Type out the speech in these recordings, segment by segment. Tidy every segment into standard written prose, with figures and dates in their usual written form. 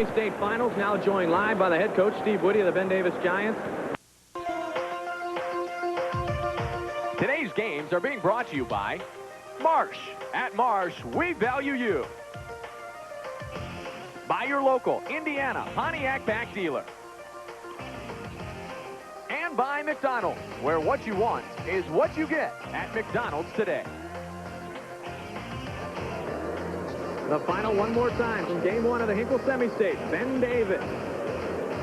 State Finals, now joined live by the head coach, Steve Woody of the Ben Davis Giants. Today's games are being brought to you by Marsh. At Marsh, we value you. By your local Indiana Pontiac Pack dealer. And by McDonald's, where what you want is what you get at McDonald's today. The final one more time from game one of the Hinkle Semi-State. Ben Davis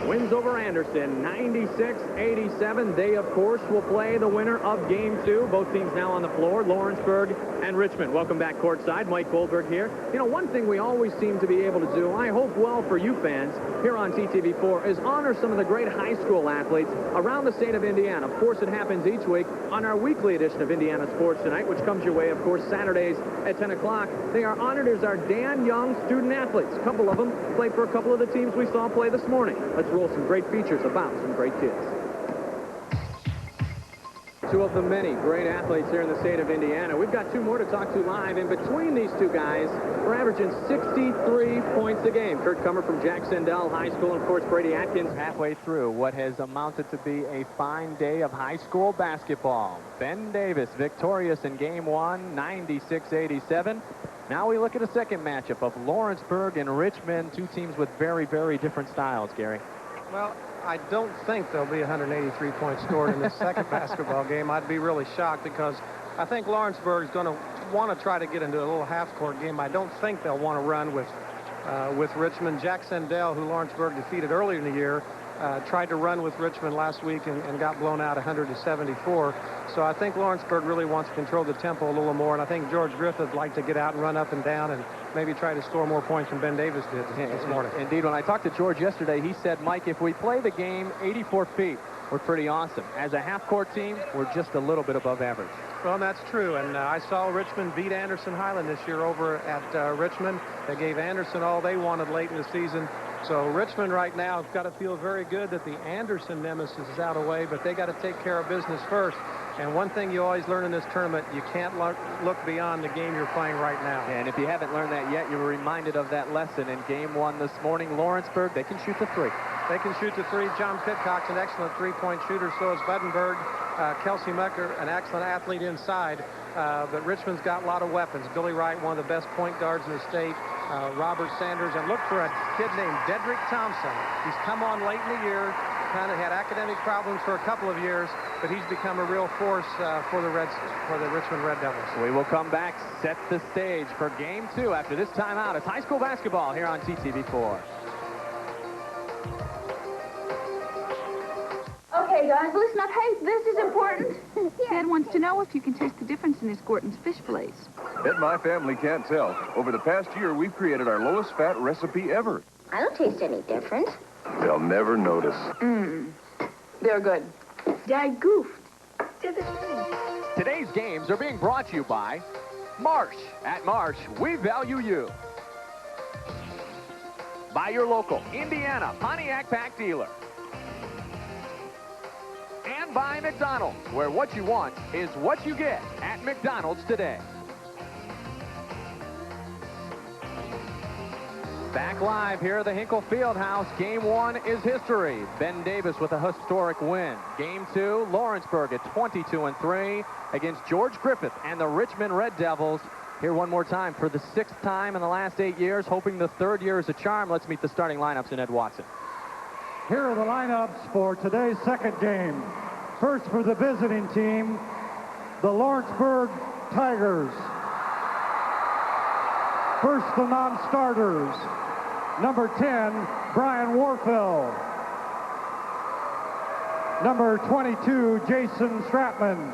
wins over Anderson, 96-87. They, of course, will play the winner of game two. Both teams now on the floor, Lawrenceburg and Richmond. Welcome back courtside. Mike Goldberg here. You know, one thing we always seem to be able to do, I hope well for you fans here on TTV4, is honor some of the great high school athletes around the state of Indiana. Of course, it happens each week on our weekly edition of Indiana Sports Tonight, which comes your way, of course, Saturdays at 10 o'clock. They are honored as our Dan Young student athletes. A couple of them played for a couple of the teams we saw play this morning. Let's roll some great features about some great kids. Two of the many great athletes here in the state of Indiana. We've got two more to talk to live. In between these two guys, we're averaging 63 points a game. Kurt Kummer from Jack Sendell High School, and of course Brady Atkins. Halfway through what has amounted to be a fine day of high school basketball. Ben Davis victorious in game one, 96-87. Now we look at a second matchup of Lawrenceburg and Richmond, two teams with very, very different styles, Gary. Well, I don't think there'll be 183 points scored in this second basketball game. I'd be really shocked because I think Lawrenceburg is going to want to try to get into a little half-court game. I don't think they'll want to run with Richmond. Jack Sendell, who Lawrenceburg defeated earlier in the year, tried to run with Richmond last week and got blown out 100-74. So I think Lawrenceburg really wants to control the tempo a little more, and I think George Griffith would like to get out and run up and down and maybe try to score more points than Ben Davis did this morning. Indeed, when I talked to George yesterday, he said, Mike, if we play the game 84 feet, we're pretty awesome. As a half-court team, we're just a little bit above average. Well, that's true, and I saw Richmond beat Anderson Highland this year over at Richmond. They gave Anderson all they wanted late in the season. So Richmond right now has got to feel very good that the Anderson nemesis is out of the way, but they got to take care of business first. And one thing you always learn in this tournament, you can't look beyond the game you're playing right now. And if you haven't learned that yet, you're reminded of that lesson in game one this morning. Lawrenceburg, they can shoot the three. They can shoot the three. John Pitcock's an excellent three-point shooter. So is Buddenberg. Kelsey Mucker, an excellent athlete inside. But Richmond's got a lot of weapons. Billy Wright, one of the best point guards in the state. Robert Sanders, and look for a kid named Dedrick Thompson. He's come on late in the year, kind of had academic problems for a couple of years, but he's become a real force for the Richmond Red Devils. We will come back, set the stage for game two after this timeout. It's high school basketball here on TTV4. Okay, guys, listen up. Hey, this is important. Dad wants to know if you can taste the difference in his Gorton's fish fillets. Bet my family can't tell. Over the past year, we've created our lowest fat recipe ever. I don't taste any difference. They'll never notice. They're good. Dad goofed. Today's games are being brought to you by Marsh. At Marsh, we value you. By your local Indiana Pontiac Pack dealer. And by McDonald's, where what you want is what you get at McDonald's today. Back live here at the Hinkle Fieldhouse. Game one is history. Ben Davis with a historic win. Game two, Lawrenceburg at 22-3 against George Griffith and the Richmond Red Devils. Here one more time for the sixth time in the last 8 years, hoping the third year is a charm. Let's meet the starting lineups in Ed Watson. Here are the lineups for today's second game. First for the visiting team, the Lawrenceburg Tigers. First, the non-starters. Number 10, Brian Warfel. Number 22, Jason Stratman.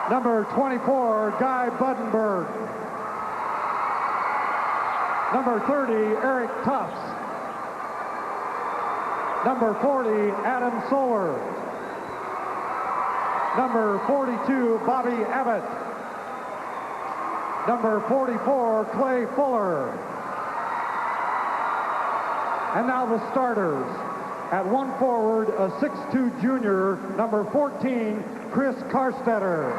Number 24, Guy Buddenberg. Number 30, Eric Tufts. Number 40, Adam Soler. Number 42, Bobby Abbott. Number 44, Clay Fuller. And now the starters. At one forward, a 6'2 junior, number 14, Chris Karstetter.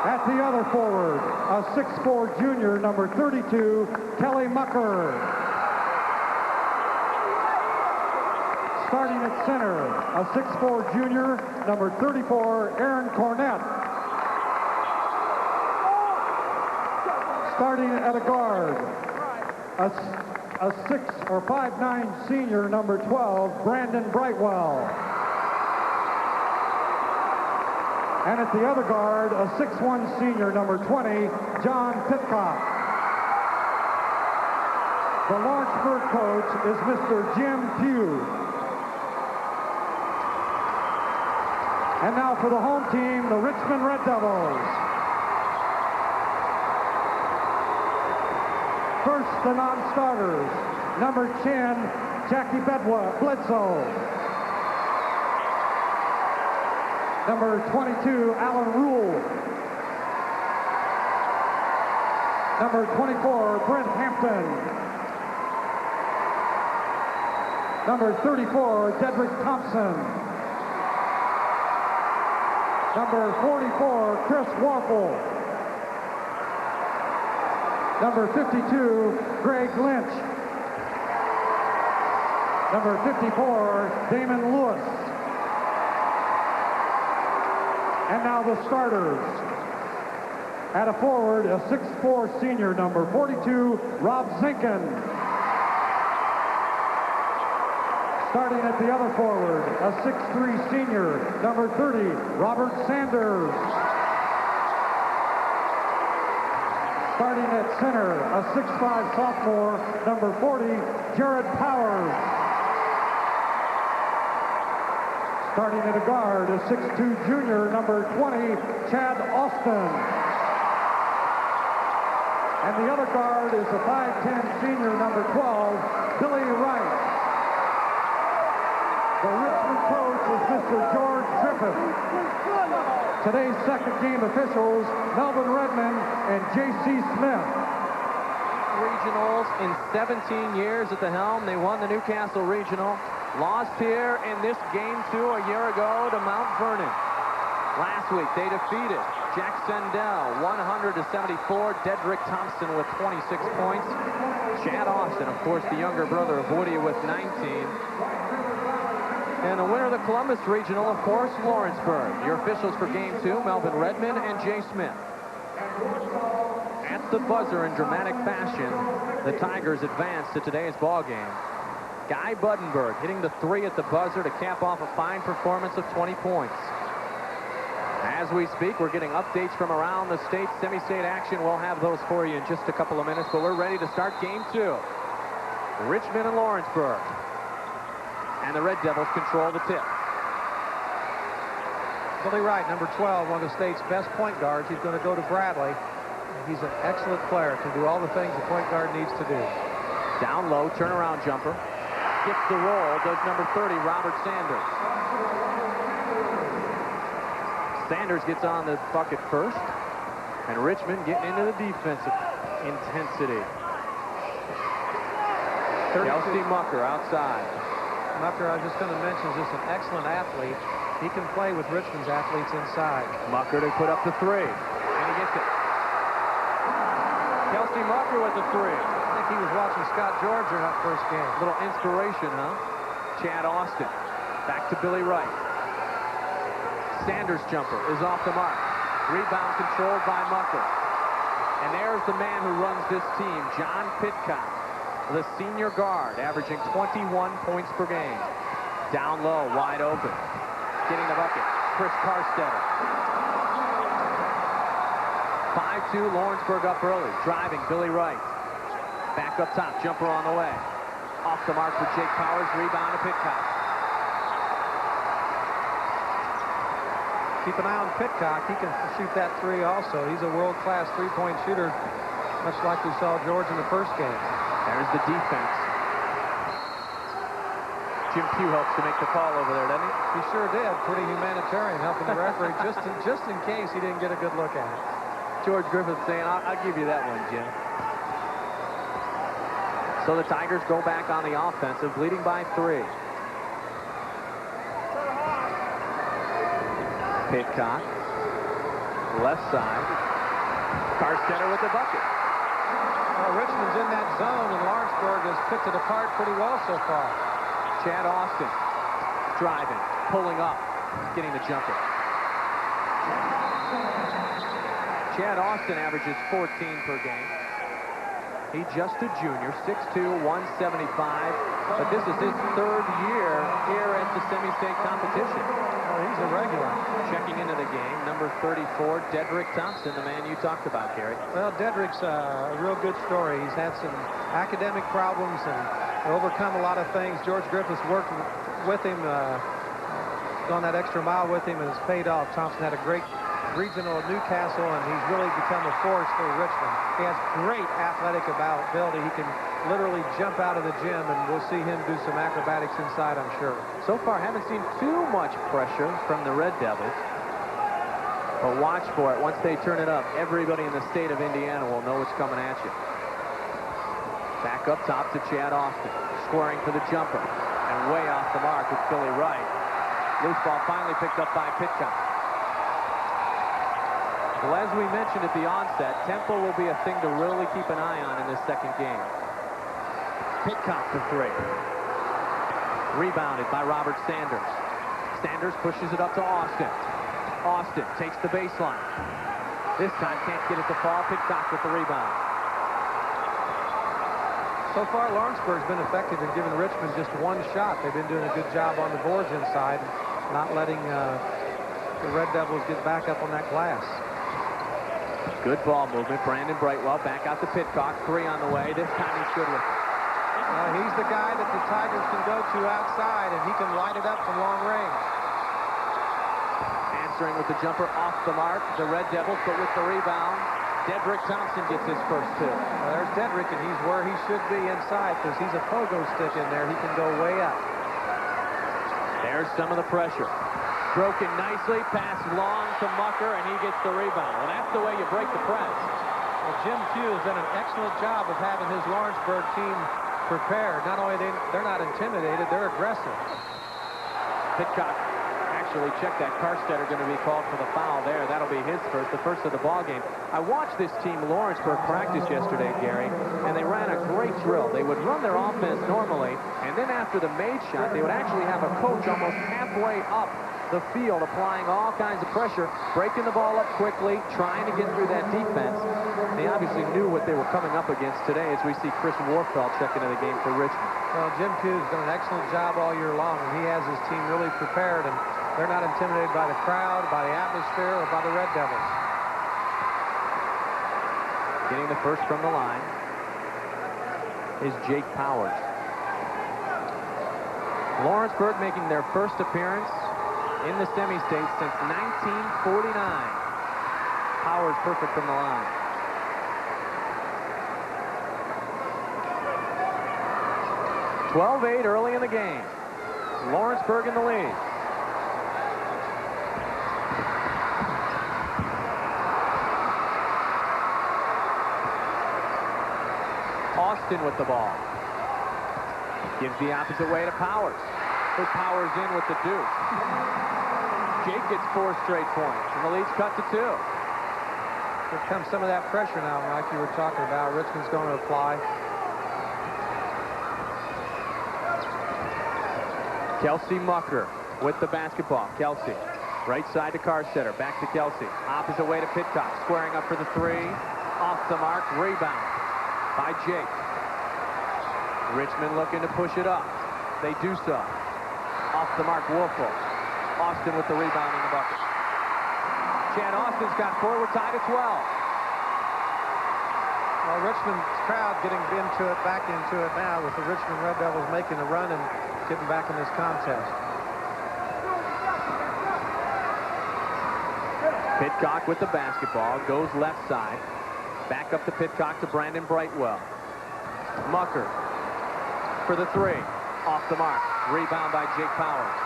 At at the other forward, a 6'4" junior, number 32, Kelly Mucker. Starting at center, a 6'4" junior, number 34, Aaron Cornett. Starting at a guard, a 5'9" senior, number 12, Brandon Brightwell. And at the other guard, a 6'1" senior, number 20, John Pitcock. The Lawrenceburg coach is Mr. Jim Pugh. And now for the home team, the Richmond Red Devils. First, the non-starters. Number 10, Jackie Bledsoe. Number 22, Alan Rule. Number 24, Brent Hampton. Number 34, Dedrick Thompson. Number 44, Chris Warfel. Number 52, Greg Lynch. Number 54, Damon Lewis. And now the starters. At a forward, a 6'4" senior, number 42, Rob Zinkin. Starting at the other forward, a 6'3" senior, number 30, Robert Sanders. Starting at center, a 6'5" sophomore, number 40, Jared Powers. Starting at a guard, a 6'2" junior, number 20, Chad Austin. And the other guard is a 5'10" senior, number 12, Billy Wright. The Richmond coach is Mr. George Griffith. Today's second game officials, Melvin Redmond and J.C. Smith. Regionals in 17 years at the helm. They won the Newcastle Regional. Lost here in this game 2 a year ago to Mount Vernon. Last week they defeated Jack Sendell 100-74. Dedrick Thompson with 26 points. Chad Austin, of course, the younger brother of Woody, with 19. And the winner of the Columbus Regional, of course, Lawrenceburg. Your officials for game 2, Melvin Redmond and Jay Smith. At the buzzer in dramatic fashion, the Tigers advance to today's ball game. Guy Buddenberg hitting the 3 at the buzzer to cap off a fine performance of 20 points. As we speak, we're getting updates from around the state, semi-state action. We'll have those for you in just a couple of minutes, but we're ready to start game 2. Richmond and Lawrenceburg. And the Red Devils control the tip. Billy Wright, number 12, one of the state's best point guards. He's going to go to Bradley. He's an excellent player, can do all the things a point guard needs to do. Down low, turnaround jumper. Gets the roll, does number 30, Robert Sanders. Sanders gets on the bucket first. And Richmond getting into the defensive intensity. Kelsey Mucker outside. Mucker, I was just going to mention, is just an excellent athlete. He can play with Richmond's athletes inside. Mucker to put up the 3. And he gets it. Kelsey Mucker with the 3. I think he was watching Scott George in that first game. Little inspiration, huh? Chad Austin. Back to Billy Wright. Sanders jumper is off the mark. Rebound controlled by Mucker. And there's the man who runs this team, John Pitcock, the senior guard, averaging 21 points per game. Down low, wide open. Getting the bucket, Chris Carstetter. 5-2, Lawrenceburg up early. Driving, Billy Wright. Back up top, jumper on the way. Off the mark for Jake Powers, rebound to Pitcock. Keep an eye on Pitcock. He can shoot that 3 also. He's a world-class three-point shooter, much like we saw George in the first game. There's the defense. Jim Pugh helps to make the call over there, doesn't he? He sure did. Pretty humanitarian, helping the referee just in case he didn't get a good look at it. George Griffith saying, I'll give you that one, Jim. So the Tigers go back on the offensive, leading by 3. Pitcock, left side. Carstetter with the bucket. Well, Richmond's in that zone, and Lawrenceburg has picked it apart pretty well so far. Chad Austin driving, pulling up, getting the jumper. Chad Austin averages 14 per game. He's just a junior, 6'2", 175, but this is his third year here at the semi-state competition. Oh, he's a regular. Checking into the game, number 34, Dedrick Thompson, the man you talked about, Gary. Well, Dedrick's a real good story. He's had some academic problems and overcome a lot of things. George Griffiths worked with him, gone that extra mile with him, and it's paid off. Thompson had a great regional at Newcastle, and he's really become a force for Richmond. He has great athletic ability. He can literally jump out of the gym, and we'll see him do some acrobatics inside, I'm sure. So far, haven't seen too much pressure from the Red Devils. But watch for it. Once they turn it up, everybody in the state of Indiana will know what's coming at you. Back up top to Chad Austin, scoring for the jumper, and way off the mark with Billy Wright. Loose ball finally picked up by Pitcock. Well, as we mentioned at the onset, tempo will be a thing to really keep an eye on in this second game. Pitcock for three. Rebounded by Robert Sanders. Sanders pushes it up to Austin. Austin takes the baseline. This time can't get it to fall. Pitcock with the rebound. So far, Lawrenceburg's been effective in giving Richmond just one shot. They've been doing a good job on the boards inside, not letting the Red Devils get back up on that glass. Good ball movement. Brandon Brightwell back out to Pitcock. Three on the way. This time he's good with it. He's the guy that the Tigers can go to outside, and he can light it up from long range. Answering with the jumper off the mark. The Red Devils, but with the rebound, Dedrick Thompson gets his first two. Well, there's Dedrick, and he's where he should be inside because he's a pogo stick in there. He can go way up. There's some of the pressure. Broken nicely, pass long to Mucker, and he gets the rebound. Well, that's the way you break the press. Well, Jim Pugh has done an excellent job of having his Lawrenceburg team prepared. Not only they're not intimidated, they're aggressive. Pitcock actually checked that. Carstetter going to be called for the foul there. That'll be his first, the first of the ball game. I watched this team, Lawrenceburg, practice yesterday, Gary, and they ran a great drill. They would run their offense normally, and then after the made shot, they would actually have a coach almost halfway up the field, applying all kinds of pressure, breaking the ball up quickly, trying to get through that defense. They obviously knew what they were coming up against today as we see Chris Warfeld check into the game for Richmond. Well, Jim Pugh's done an excellent job all year long, and he has his team really prepared, and they're not intimidated by the crowd, by the atmosphere, or by the Red Devils. Getting the first from the line is Jake Powers. Lawrenceburg making their first appearance in the semi-state since 1949. Powers perfect from the line. (12-8) early in the game. Lawrenceburg in the lead. Austin with the ball. Gives the opposite way to Powers. Put Powers in with the deuce. Jake gets 4 straight points, and the lead's cut to 2. Here comes some of that pressure now, Mike, you were talking about. Richmond's going to apply. Kelsey Mucker with the basketball. Kelsey, right side to Carstetter. Back to Kelsey. Opposite way to Pitcock. Squaring up for the 3. Off the mark. Rebound by Jake. Richmond looking to push it up. They do so. Off the mark, Wolfel. Austin with the rebound in the bucket. Chad Austin's got 4. We're tied at 12. Well, Richmond's crowd getting back into it now with the Richmond Red Devils making a run and getting back in this contest. Pitcock with the basketball. Goes left side. Back up to Pitcock to Brandon Brightwell. Mucker for the 3. Off the mark. Rebound by Jake Powers.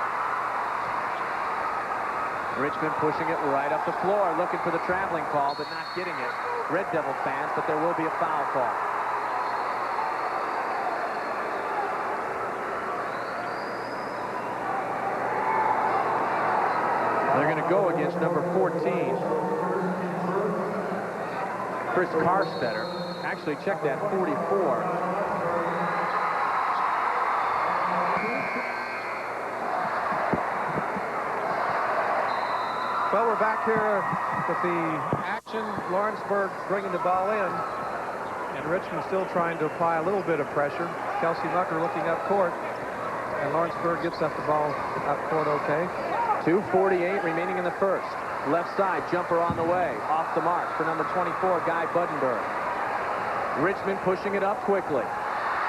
Richmond pushing it right up the floor, looking for the traveling call, but not getting it. Red Devil fans, but there will be a foul call. They're going to go against number 14. Chris Carstetter. Actually, check that, 44. Well, we're back here with the action. Lawrenceburg bringing the ball in, and Richmond still trying to apply a little bit of pressure. Kelsey Mucker looking up court, and Lawrenceburg gets up the ball up court okay. 2:48 remaining in the first. Left side jumper on the way. Off the mark for number 24, Guy Buddenberg. Richmond pushing it up quickly,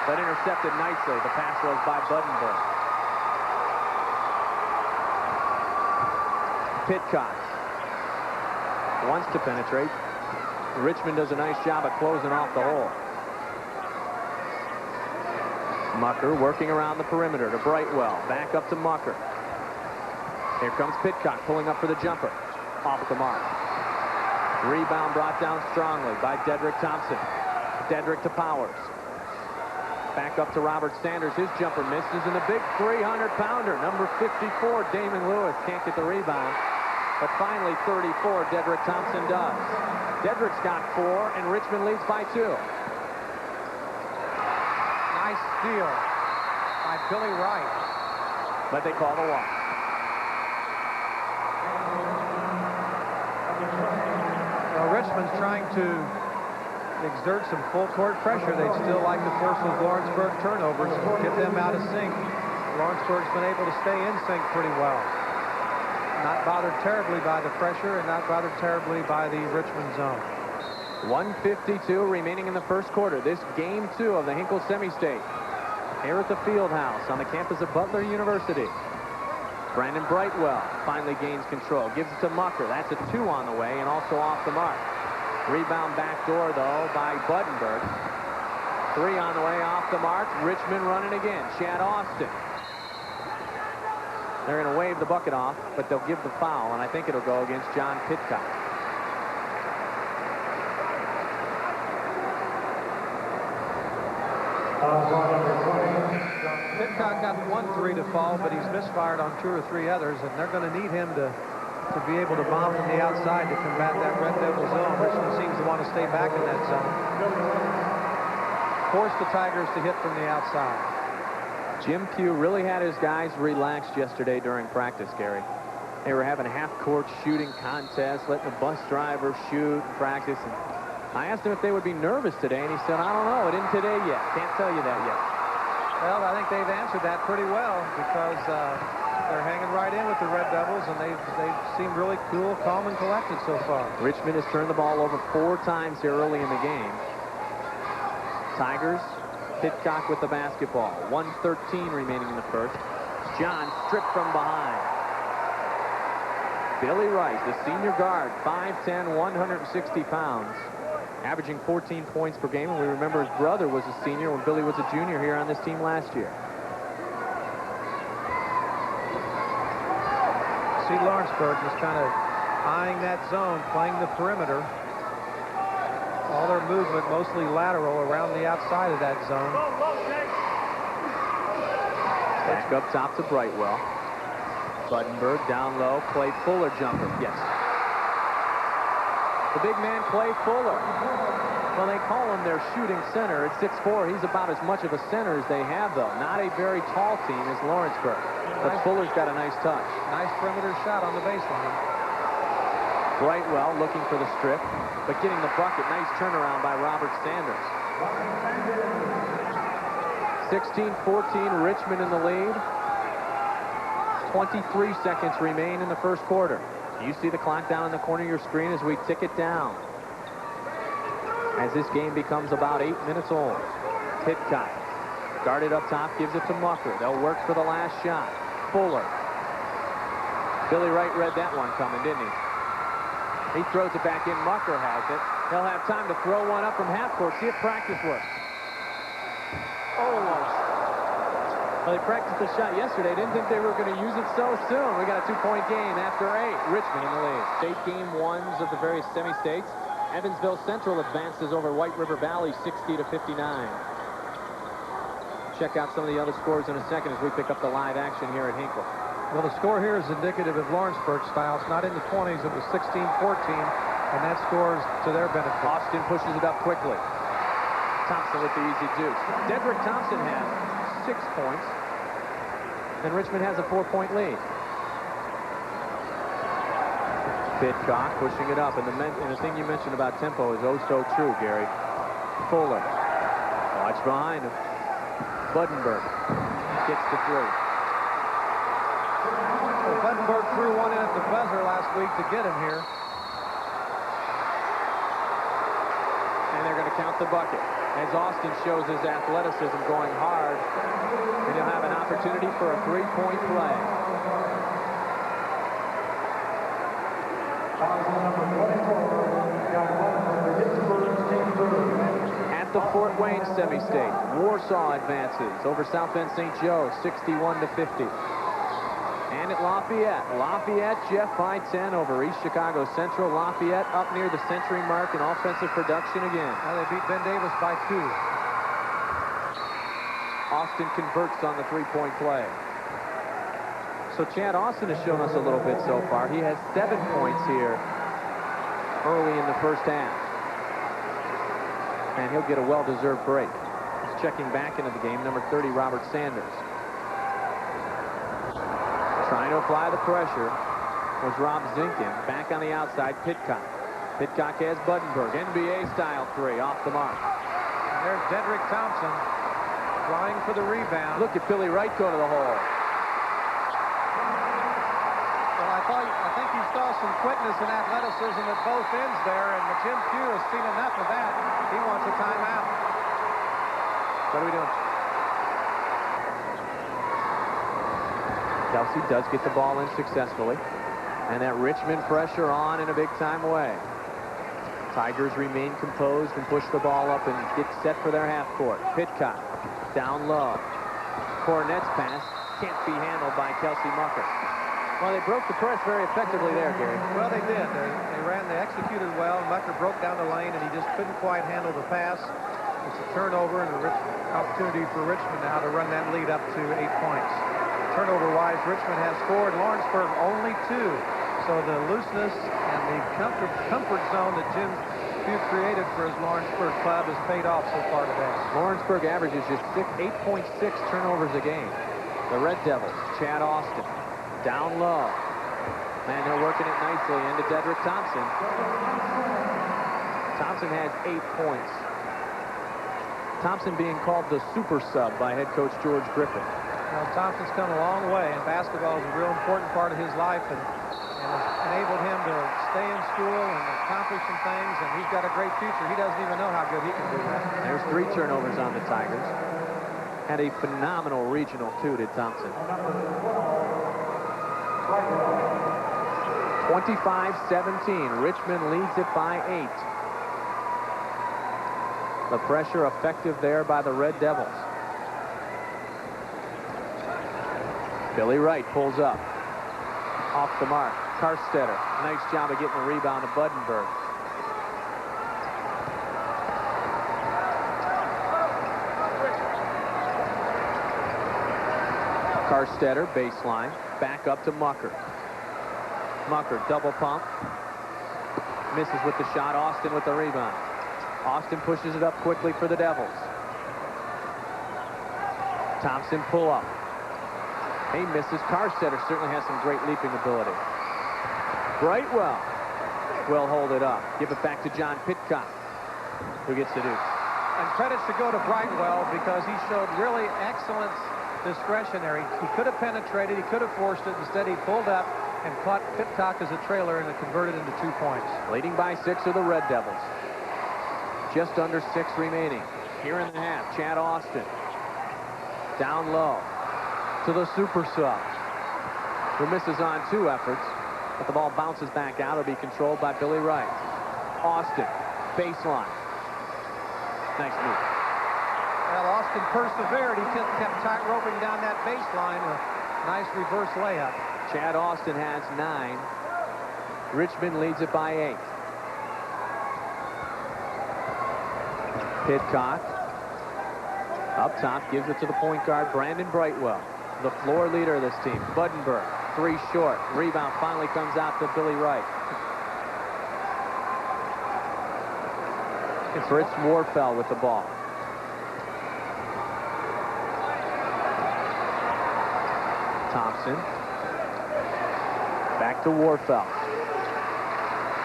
but intercepted nicely. The pass was by Buddenberg. Pitcock wants to penetrate. Richmond does a nice job of closing off the hole. Mucker working around the perimeter to Brightwell. Back up to Mucker. Here comes Pitcock pulling up for the jumper. Off the mark. Rebound brought down strongly by Dedrick Thompson. Dedrick to Powers. Back up to Robert Sanders. His jumper misses, and the big 300-pounder, number 54, Damon Lewis, can't get the rebound. But finally, 34, Dedrick Thompson does. Dedrick's got 4, and Richmond leads by 2. Nice steal by Billy Wright. But they call the walk. Well, Richmond's trying to exert some full court pressure. They'd still like to force those Lawrenceburg turnovers, get them out of sync. Lawrenceburg's been able to stay in sync pretty well. Not bothered terribly by the pressure and not bothered terribly by the Richmond zone. 1:52 remaining in the first quarter. This game 2 of the Hinkle Semi-State here at the Fieldhouse on the campus of Butler University. Brandon Brightwell finally gains control. Gives it to Mucker. That's a 2 on the way and also off the mark. Rebound backdoor, though, by Buddenberg. 3 on the way, off the mark. Richmond running again. Chad Austin. They're going to wave the bucket off, but they'll give the foul, and I think it'll go against John Pitcock. Pitcock got 1 3 to fall, but he's misfired on 2 or 3 others, and they're going to need him to be able to bomb from the outside to combat that Red Devil zone. Richmond seems to want to stay back in that zone. Force the Tigers to hit from the outside. Jim Pugh really had his guys relaxed yesterday during practice, Gary. They were having a half-court shooting contest, letting the bus driver shoot and practice. And I asked him if they would be nervous today, and he said, I don't know, it isn't today yet. Can't tell you that yet. Well, I think they've answered that pretty well because they're hanging right in with the Red Devils, and they've seemed really cool, calm, and collected so far. Richmond has turned the ball over 4 times here early in the game. Tigers, Pitcock with the basketball. 1:13 remaining in the first. John stripped from behind. Billy Wright, the senior guard, 5'10", 160 pounds, averaging 14 points per game. And we remember his brother was a senior when Billy was a junior here on this team last year. See Lawrenceburg just kind of eyeing that zone, playing the perimeter. All their movement mostly lateral around the outside of that zone. Back up top to Brightwell. Buddenberg down low. Clay Fuller jumper. Yes. The big man, Clay Fuller. Well, they call him their shooting center. At 6'4", he's about as much of a center as they have, though. Not a very tall team as Lawrenceburg. But Fuller's got a nice touch. Nice perimeter shot on the baseline. Brightwell looking for the strip, but getting the bucket. Nice turnaround by Robert Sanders. 16-14, Richmond in the lead. 23 seconds remain in the first quarter. You see the clock down in the corner of your screen as we tick it down. As this game becomes about 8 minutes old. Pitcock, guarded up top, gives it to Mucker. They'll work for the last shot. Fuller. Billy Wright read that one coming, didn't he? He throws it back in. Mucker has it. He'll have time to throw one up from half court. See if practice works. Almost. Well, they practiced the shot yesterday. Didn't think they were going to use it so soon. We got a 2-point game after 8. Richmond in the lead. State game 1s of the various semi-states. Evansville Central advances over White River Valley 60-59. Check out some of the other scores in a second as we pick up the live action here at Hinkle. Well, the score here is indicative of Lawrenceburg style. It's not in the 20s. It was 16-14. and that scores to their benefit. Austin pushes it up quickly. Thompson with the easy deuce. Dedrick Thompson has 6 points, and Richmond has a 4-point lead. Pitcock pushing it up, and the thing you mentioned about tempo is oh so true, Gary. Fuller. Watch behind him. Buddenberg gets the 3. Well, Buddenberg threw one in at the buzzer last week to get him here. And they're going to count the bucket. As Austin shows his athleticism going hard, and he'll have an opportunity for a 3-point play. At the Fort Wayne semi-state, Warsaw advances over South Bend St. Joe, 61-50. And at Lafayette, Jeff by 10 over East Chicago Central. Lafayette up near the century mark in offensive production again. Now they beat Ben Davis by 2. Austin converts on the 3-point play. So Chad Austin has shown us a little bit so far. He has 7 points here early in the first half. And he'll get a well-deserved break. He's checking back into the game, number 30, Robert Sanders. Trying to apply the pressure was Rob Zinkin. Back on the outside, Pitcock. Pitcock has Buddenberg. NBA-style 3 off the mark. And there's Dedrick Thompson trying for the rebound. Look at Billy Wright go to the hole. Well, I think you saw some quickness and athleticism at both ends there, and Jim Pugh has seen enough of that. He wants a timeout. What are we doing? Kelsey does get the ball in successfully. And that Richmond pressure on in a big-time way. Tigers remain composed and push the ball up and get set for their half court. Pitcock down low. Cornette's pass can't be handled by Kelsey Mucker. Well, they broke the press very effectively there, Gary. Well, they did. They executed well. Mucker broke down the lane, and he just couldn't quite handle the pass. It's a turnover and an opportunity for Richmond now to run that lead up to 8 points. Turnover-wise, Richmond has scored. Lawrenceburg only 2. So the looseness and the comfort zone that Jim Pugh created for his Lawrenceburg club has paid off so far today. Lawrenceburg averages just 8.6 turnovers a game. The Red Devils, Chad Austin, down low. And they're working it nicely into Dedrick Thompson. Thompson has 8 points. Thompson being called the super sub by head coach George Griffin. Well, Thompson's come a long way, and basketball is a real important part of his life, and has enabled him to stay in school and accomplish some things, and he's got a great future. He doesn't even know how good he can do that. There's 3 turnovers on the Tigers. Had a phenomenal regional, too, did Thompson. 25-17. Richmond leads it by 8. The pressure effective there by the Red Devils. Billy Wright pulls up. Off the mark. Karstetter. Nice job of getting the rebound to Buddenberg. Karstetter, baseline. Back up to Mucker. Mucker, double pump. Misses with the shot. Austin with the rebound. Austin pushes it up quickly for the Devils. Thompson pull up. He misses. Karstetter certainly has some great leaping ability. Brightwell will hold it up. Give it back to John Pitcock, who gets the deuce. And credit should go to Brightwell because he showed really excellent discretionary. He could have penetrated. He could have forced it. Instead, he pulled up and caught Pitcock as a trailer, and it converted into 2 points. Leading by 6 are the Red Devils. Just under 6 remaining. Here in the half, Chad Austin. Down low to the super sub, who misses on 2 efforts, but the ball bounces back out. It'll be controlled by Billy Wright. Austin, baseline. Nice move. Well, Austin persevered. He just kept tight roping down that baseline. A nice reverse layup. Chad Austin has 9. Richmond leads it by 8. Pitcock up top, gives it to the point guard, Brandon Brightwell, the floor leader of this team. Buddenberg, 3 short. Rebound finally comes out to Billy Wright. It's Fritz Warfel with the ball. Thompson. Back to Warfel.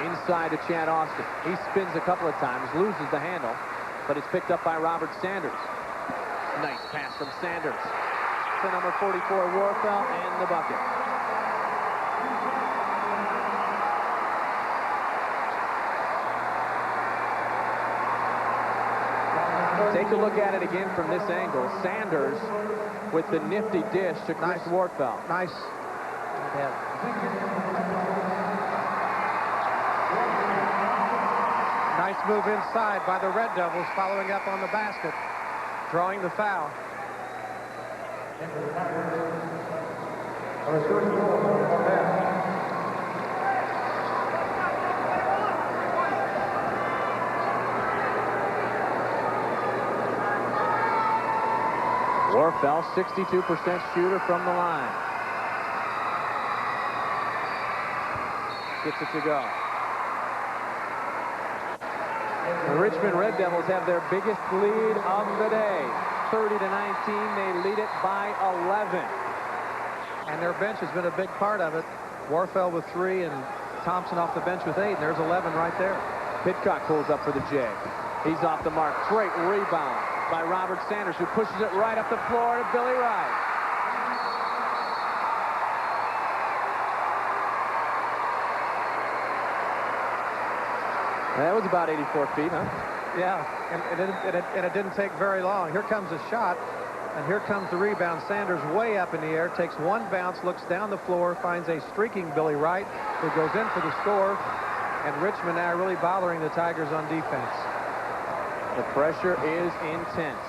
Inside to Chad Austin. He spins a couple of times, loses the handle, but it's picked up by Robert Sanders. Nice pass from Sanders to number 44, Warfel, and the bucket. Take a look at it again from this angle. Sanders with the nifty dish to Chris Warfel. Nice. Nice move inside by the Red Devils, following up on the basket, drawing the foul. Warfel, 62% shooter from the line. Gets it to go. The Richmond Red Devils have their biggest lead of the day. 30-19, they lead it by 11. And their bench has been a big part of it. Warfel with 3 and Thompson off the bench with 8, and there's 11 right there. Pitcock pulls up for the J. He's off the mark. Great rebound by Robert Sanders, who pushes it right up the floor to Billy Wright. That was about 84 feet, huh? Yeah, and it didn't take very long. Here comes a shot, and here comes the rebound. Sanders way up in the air, takes one bounce, looks down the floor, finds a streaking Billy Wright, who goes in for the score, and Richmond now really bothering the Tigers on defense. The pressure is intense.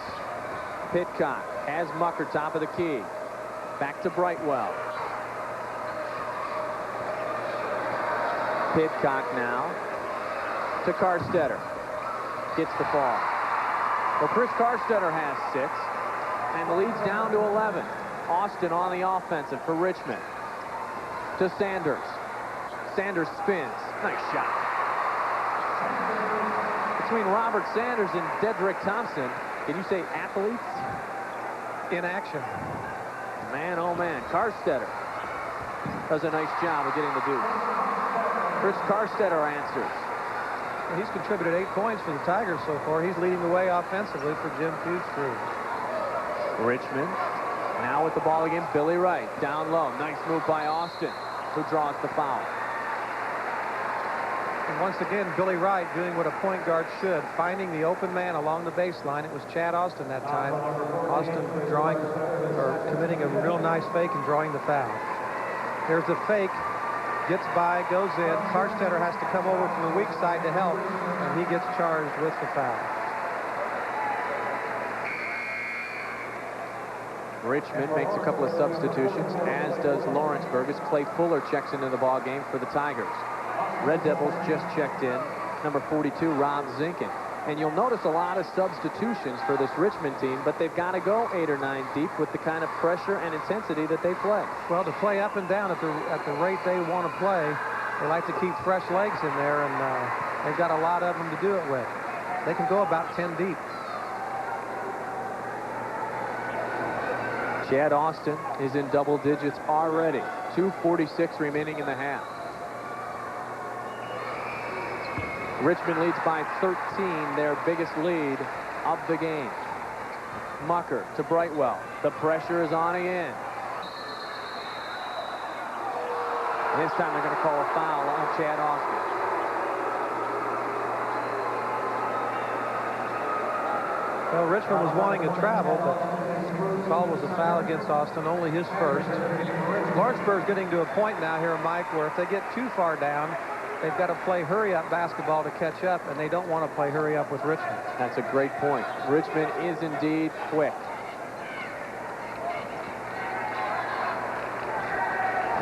Pitcock has Mucker top of the key. Back to Brightwell. Pitcock now to Carstetter. Gets the ball. Well, Chris Carstetter has 6, and the lead's down to 11. Austin on the offensive for Richmond. To Sanders. Sanders spins. Nice shot. Between Robert Sanders and Dedrick Thompson, can you say athletes? In action. Man, oh man. Carstetter does a nice job of getting the deuce. Chris Carstetter answers. He's contributed 8 points for the Tigers so far. He's leading the way offensively for Jim Pugh's crew. Richmond now with the ball again. Billy Wright down low. Nice move by Austin, who draws the foul. And once again, Billy Wright doing what a point guard should, finding the open man along the baseline. It was Chad Austin that time. Austin drawing or committing a real nice fake and drawing the foul. There's the fake. Gets by, goes in. Carstetter has to come over from the weak side to help, and he gets charged with the foul. Richmond makes a couple of substitutions, as does Lawrenceburg, as Clay Fuller checks into the ball game for the Tigers. Red Devils just checked in, number 42, Rob Zinkin. And you'll notice a lot of substitutions for this Richmond team, but they've got to go 8 or 9 deep with the kind of pressure and intensity that they play. Well, to play up and down at the rate they want to play, they like to keep fresh legs in there, and they've got a lot of them to do it with. They can go about 10 deep. Chad Austin is in double digits already. 2:46 remaining in the half. Richmond leads by 13, their biggest lead of the game. Mucker to Brightwell. The pressure is on again. This time they're going to call a foul on Chad Austin. Well, Richmond was wanting a travel, but the call was a foul against Austin, only his first. Lawrenceburg's getting to a point now here, Mike, where if they get too far down, they've got to play hurry-up basketball to catch up, and they don't want to play hurry-up with Richmond. That's a great point. Richmond is indeed quick.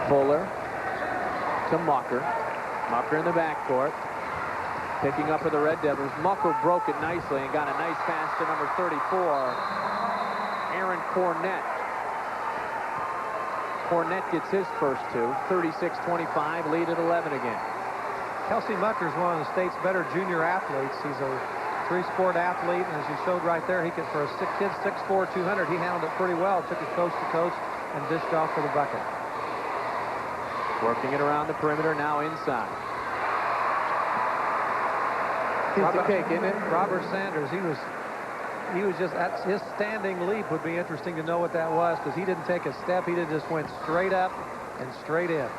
Fuller to Mucker. Mucker in the backcourt. Picking up for the Red Devils. Mucker broke it nicely and got a nice pass to number 34, Aaron Cornett. Cornett gets his first 2. 36-25, lead at 11 again. Kelsey Mucker's one of the state's better junior athletes. He's a Three-sport athlete, and as he showed right there, he could, for a kid 6'4", 200, he handled it pretty well. Took it coast to coast and dished off for the bucket. Working it around the perimeter, now inside. It's a cake, isn't it? Robert Sanders, he was just, his standing leap would be interesting to know what that was, because he didn't take a step. He just went straight up and straight in.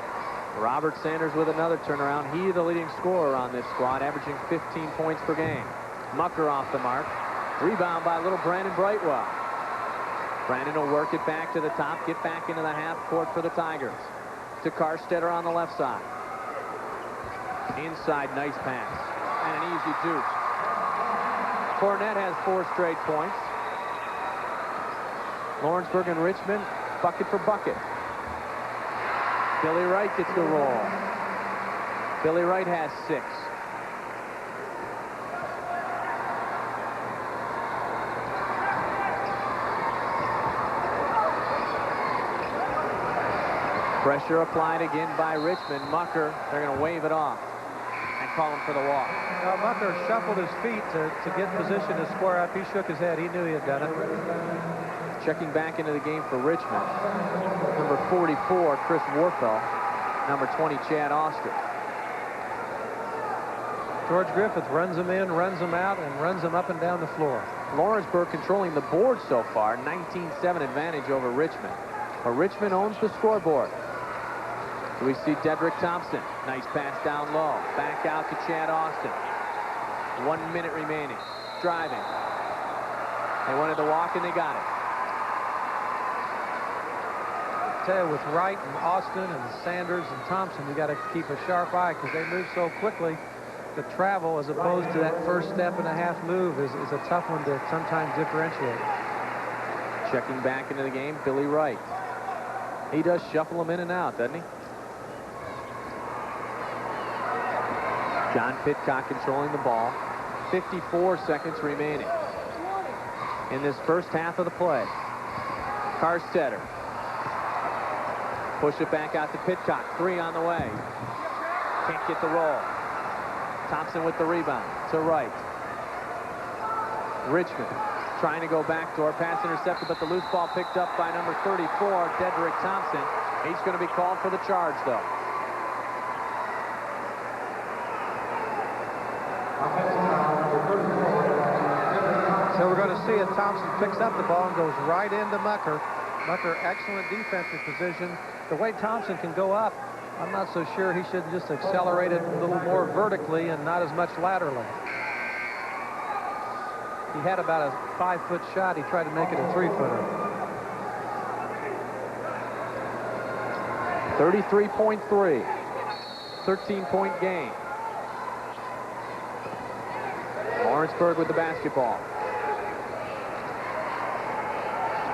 Robert Sanders with another turnaround. He the leading scorer on this squad, averaging 15 points per game. Mucker off the mark. Rebound by little Brandon Brightwell. Brandon will work it back to the top, get back into the half court for the Tigers. To Carstetter on the left side. Inside, nice pass. And an easy deuce. Cornette has 4 straight points. Lawrenceburg and Richmond, bucket for bucket. Billy Wright gets the roll. Billy Wright has 6. Pressure applied again by Richmond. Mucker, they're going to wave it off and call him for the walk. Mucker shuffled his feet to get position to square up. He shook his head. He knew he had done it. Checking back into the game for Richmond. Number 44, Chris Warfel. Number 20, Chad Oster. George Griffith runs him in, runs him out, and runs him up and down the floor. Lawrenceburg controlling the board so far. 19-7 advantage over Richmond. But Richmond owns the scoreboard. So we see Dedrick Thompson. Nice pass down low. Back out to Chad Austin. 1 minute remaining. Driving. They wanted to walk, and they got it. I tell you, with Wright and Austin and Sanders and Thompson, you got to keep a sharp eye, because they move so quickly. The travel, as opposed to that first step and a half move, is a tough one to sometimes differentiate. Checking back into the game, Billy Wright. He does shuffle them in and out, doesn't he? John Pitcock controlling the ball. 54 seconds remaining in this first half of the play. Carstetter. Push it back out to Pitcock. 3 on the way. Can't get the roll. Thompson with the rebound to Wright. Richmond trying to go backdoor. Pass intercepted, but the loose ball picked up by number 34, Dedrick Thompson. He's going to be called for the charge, though. So we're going to see it. Thompson picks up the ball and goes right into Mucker. Mucker, excellent defensive position. The way Thompson can go up, I'm not so sure. He should just accelerate it a little more vertically and not as much laterally. He had about a 5-foot shot. He tried to make it a 3-footer. 33.3. 13-point game. Lawrenceburg with the basketball.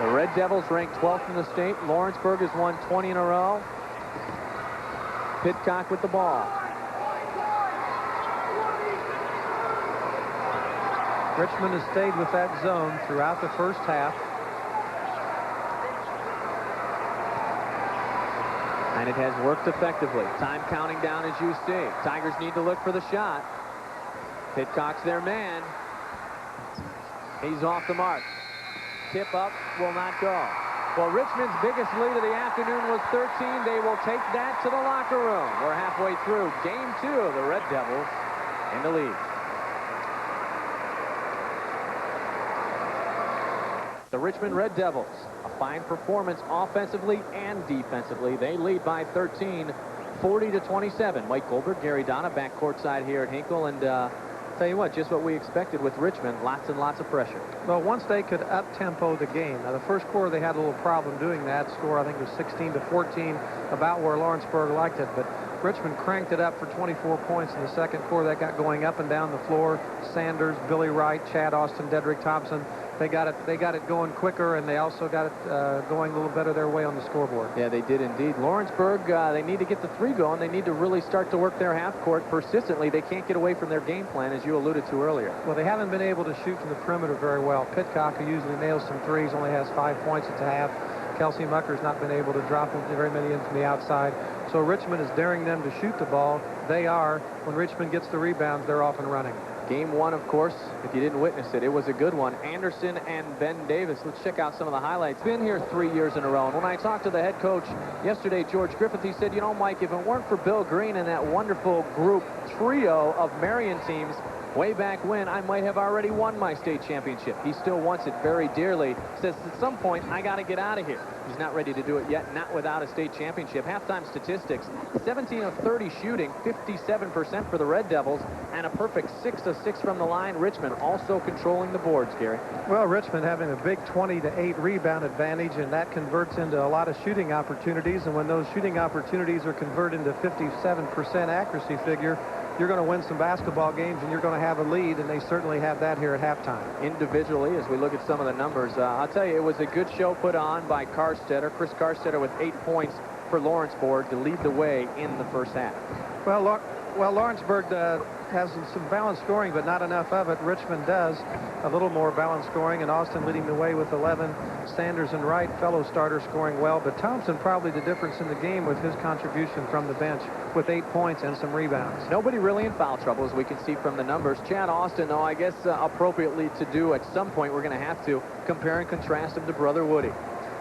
The Red Devils ranked 12th in the state. Lawrenceburg has won 20 in a row. Pitcock with the ball. Richmond has stayed with that zone throughout the first half. And it has worked effectively. Time counting down as you see. Tigers need to look for the shot. Pitcock's their man. He's off the mark. Tip up, will not go. Well, Richmond's biggest lead of the afternoon was 13. They will take that to the locker room. We're halfway through game 2 of the Red Devils in the lead. The Richmond Red Devils, a fine performance offensively and defensively. They lead by 13, 40-27. Mike Goldberg, Gary Donna back courtside here at Hinkle, and tell you what, just what we expected with Richmond, lots and lots of pressure. Well, once they could up-tempo the game. Now, the first quarter, they had a little problem doing that. Score, I think, was 16-14, about where Lawrenceburg liked it. But Richmond cranked it up for 24 points in the second quarter. That got going up and down the floor. Sanders, Billy Wright, Chad Austin, Dedrick Thompson. They got it going quicker, and they also got it going a little better their way on the scoreboard. Yeah, they did indeed. Lawrenceburg, they need to get the 3 going. They need to really start to work their half court persistently. They can't get away from their game plan, as you alluded to earlier. Well, they haven't been able to shoot from the perimeter very well. Pitcock, who usually nails some threes, only has 5 points at the half. Kelsey Mucker's not been able to drop very many in from the outside. So Richmond is daring them to shoot the ball. They are. When Richmond gets the rebounds, they're off and running. Game one, of course, if you didn't witness it, it was a good one. Anderson and Ben Davis. Let's check out some of the highlights. Been here 3 years in a row. And when I talked to the head coach yesterday, George Griffith, he said, you know, Mike, if it weren't for Bill Green and that wonderful group trio of Marion teams way back when, I might have already won my state championship. He still wants it very dearly. Says at some point, I got to get out of here. He's not ready to do it yet, not without a state championship. Halftime statistics, 17 of 30 shooting, 57% for the Red Devils, and a perfect 6 of 6 from the line. Richmond also controlling the boards, Gary. Well, Richmond having a big 20-8 rebound advantage, and that converts into a lot of shooting opportunities. And when those shooting opportunities are converted into 57% accuracy figure, you're going to win some basketball games, and you're going to have a lead, and they certainly have that here at halftime. Individually, as we look at some of the numbers, I'll tell you, it was a good show put on by Carstetter. Chris Carstetter with 8 points for Lawrenceburg to lead the way in the first half. Well, Lawrenceburg has some balanced scoring, but not enough of it. Richmond does a little more balanced scoring, and Austin leading the way with 11. Sanders and Wright, fellow starters, scoring well, but Thompson probably the difference in the game with his contribution from the bench with 8 points and some rebounds. Nobody really in foul trouble, as we can see from the numbers. Chad Austin, though, I guess appropriately to do at some point, we're going to have to compare and contrast him to brother Woody.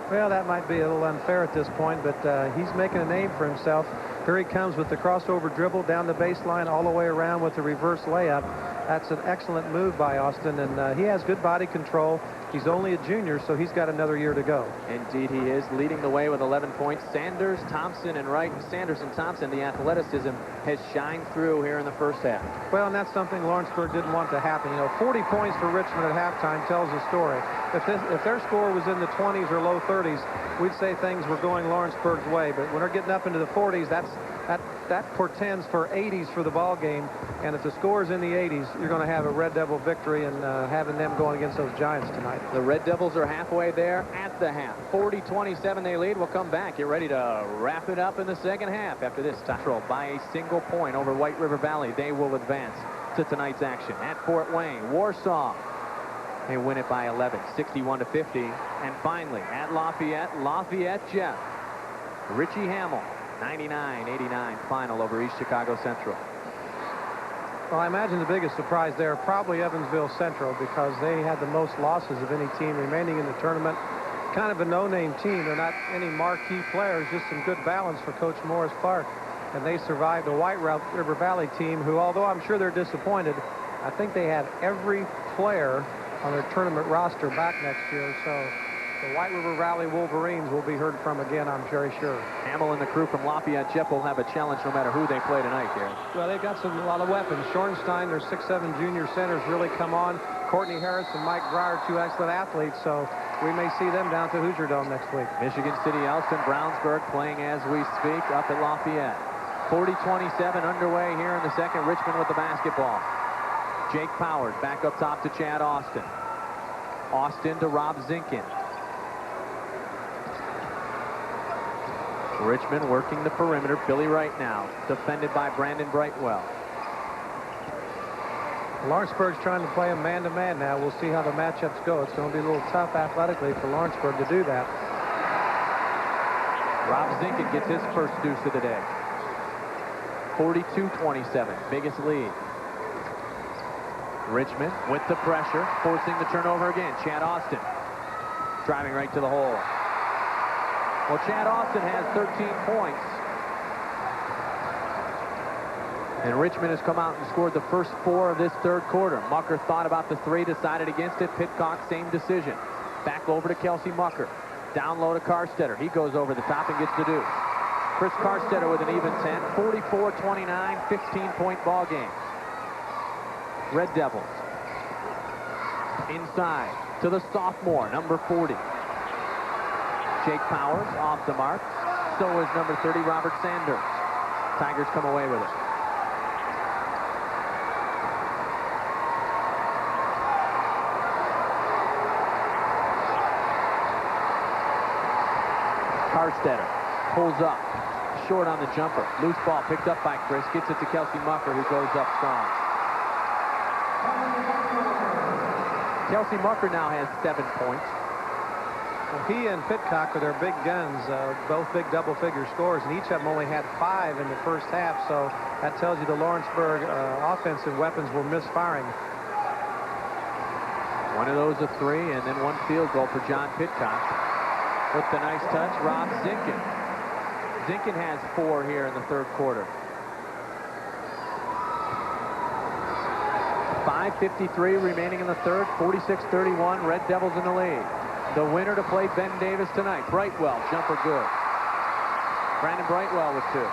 Well, that might be a little unfair at this point, but he's making a name for himself. Here he comes with the crossover dribble down the baseline all the way around with the reverse layup. That's an excellent move by Austin, and he has good body control. He's only a junior, so he's got another year to go. Indeed, he is leading the way with 11 points. Sanders, Thompson, and Wright. Sanders and Thompson, the athleticism has shined through here in the first half. Well, and that's something Lawrenceburg didn't want to happen. You know, 40 points for Richmond at halftime tells a story. If their score was in the 20s or low 30s, we'd say things were going Lawrenceburg's way. But when they're getting up into the 40s, that portends for 80s for the ball game. And if the score's in the 80s, you're going to have a Red Devil victory and having them going against those Giants tonight. The Red Devils are halfway there at the half. 40-27 they lead. We'll come back. Get ready to wrap it up in the second half after this control by a single point over White River Valley. They will advance to tonight's action at Fort Wayne. Warsaw, they win it by 11, 61-50. And finally at Lafayette Jeff, Richie Hamill, 99-89 final over East Chicago Central. Well, I imagine the biggest surprise there probably Evansville Central, because they had the most losses of any team remaining in the tournament. Kind of a no-name team. They're not any marquee players, just some good balance for Coach Morris Clark. And they survived a White River Valley team who, although I'm sure they're disappointed, I think they have every player on their tournament roster back next year. So the White River Valley Wolverines will be heard from again, I'm very sure. Hamill and the crew from Lafayette Jeff will have a challenge no matter who they play tonight, Gary. Well, they've got a lot of weapons. Schornstein, their 6'7" junior centers really come on. Courtney Harris and Mike Breyer, two excellent athletes, so we may see them down to Hoosier Dome next week. Michigan City, Elston, Brownsburg playing as we speak up at Lafayette. 40-27 underway here in the second. Richmond with the basketball. Jake Powers back up top to Chad Austin. Austin to Rob Zinkin. Richmond working the perimeter. Billy Wright now, defended by Brandon Brightwell. Lawrenceburg's trying to play him man-to-man now. We'll see how the matchups go. It's going to be a little tough athletically for Lawrenceburg to do that. Rob Zinkin gets his first deuce of the day. 42-27, biggest lead. Richmond with the pressure, forcing the turnover again. Chad Austin driving right to the hole. Well, Chad Austin has 13 points. And Richmond has come out and scored the first 4 of this third quarter. Mucker thought about the 3, decided against it. Pitcock, same decision. Back over to Kelsey Mucker. Down low to Carstetter. He goes over the top and gets the deuce. Chris Carstetter with an even 10. 44-29, 15-point ball game. Red Devils. Inside to the sophomore, number 40. Jake Powers off the mark. So is number 30, Robert Sanders. Tigers come away with it. Carstetter pulls up. Short on the jumper. Loose ball picked up by Chris. Gets it to Kelsey Mucker, who goes up strong. Kelsey Mucker now has 7 points. Well, he and Pitcock are their big guns, both big double-figure scores, and each of them only had 5 in the first half, so that tells you the Lawrenceburg offensive weapons were misfiring. One of those a 3, and then 1 field goal for John Pitcock. With the nice touch, Rob Zinkin. Zinkin has 4 here in the third quarter. 5:53 remaining in the third, 46-31, Red Devils in the lead. The winner to play Ben Davis tonight, Brightwell, jumper good. Brandon Brightwell with 2.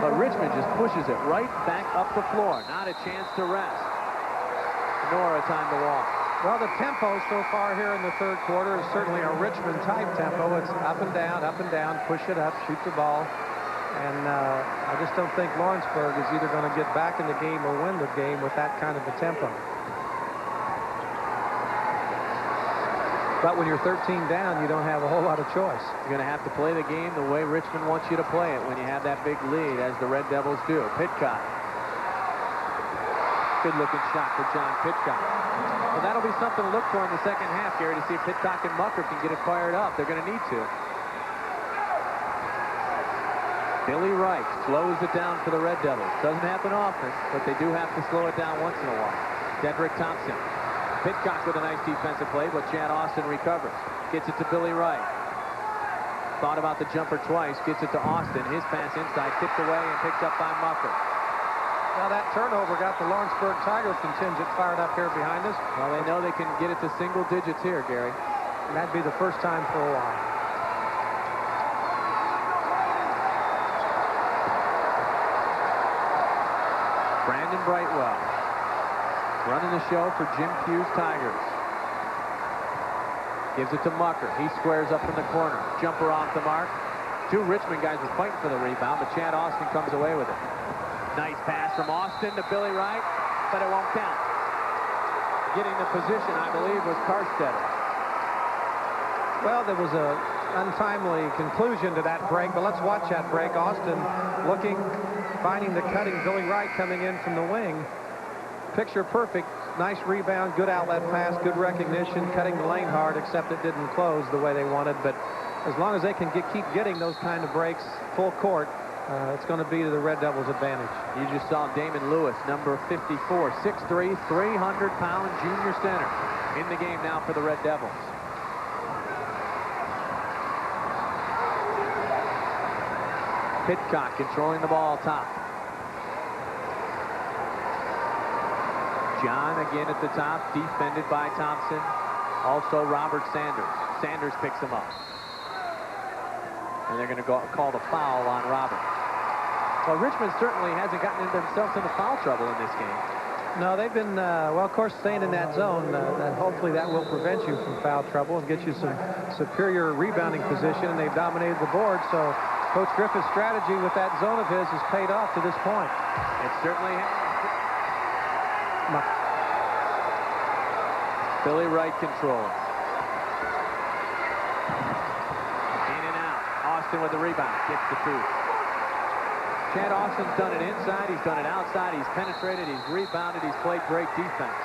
But Richmond just pushes it right back up the floor. Not a chance to rest, nor a time to walk. Well, the tempo so far here in the third quarter is certainly a Richmond-type tempo. It's up and down, push it up, shoot the ball. And I just don't think Lawrenceburg is either going to get back in the game or win the game with that kind of a tempo. But when you're 13 down, you don't have a whole lot of choice. You're going to have to play the game the way Richmond wants you to play it when you have that big lead, as the Red Devils do. Pitcock. Good-looking shot for John Pitcock. Well, that'll be something to look for in the second half, Gary, to see if Pitcock and Mucker can get it fired up. They're going to need to. Billy Wright slows it down for the Red Devils. Doesn't happen often, but they do have to slow it down once in a while. Dedrick Thompson. Pitcock with a nice defensive play, but Chad Austin recovers. Gets it to Billy Wright. Thought about the jumper twice. Gets it to Austin. His pass inside, tipped away and picked up by Mucker. Now that turnover got the Lawrenceburg Tigers contingent fired up here behind us. Well, they know they can get it to single digits here, Gary. And that'd be the first time for a while. Brandon Brightwell running the show for Jim Pugh's Tigers. Gives it to Mucker. He squares up in the corner. Jumper off the mark. 2 Richmond guys were fighting for the rebound, but Chad Austin comes away with it. Nice pass from Austin to Billy Wright, but it won't count. Getting the position, I believe, was Karstetter. Well, there was a untimely conclusion to that break, but let's watch that break. Austin looking, finding the cutting Billy Wright coming in from the wing. Picture perfect. Nice rebound, good outlet pass, good recognition, cutting the lane hard, except it didn't close the way they wanted. But as long as they can keep getting those kind of breaks full court, it's going to be to the Red Devils' advantage. You just saw Damon Lewis, number 54, 6'3", 300-pound junior center, in the game now for the Red Devils. Pitcock controlling the ball top. John again at the top, defended by Thompson. Also Robert Sanders. Sanders picks him up. And they're going to call the foul on Robert. Well, Richmond certainly hasn't gotten themselves into foul trouble in this game. No, they've been, well, of course, staying in that zone. Hopefully that will prevent you from foul trouble and get you some superior rebounding position, and they've dominated the board. So Coach Griffith's strategy with that zone of his has paid off to this point. It certainly has. Billy Wright controlling. In and out. Austin with the rebound. Gets the 2. Chad Austin's done it inside. He's done it outside. He's penetrated. He's rebounded. He's played great defense.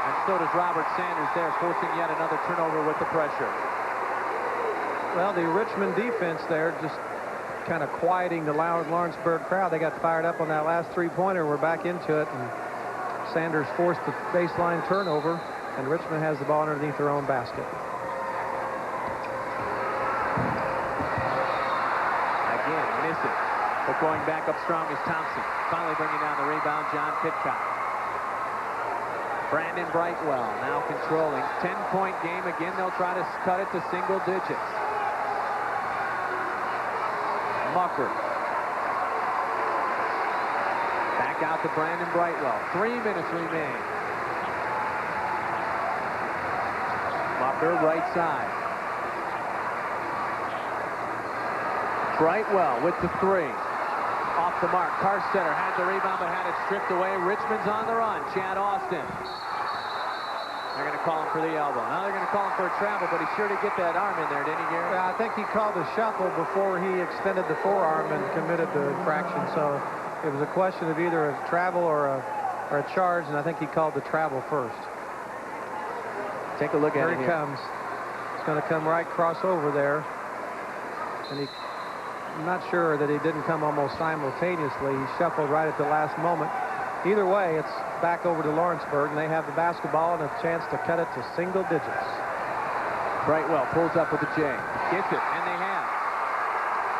And so does Robert Sanders there, forcing yet another turnover with the pressure. Well, the Richmond defense there just kind of quieting the Lawrenceburg crowd. They got fired up on that last 3-pointer. We're back into it. And Sanders forced the baseline turnover, and Richmond has the ball underneath their own basket. Again, miss it. But going back up strong is Thompson. Finally bringing down the rebound, John Pitcock. Brandon Brightwell now controlling. 10-point game again. They'll try to cut it to single digits. Mucker. Back out to Brandon Brightwell. 3 minutes remain. Mucker, right side. Brightwell with the 3. Off the mark. Karstetter had the rebound but had it stripped away. Richmond's on the run. Chad Austin. They're going to call him for the elbow. Now they're going to call him for a travel, but he sure did get that arm in there, didn't he, Gary? Yeah, I think he called a shuffle before he extended the forearm and committed the infraction. So it was a question of either a travel or a charge, and I think he called the travel first. Take a look at it here. Here he comes. going to come right cross over there. And I'm not sure that he didn't come almost simultaneously. He shuffled right at the last moment. Either way, it's back over to Lawrenceburg, and they have the basketball and a chance to cut it to single digits. Brightwell pulls up with the J. Gets it, and they have.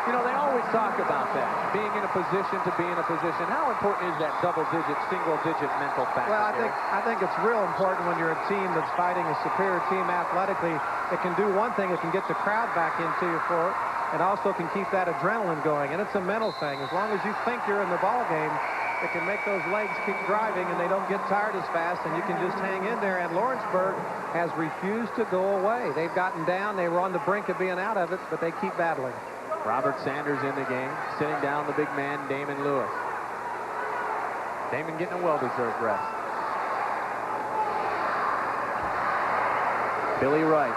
You know, they always talk about that, being in a position to be in a position. How important is that double-digit, single-digit mental factor? Well, I think it's real important when you're a team that's fighting a superior team athletically. It can do one thing. It can get the crowd back into you for it. It also can keep that adrenaline going, and it's a mental thing. As long as you think you're in the ball game, it can make those legs keep driving, and they don't get tired as fast, and you can just hang in there. And Lawrenceburg has refused to go away. They've gotten down. They were on the brink of being out of it, but they keep battling. Robert Sanders in the game, sitting down the big man, Damon Lewis. Damon getting a well-deserved rest. Billy Wright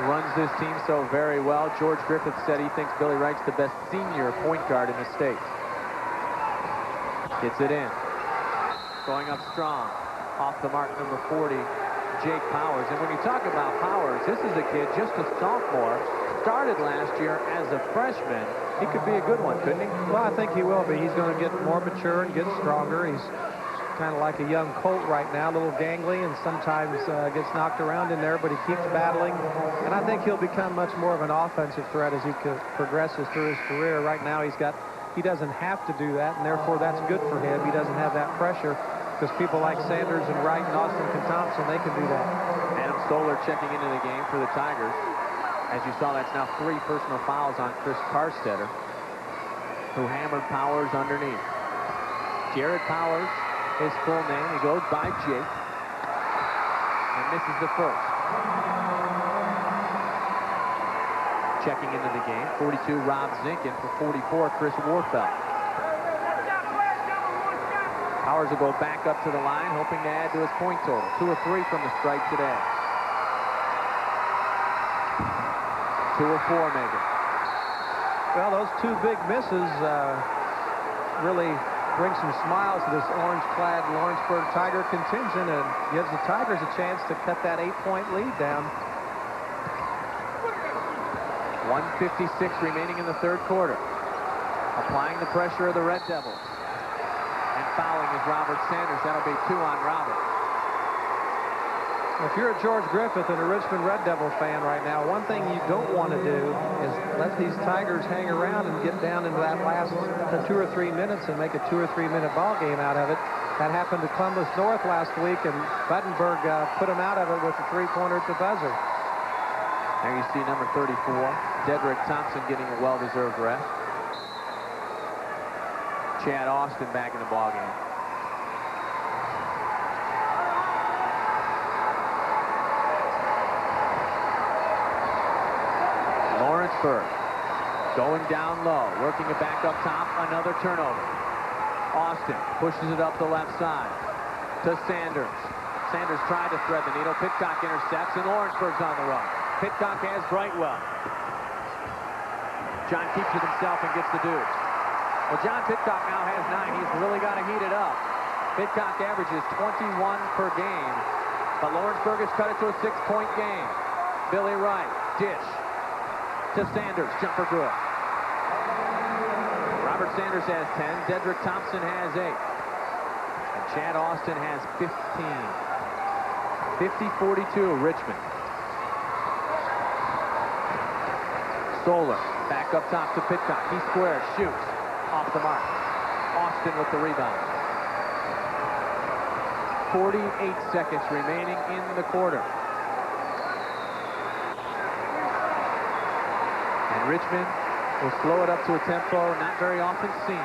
runs this team so very well. George Griffith said he thinks Billy Wright's the best senior point guard in the state. Gets it in. Going up strong. Off the mark, number 40, Jake Powers. And when you talk about Powers, this is a kid, just a sophomore, started last year as a freshman. He could be a good one, couldn't he? Well, I think he will be. He's going to get more mature and get stronger. He's kind of like a young colt right now, a little gangly, and sometimes gets knocked around in there, but he keeps battling. And I think he'll become much more of an offensive threat as he progresses through his career. Right now, he doesn't have to do that, and therefore that's good for him. He doesn't have that pressure because people like Sanders and Wright and Austin Thompson, they can do that. Adam Stoller checking into the game for the Tigers. As you saw, that's now 3 personal fouls on Chris Carstetter, who hammered Powers underneath. Jared Powers, his full name. He goes by Jake. And misses the first. Checking into the game, 42, Rob Zinkin. For 44, Chris Warfelt. Powers will go back up to the line, hoping to add to his point total. 2 of 3 from the stripe today. 2 of 4, maybe. Well, those 2 big misses really bring some smiles to this orange-clad Lawrenceburg Tiger contingent and gives the Tigers a chance to cut that 8-point lead down. 1:56 remaining in the third quarter. Applying the pressure of the Red Devils. And fouling is Robert Sanders. That'll be 2 on Robert. If you're a George Griffith and a Richmond Red Devil fan right now, one thing you don't want to do is let these Tigers hang around and get down into that last 2 or 3 minutes and make a 2 or 3 minute ball game out of it. That happened to Columbus North last week, and Buttenberg put them out of it with a 3-pointer at the buzzer. There you see number 34, Dedrick Thompson, getting a well-deserved rest. Chad Austin back in the ballgame. Lawrenceburg going down low, working it back up top, another turnover. Austin pushes it up the left side to Sanders. Sanders tried to thread the needle. Pitcock intercepts, and Lawrenceburg's on the run. Pitcock has Brightwell. John keeps it himself and gets the deuce. Well, John Pitcock now has 9. He's really got to heat it up. Pitcock averages 21 per game, but Lawrenceburg has cut it to a 6-point game. Billy Wright, dish to Sanders, jumper good. Robert Sanders has 10. Dedrick Thompson has 8. And Chad Austin has 15. 50-42, Richmond. Stoller back up top to Pitcock. He squares, shoots, off the mark. Austin with the rebound. 48 seconds remaining in the quarter. And Richmond will slow it up to a tempo not very often seen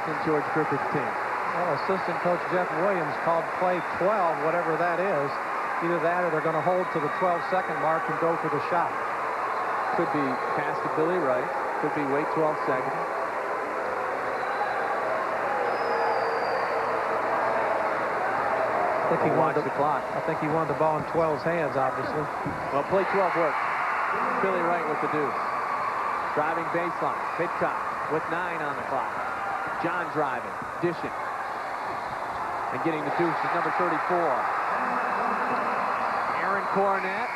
in George Griffith's team. Well, assistant coach Jeff Williams called play 12, whatever that is. Either that or they're going to hold to the 12-second mark and go for the shot. Could be pass to Billy Wright. Could be wait 12 seconds. I think he wanted the clock. I think he wanted the ball in 12's hands, obviously. Well, play 12 works. Billy Wright with the deuce. Driving baseline. Pitcock with 9 on the clock. John driving, dishing, and getting the deuce is number 34. Aaron Cornett.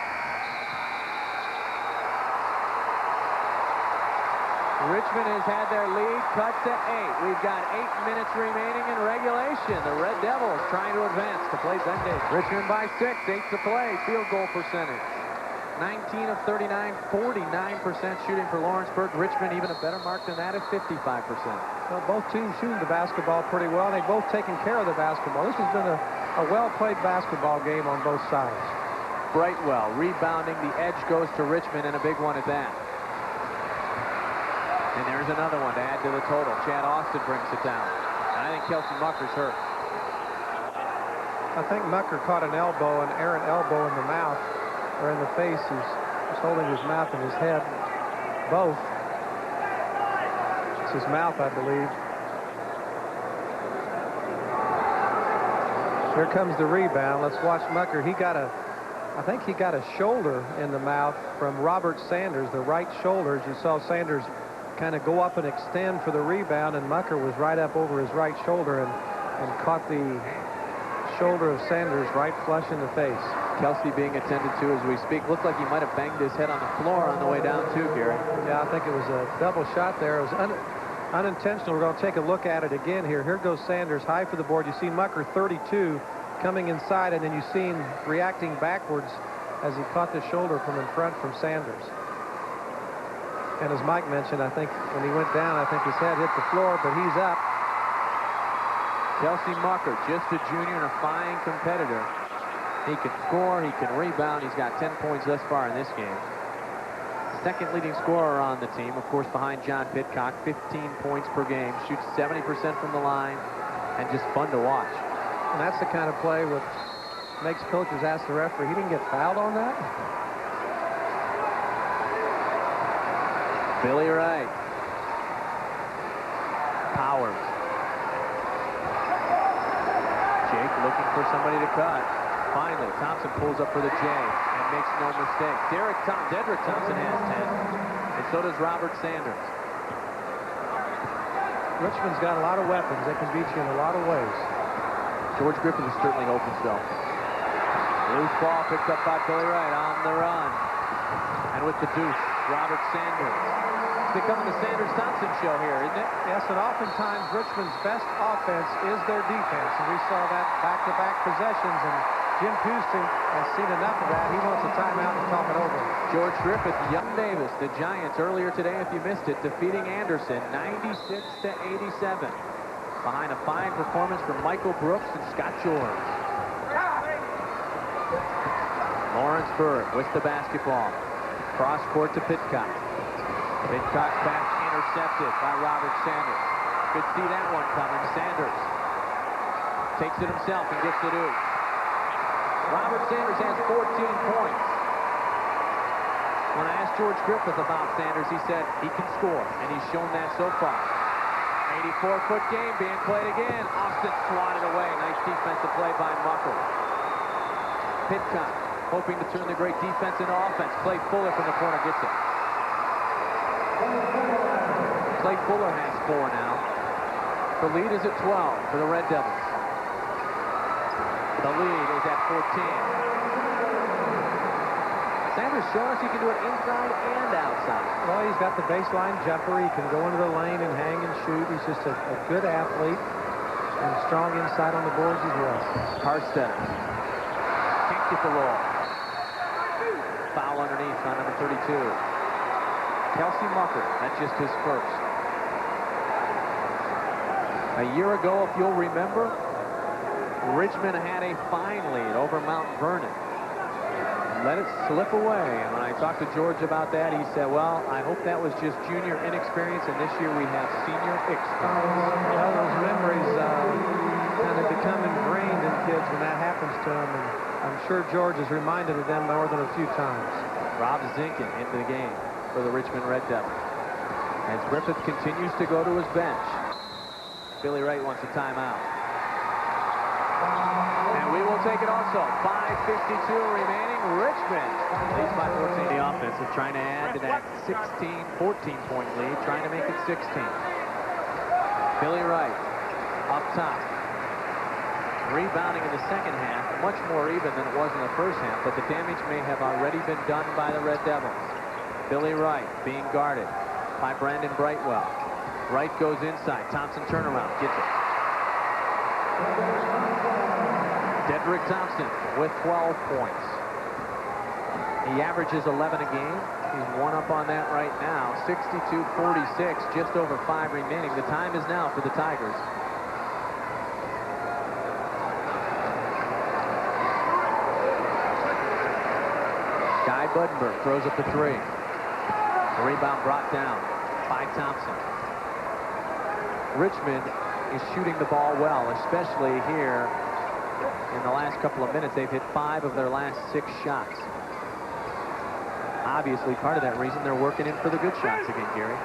Richmond has had their lead cut to 8. We've got 8 minutes remaining in regulation. The Red Devils trying to advance to play Ben Davis. Richmond by 6, 8 to play. Field goal percentage. 19 of 39, 49% shooting for Lawrenceburg. Richmond even a better mark than that at 55%. Well, both teams shooting the basketball pretty well. They've both taken care of the basketball. This has been a well-played basketball game on both sides. Brightwell rebounding. The edge goes to Richmond, and a big one at that. And there's another one to add to the total. Chad Austin brings it down. And I think Kelsey Mucker's hurt. I think Mucker caught an elbow, an errant elbow in the mouth or in the face. He's holding his mouth and his head, both. It's his mouth, I believe. Here comes the rebound. Let's watch Mucker. I think he got a shoulder in the mouth from Robert Sanders, the right shoulder. As you saw Sanders kind of go up and extend for the rebound, and Mucker was right up over his right shoulder and caught the shoulder of Sanders right flush in the face. Kelsey being attended to as we speak. Looked like he might have banged his head on the floor on the way down too, Gary. Yeah, I think it was a double shot there. It was unintentional. We're going to take a look at it again here. Here goes Sanders high for the board. You see Mucker 32 coming inside, and then you see him reacting backwards as he caught the shoulder from in front from Sanders. And as Mike mentioned, I think when he went down, I think his head hit the floor, but he's up. Kelsey Mucker, just a junior and a fine competitor. He can score, he can rebound. He's got 10 points thus far in this game. Second leading scorer on the team, of course, behind John Pitcock, 15 points per game, shoots 70% from the line, and just fun to watch. And that's the kind of play which makes coaches ask the referee, he didn't get fouled on that? Billy Wright. Powers. Jake looking for somebody to cut. Finally, Thompson pulls up for the J and makes no mistake. Dedrick Thompson has 10, and so does Robert Sanders. Richmond's got a lot of weapons. They can beat you in a lot of ways. George Griffith is certainly open still. Loose ball picked up by Billy Wright on the run. And with the deuce, Robert Sanders. It's becoming the Sanders-Thompson show here, isn't it? Yes, and oftentimes Richmond's best offense is their defense. And we saw that back-to-back possessions, and Jim Houston has seen enough of that. He wants a timeout to talk it over. George Griffith, Young Davis, the Giants earlier today, if you missed it, defeating Anderson 96-87. Behind a fine performance from Michael Brooks and Scott George. Lawrenceburg with the basketball. Cross court to Pitcock. Pitcock back intercepted by Robert Sanders. Could see that one coming. Sanders takes it himself and gets it out. Robert Sanders has 14 points. When I asked George Griffith about Sanders, he said he can score, and he's shown that so far. 84-foot game being played again. Austin swatted away. Nice defensive play by Mucker. Pitcock hoping to turn the great defense into offense. Clay Fuller from the corner gets it. Clay Fuller has 4 now. The lead is at 12 for the Red Devils. The lead is at 14. Sanders showing us he can do it inside and outside. Well, he's got the baseline jumper. He can go into the lane and hang and shoot. He's just a good athlete and strong inside on the boards as well. Harstead can't get the roll. Foul underneath on number 32. Kelsey Mucker, that's just his first. A year ago, if you'll remember, Richmond had a fine lead over Mount Vernon. Let it slip away. And when I talked to George about that, he said, well, I hope that was just junior inexperience, and this year we have senior experience. Well, those memories kind of become ingrained in kids when that happens to them, and I'm sure George is reminded of them more than a few times. Rob Zinkin into the game for the Richmond Red Devils. As Griffith continues to go to his bench. Billy Wright wants a timeout. And we will take it also. 5:52 remaining. Richmond leads by 14. The offense is trying to add to that 14-point lead, trying to make it 16. Billy Wright up top. Rebounding in the second half, much more even than it was in the first half, but the damage may have already been done by the Red Devils. Billy Wright being guarded. by Brandon Brightwell. Wright goes inside. Thompson turnaround. Gets it. Dedrick Thompson with 12 points. He averages 11 a game. He's one up on that right now. 62-46, just over 5 remaining. The time is now for the Tigers. Guy Buddenberg throws up the 3. The rebound brought down by Thompson. Richmond is shooting the ball well, especially here in the last couple of minutes. They've hit 5 of their last 6 shots. Obviously, part of that reason they're working in for the good shots again, Gary.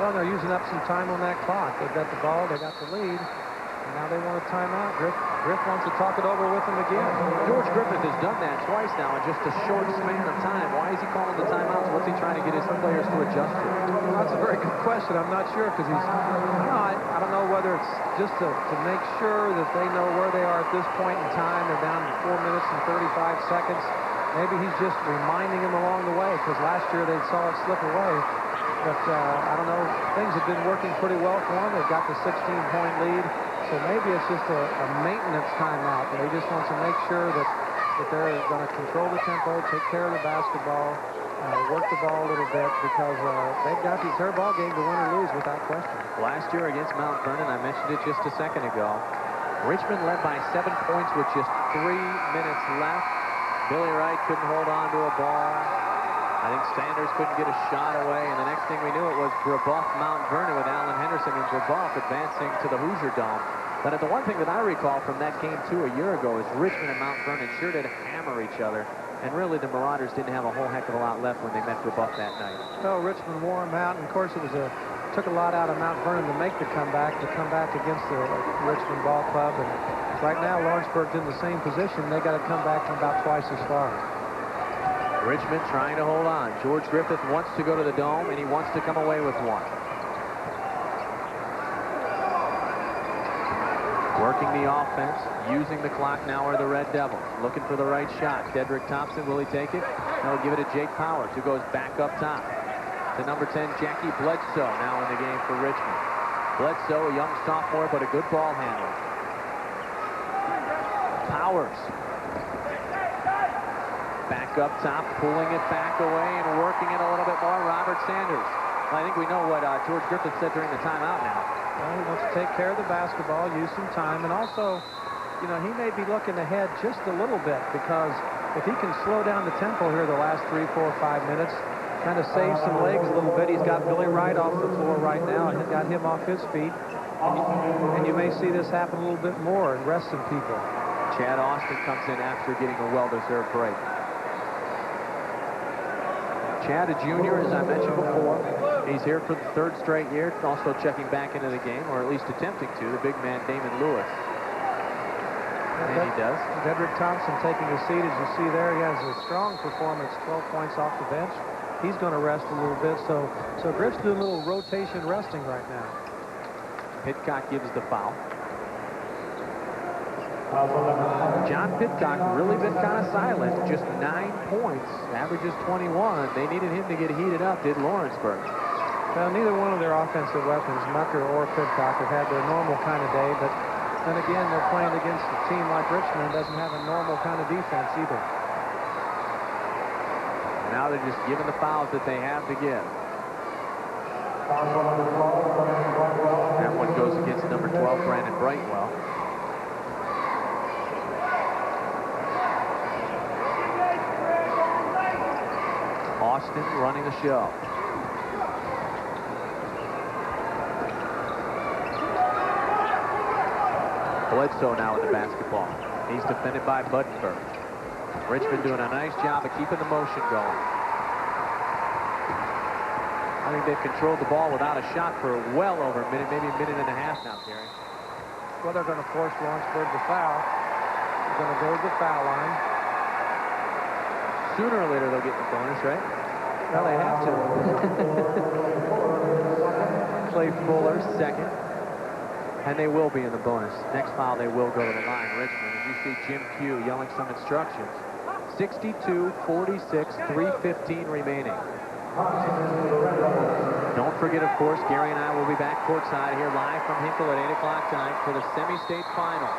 Well, they're using up some time on that clock. They've got the ball, they got the lead, and now they want a timeout. Griff wants to talk it over with them again. George Griffith has done that twice now in just a short span of time. Why is he calling the timeouts? What's he trying to get his players to adjust to? Well, that's a very good question. I'm not sure because he's, I don't know whether it's just to make sure that they know where they are at this point in time. They're down to 4 minutes and 35 seconds. Maybe he's just reminding them along the way because last year they saw it slip away. But I don't know. Things have been working pretty well for them. They've got the 16-point lead. So maybe it's just a maintenance timeout. They just want to make sure that they're going to control the tempo, take care of the basketball, work the ball a little bit because they've got their ball game to win or lose without question. Last year against Mount Vernon, I mentioned it just a second ago, Richmond led by 7 points with just 3 minutes left. Billy Wright couldn't hold on to a ball. I think Sanders couldn't get a shot away, and the next thing we knew it was Brebeuf Mount Vernon with Alan Henderson and Brebeuf advancing to the Hoosier Dome. But the one thing that I recall from that game, too, a year ago is Richmond and Mount Vernon sure did hammer each other, and really the Marauders didn't have a whole heck of a lot left when they met Brebeuf that night. Well, Richmond wore them out, and of course it was took a lot out of Mount Vernon to make the comeback, against the Richmond Ball Club. And right now, Lawrenceburg's in the same position. They got to come back from about twice as far. Richmond trying to hold on. George Griffith wants to go to the Dome, and he wants to come away with one. Working the offense, using the clock now are the Red Devils. Looking for the right shot. Dedrick Thompson, will he take it? No, he'll give it to Jake Powers, who goes back up top. To number 10, Jackie Bledsoe, now in the game for Richmond. Bledsoe, a young sophomore, but a good ball handler. Powers. Back up top, pulling it back away and working it a little bit more. Robert Sanders. Well, I think we know what George Griffith said during the timeout now. Well, he wants to take care of the basketball, use some time, and also, he may be looking ahead just a little bit because if he can slow down the tempo here the last 3, 4, 5 minutes, kind of save some legs a little bit. He's got Billy Wright off the floor right now, and he's got him off his feet. And you may see this happen a little bit more and rest some people. Chad Austin comes in after getting a well-deserved break. Chad, a junior, as I mentioned before. He's here for the 3rd straight year, also checking back into the game, or at least attempting to, the big man Damon Lewis. And he does. Dedrick Thompson taking a seat, as you see there. He has a strong performance, 12 points off the bench. He's going to rest a little bit, so Griff's doing a little rotation resting right now. Pitcock gives the foul. John Pitcock really been kind of silent. Just 9 points, averages 21. They needed him to get heated up, did Lawrenceburg. Well, neither one of their offensive weapons, Mucker or Pitcock, have had their normal kind of day, but then again, they're playing against a team like Richmond that doesn't have a normal kind of defense either. And now they're just giving the fouls that they have to give. That one goes against number 12, Brandon Brightwell. Austin running the show. Bledsoe now with the basketball. He's defended by Buddenberg. Richmond doing a nice job of keeping the motion going. I think they've controlled the ball without a shot for well over a minute, maybe a minute and a half now, Gary. Well, they're going to force Lawrenceburg to foul. They're going to go to the foul line. Sooner or later, they'll get the bonus, right? Well, they have to. Clay Fuller, second. And they will be in the bonus. Next foul, they will go to the line. Richmond, as you see Jim Pugh yelling some instructions. 62-46, 3:15 remaining. Don't forget, of course, Gary and I will be back courtside here live from Hinkle at 8 o'clock tonight for the semi-state final.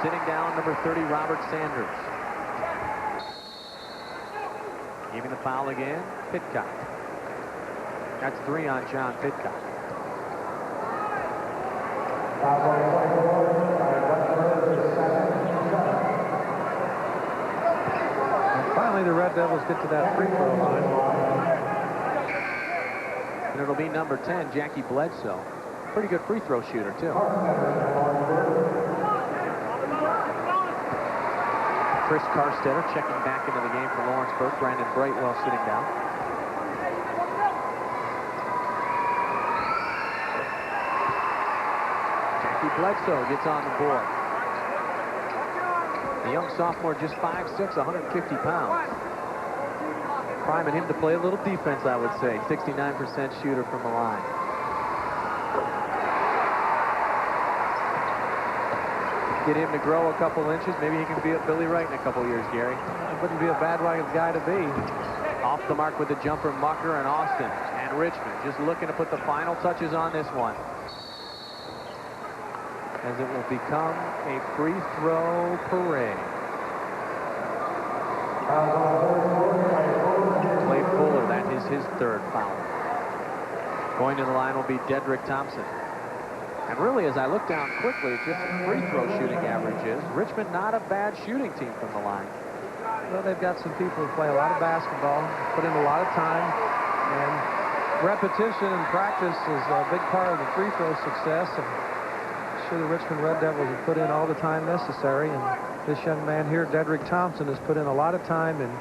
Sitting down, number 30, Robert Sanders. Giving the foul again, Pitcock. That's 3 on John Pitcock. And finally, the Red Devils get to that free throw line. And it'll be number 10, Jackie Bledsoe. Pretty good free throw shooter, too. Chris Carstetter checking back into the game for Lawrenceburg. Brandon Brightwell sitting down. Jackie Bledsoe gets on the board. The young sophomore, just 5'6", 150 pounds. Priming him to play a little defense, I would say. 69% shooter from the line. Get him to grow a couple inches. Maybe he can be a Billy Wright in a couple years, Gary. It wouldn't be a bad guy to be. Off the mark with the jumper, Mucker and Austin. And Richmond just looking to put the final touches on this one, as it will become a free throw parade. Clay Fuller, that is his 3rd foul. Going to the line will be Dedrick Thompson. And really, as I look down quickly at just free throw shooting averages, Richmond not a bad shooting team from the line. Well, they've got some people who play a lot of basketball, put in a lot of time, and repetition and practice is a big part of the free throw success. And I'm sure the Richmond Red Devils have put in all the time necessary, and this young man here, Dedrick Thompson, has put in a lot of time in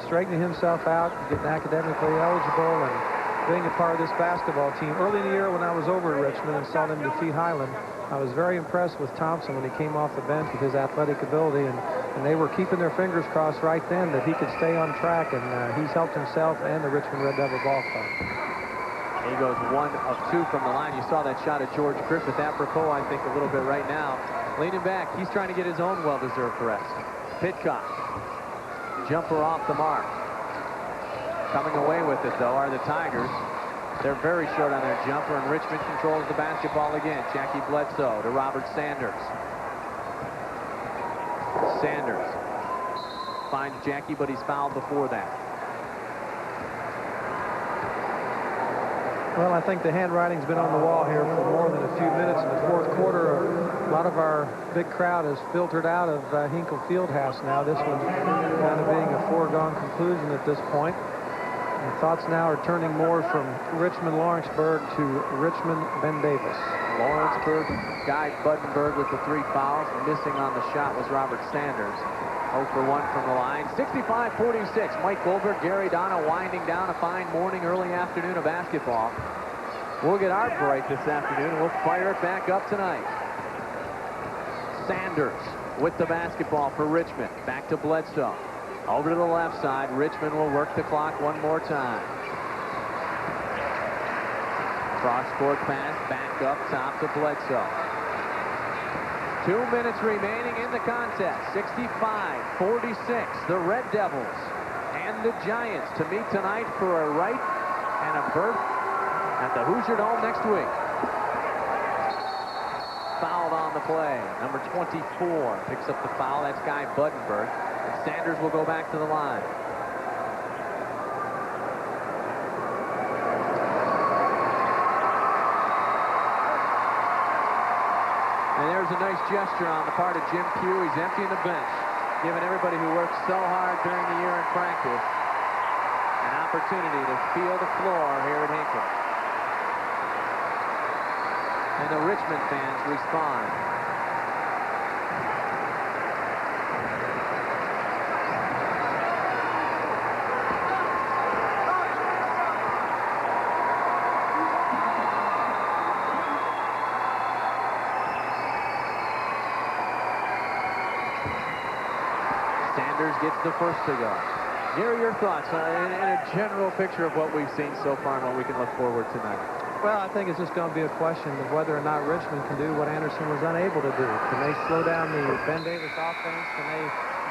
straightening himself out, getting academically eligible, and being a part of this basketball team. Early in the year when I was over at Richmond and saw them defeat Highland, I was very impressed with Thompson when he came off the bench with his athletic ability, and they were keeping their fingers crossed right then that he could stay on track, and he's helped himself and the Richmond Red Devil ball club. He goes 1 of 2 from the line. You saw that shot at George Griffith. Apropos, I think, a little bit right now. Leaning back, he's trying to get his own well-deserved rest. Pitcock, jumper off the mark. Coming away with it, though, are the Tigers. They're very short on their jumper, and Richmond controls the basketball again. Jackie Bledsoe to Robert Sanders. Sanders finds Jackie, but he's fouled before that. Well, I think the handwriting's been on the wall here for more than a few minutes in the 4th quarter. A lot of our big crowd has filtered out of Hinkle Fieldhouse now. This one's kind of being a foregone conclusion at this point. And thoughts now are turning more from Richmond Lawrenceburg to Richmond Ben Davis. Lawrenceburg, Guy Buddenberg with the 3 fouls. Missing on the shot was Robert Sanders. 0 for 1 from the line. 65-46. Mike Goldberg, Gary Donna winding down a fine morning, early afternoon of basketball. We'll get our break this afternoon, and we'll fire it back up tonight. Sanders with the basketball for Richmond. Back to Bledsoe. Over to the left side. Richmond will work the clock one more time. Cross-court pass, back up top to Bledsoe. 2 minutes remaining in the contest. 65-46. The Red Devils and the Giants to meet tonight for a right and a berth at the Hoosier Dome next week. Fouled on the play. Number 24 picks up the foul. That's Guy Buddenberg. And Sanders will go back to the line. And there's a nice gesture on the part of Jim Pugh. He's emptying the bench, giving everybody who works so hard during the year in practice an opportunity to feel the floor here at Hinkle. And the Richmond fans respond. Sanders gets the first to go. Gary, your thoughts in a general picture of what we've seen so far and what we can look forward to tonight? Well, I think it's just going to be a question of whether or not Richmond can do what Anderson was unable to do. Can they slow down the Ben Davis offense? Can they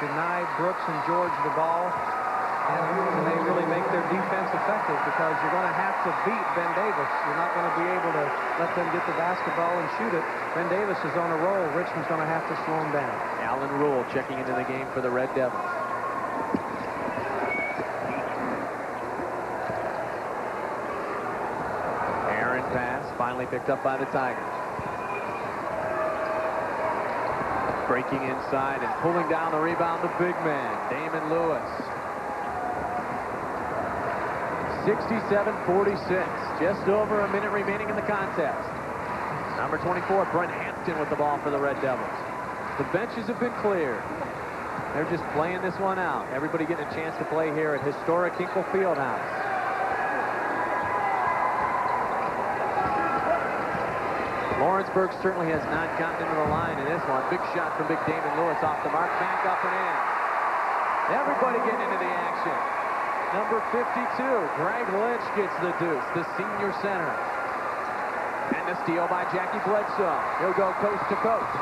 deny Brooks and George the ball? And can they really make their because you're going to have to beat Ben Davis. You're not going to be able to let them get the basketball and shoot it. Ben Davis is on a roll. Richmond's going to have to slow him down. Alan Rule checking into the game for the Red Devils. Aaron pass, finally picked up by the Tigers. Breaking inside and pulling down the rebound, the big man, Damon Lewis. 67-46, just over a minute remaining in the contest. Number 24, Brent Hampton with the ball for the Red Devils. The benches have been cleared. They're just playing this one out. Everybody getting a chance to play here at historic Hinkle Fieldhouse. Lawrenceburg certainly has not gotten into the line in this one. Big shot from big Damon Lewis off the mark, back up and in. Everybody getting into the action. Number 52, Greg Lynch gets the deuce, the senior center. And the steal by Jackie Bledsoe. He'll go coast to coast.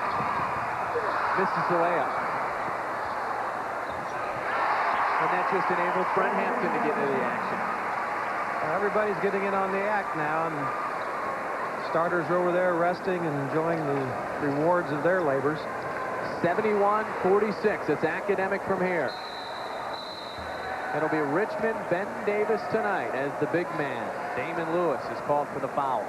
Misses the layup. And that just enables Brent Hampton to get into the action. Well, everybody's getting in on the act now, and starters are over there resting and enjoying the rewards of their labors. 71-46. It's academic from here. It'll be Richmond, Ben Davis tonight as the big man. Damon Lewis is called for the foul.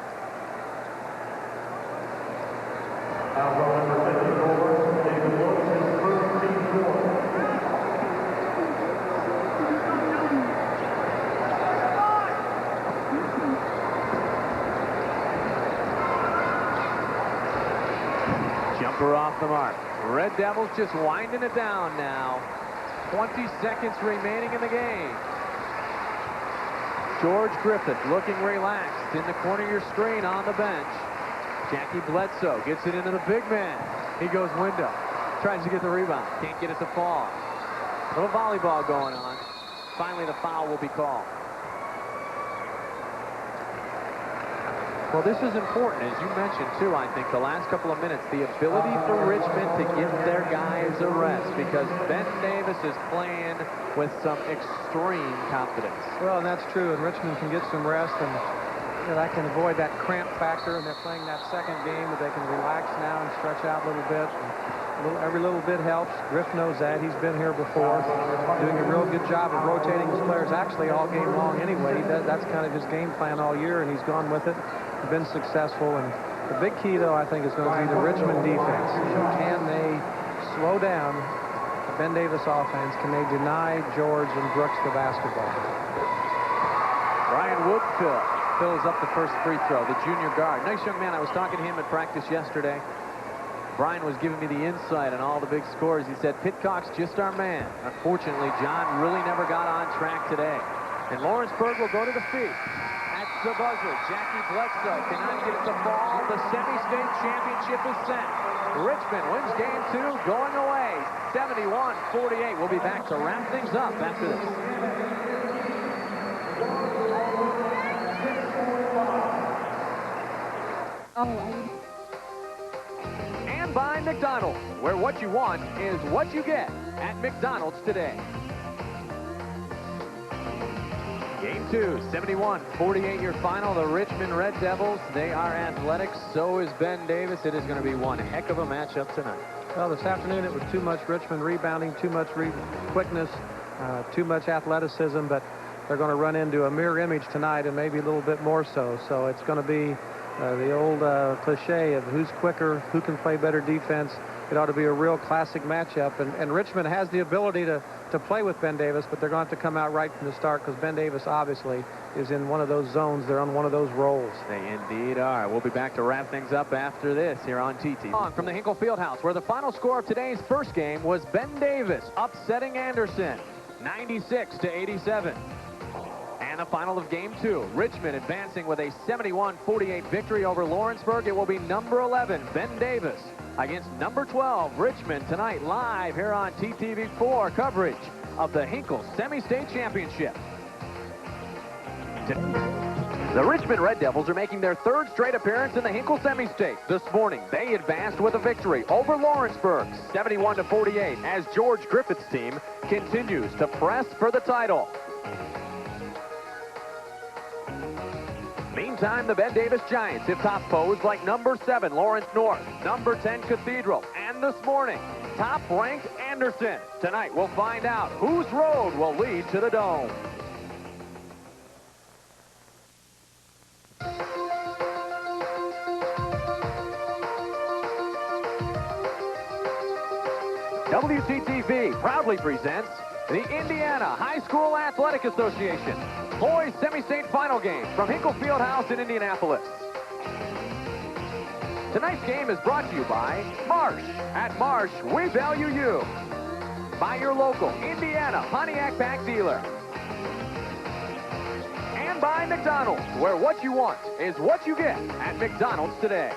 Jumper off the mark. Red Devils just winding it down now. 20 seconds remaining in the game. George Griffith looking relaxed in the corner of your screen on the bench. Jackie Bledsoe gets it into the big man. He goes window. Tries to get the rebound. Can't get it to fall. A little volleyball going on. Finally, the foul will be called. Well, this is important, as you mentioned, too, I think, the last couple of minutes. The ability for Richmond to give their guys a rest, because Ben Davis is playing with some extreme confidence. Well, and that's true, and Richmond can get some rest, and that can avoid that cramp factor, and they're playing that second game that they can relax now and stretch out a little bit. Every little bit helps. Griff knows that. He's been here before, doing a real good job of rotating his players actually all game long anyway. That's kind of his game plan all year, and he's gone with it. Been successful, and the big key, though, I think, is going to be the Richmond defense. Can they slow down the Ben Davis offense? Can they deny George and Brooks the basketball? Brian Woodfill fills up the first free throw, the junior guard. Nice young man. I was talking to him at practice yesterday. Brian was giving me the insight on all the big scores. He said, Pitcock's just our man. Unfortunately, John really never got on track today. And Lawrenceburg will go to the feet. The buzzer. Jackie Bledsoe cannot get it to fall. The semi-state championship is set. Richmond wins game 2, going away. 71-48. We'll be back to wrap things up after this. And by McDonald's, where what you want is what you get at McDonald's today. Game 2, 71-48 your final. The Richmond Red Devils, they are athletic. So is Ben Davis. It is going to be one heck of a matchup tonight. Well, this afternoon it was too much Richmond rebounding, too much quickness, too much athleticism, but they're going to run into a mirror image tonight and maybe a little bit more so. So it's going to be the old cliche of who's quicker, who can play better defense. It ought to be a real classic matchup, and Richmond has the ability to play with Ben Davis, but they're going to have to come out right from the start because Ben Davis obviously is in one of those zones. They're on one of those rolls. They indeed are. We'll be back to wrap things up after this here on TT. On from the Hinkle Fieldhouse, where the final score of today's first game was Ben Davis upsetting Anderson 96-87. And the final of game 2, Richmond advancing with a 71-48 victory over Lawrenceburg. It will be number 11, Ben Davis, against number 12, Richmond, tonight live here on TTV4 coverage of the Hinkle Semi-State Championship. The Richmond Red Devils are making their 3rd straight appearance in the Hinkle Semi-State. This morning, they advanced with a victory over Lawrenceburg, 71-48, as George Griffith's team continues to press for the title. Meantime, the Ben Davis Giants have top foes like number 7, Lawrence North, number 10, Cathedral, and this morning, top-ranked Anderson. Tonight, we'll find out whose road will lead to the Dome. WTTV proudly presents the Indiana High School Athletic Association Boys Semi-State Final Game from Hinkle Fieldhouse in Indianapolis. Tonight's game is brought to you by Marsh. At Marsh, we value you. By your local Indiana Pontiac Pack dealer. And by McDonald's, where what you want is what you get at McDonald's today.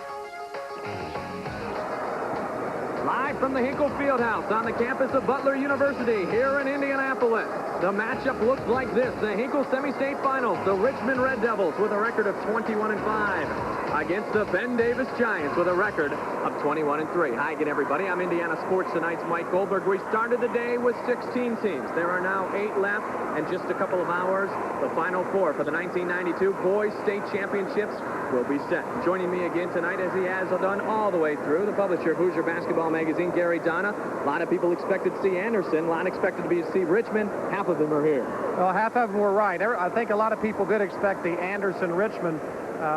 Live from the Hinkle Fieldhouse on the campus of Butler University here in Indianapolis. The matchup looks like this. The Hinkle Semi-State Finals. The Richmond Red Devils with a record of 21-5 against the Ben Davis Giants with a record of 21-3. Hi again, everybody. I'm Indiana Sports Tonight's Mike Goldberg. We started the day with 16 teams. There are now 8 left, and just a couple of hours, the Final Four for the 1992 Boys State Championships will be set. Joining me again tonight, as he has done all the way through, the publisher of Hoosier Basketball Magazine, Gary Donna. A lot of people expected to see Anderson. A lot expected to see Richmond. Half of them are here. Well, half of them were right. I think a lot of people did expect the Anderson-Richmond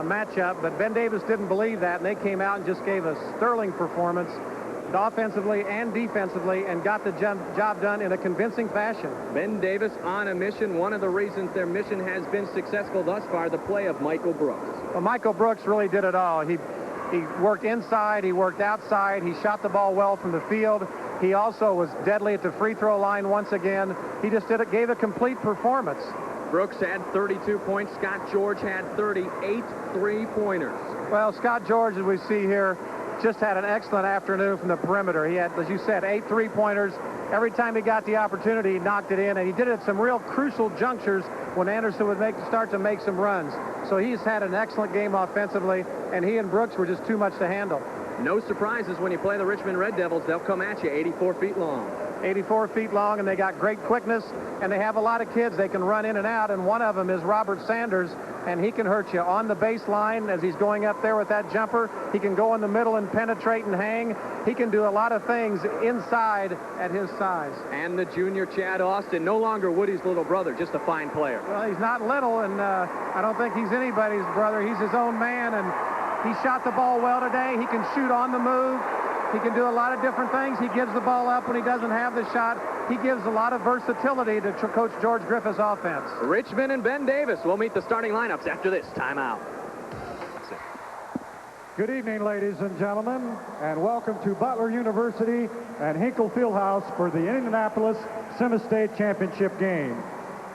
matchup, but Ben Davis didn't believe that, and they came out and just gave a sterling performance offensively and defensively and got the job done in a convincing fashion. Ben Davis on a mission. One of the reasons their mission has been successful thus far, the play of Michael Brooks. Well, Michael Brooks really did it all. He worked inside, he worked outside, he shot the ball well from the field. He also was deadly at the free throw line once again. He just gave a complete performance. Brooks had 32 points. Scott George had 38 three-pointers. Well, Scott George, as we see here, just had an excellent afternoon from the perimeter. He had, as you said, 8 three-pointers. Every time he got the opportunity, he knocked it in, and he did it at some real crucial junctures when Anderson would start to make some runs. So he's had an excellent game offensively, and he and Brooks were just too much to handle. No surprises when you play the Richmond Red Devils. They'll come at you 84 feet long. 84 feet long, and they got great quickness, and they have a lot of kids. They can run in and out, and one of them is Robert Sanders, and he can hurt you on the baseline as he's going up there with that jumper. He can go in the middle and penetrate and hang. He can do a lot of things inside at his size. And the junior Chad Austin, no longer Woody's little brother, just a fine player. Well, he's not little, and I don't think he's anybody's brother. He's his own man, and he shot the ball well today. He can shoot on the move. He can do a lot of different things. He gives the ball up when he doesn't have the shot. He gives a lot of versatility to Coach George Griffith's offense. Richmond and Ben Davis will meet the starting lineups after this timeout. Good evening, ladies and gentlemen, and welcome to Butler University and Hinkle Fieldhouse for the Indianapolis Semi-State Championship game.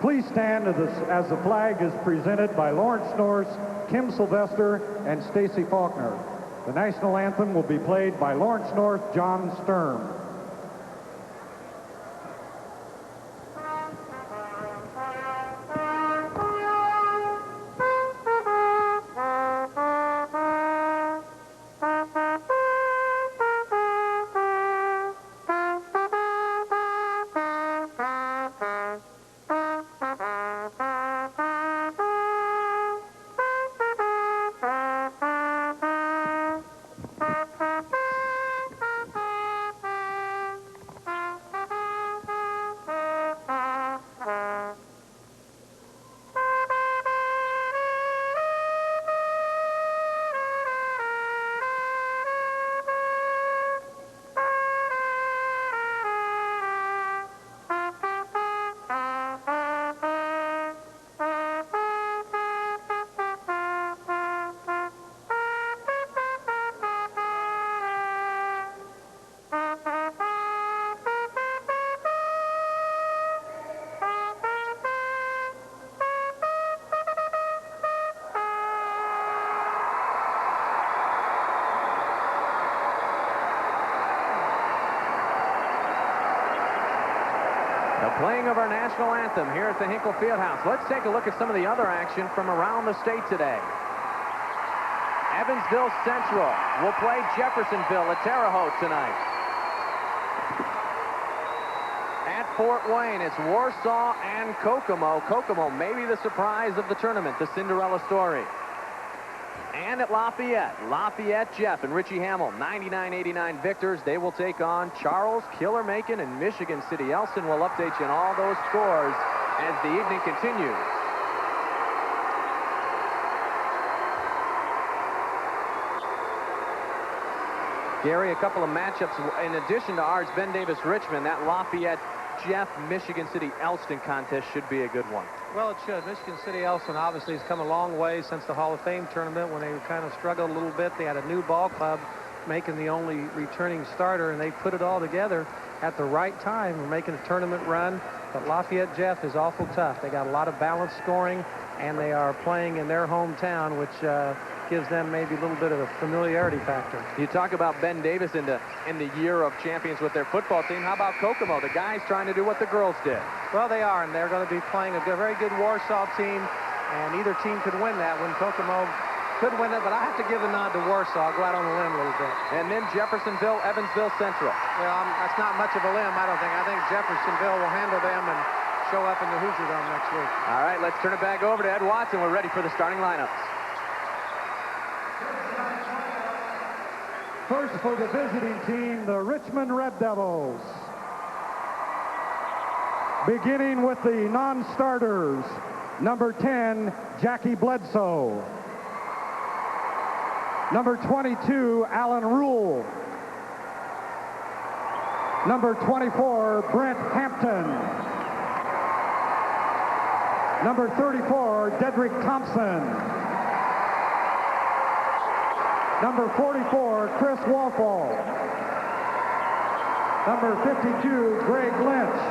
Please stand as the flag is presented by Lawrence North, Kim Sylvester, and Stacy Faulkner. The national anthem will be played by Lawrence North, John Sturm. Playing of our national anthem here at the Hinkle Fieldhouse. Let's take a look at some of the other action from around the state today. Evansville Central will play Jeffersonville at Terre Haute tonight. At Fort Wayne, it's Warsaw and Kokomo. Kokomo may be the surprise of the tournament, the Cinderella story. And at Lafayette, Jeff and Richie Hamill, 99-89 victors. They will take on Charles, Killer Macon, and Michigan City. Elson will update you on all those scores as the evening continues. Gary, a couple of matchups in addition to ours, Ben Davis, Richmond. That Lafayette, Jeff, Michigan City, Elston contest should be a good one. Well, it should. Michigan City Elston obviously has come a long way since the Hall of Fame tournament when they kind of struggled a little bit. They had a new ball club, making the only returning starter, and they put it all together at the right time. We're making a tournament run, but Lafayette Jeff is awful tough. They got a lot of balanced scoring, and they are playing in their hometown, which gives them maybe a little bit of a familiarity factor. You talk about Ben Davis in the year of champions with their football team. How about Kokomo? The guys trying to do what the girls did. Well, they are, and they're going to be playing a very good Warsaw team, and either team could win that one. Kokomo could win it, but I have to give a nod to Warsaw. Go out on the limb a little bit. And then Jeffersonville, Evansville Central. Well, that's not much of a limb, I don't think. I think Jeffersonville will handle them and show up in the Hoosier Dome next week. All right, let's turn it back over to Ed Watson. We're ready for the starting lineups. First for the visiting team, the Richmond Red Devils. Beginning with the non-starters, number 10, Jackie Bledsoe. Number 22, Alan Rule. Number 24, Brent Hampton. Number 34, Dedrick Thompson. Number 44, Chris Walfall. Number 52, Greg Lynch.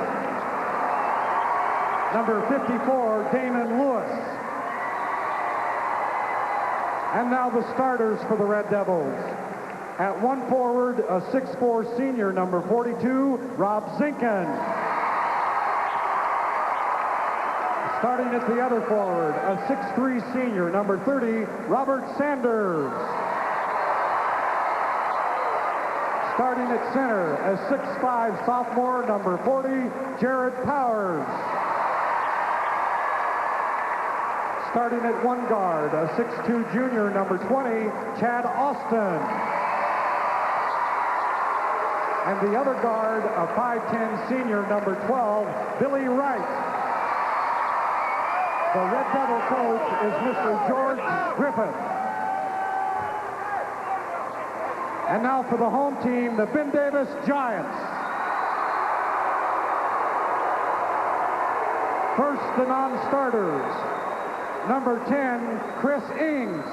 Number 54, Damon Lewis. And now the starters for the Red Devils. At one forward, a 6'4" senior, number 42, Rob Zinkin. Starting at the other forward, a 6'3" senior, number 30, Robert Sanders. Starting at center, a 6'5" sophomore, number 40, Jared Powers. Starting at one guard, a 6'2" junior, number 20, Chad Austin. And the other guard, a 5'10" senior, number 12, Billy Wright. The Red Devil coach is Mr. George Griffith. And now for the home team, the Ben Davis Giants. First, the non-starters. Number 10, Chris Ings.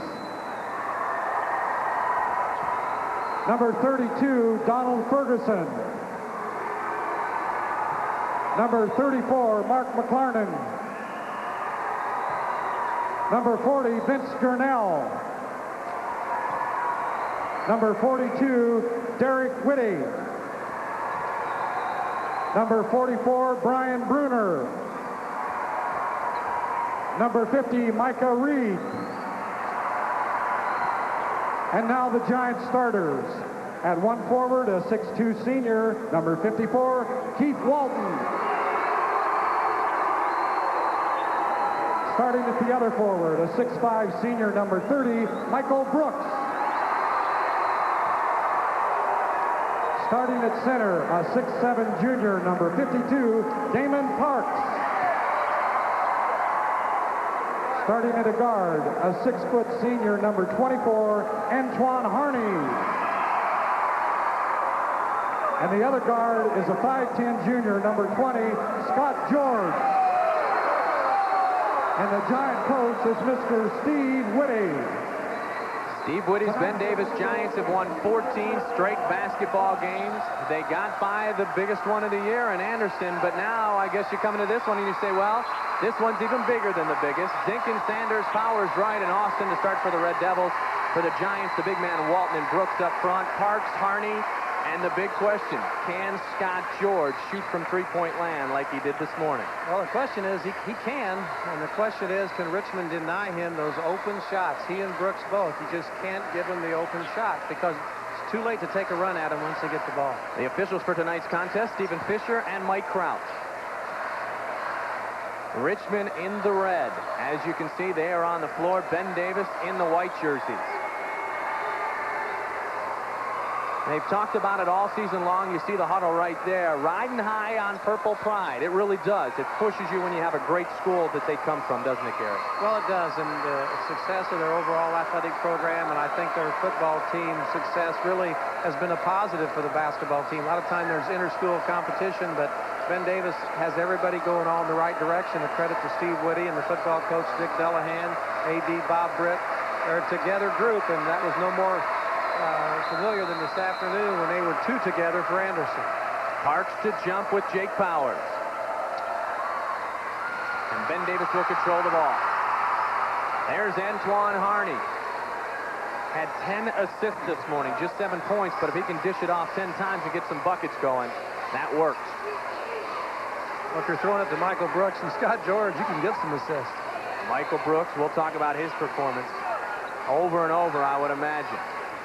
Number 32, Donald Ferguson. Number 34, Mark McLarnon. Number 40, Vince Gurnell. Number 42, Derek Whitty. Number 44, Brian Bruner. Number 50, Micah Reed. And now the Giants starters. At one forward, a 6'2" senior, number 54, Keith Walton. Starting at the other forward, a 6'5" senior, number 30, Michael Brooks. Starting at center, a 6'7" junior, number 52, Damon Parks. Starting at a guard, a 6-foot senior, number 24, Antoine Harney. And the other guard is a 5'10" junior, number 20, Scott George. And the Giant coach is Mr. Steve Whitty. Steve Whitty's Ben Davis Giants have won 14 straight basketball games. They got by the biggest one of the year in Anderson, but now I guess you're coming to this one and you say, well, this one's even bigger than the biggest. Zinkin, Sanders, Powers, Wright, and Austin to start for the Red Devils. For the Giants, the big man Walton and Brooks up front, Parks, Harney, and the big question, can Scott George shoot from three-point land like he did this morning? Well, the question is, he can, and the question is, can Richmond deny him those open shots? He and Brooks both. You just can't give him the open shot because it's too late to take a run at him once they get the ball. The officials for tonight's contest, Stephen Fisher and Mike Kraut. Richmond in the red. As you can see, they are on the floor. Ben Davis in the white jerseys. They've talked about it all season long. You see the huddle right there. Riding high on purple pride. It really does. It pushes you when you have a great school that they come from, doesn't it, Gary? Well, it does, and the success of their overall athletic program, and I think their football team success really has been a positive for the basketball team. A lot of time there's inter-school competition, but Ben Davis has everybody going all in the right direction. A credit to Steve Whitty and the football coach Dick Dellahan, A.D. Bob Britt. They're a together group, and that was no more familiar than this afternoon when they were two together for Anderson. Parks to jump with Jake Powers. And Ben Davis will control the ball. There's Antoine Harney. Had 10 assists this morning, just 7 points, but if he can dish it off 10 times and get some buckets going, that works. Well, if you're throwing it to Michael Brooks and Scott George, you can get some assists. Michael Brooks, we'll talk about his performance over and over, I would imagine.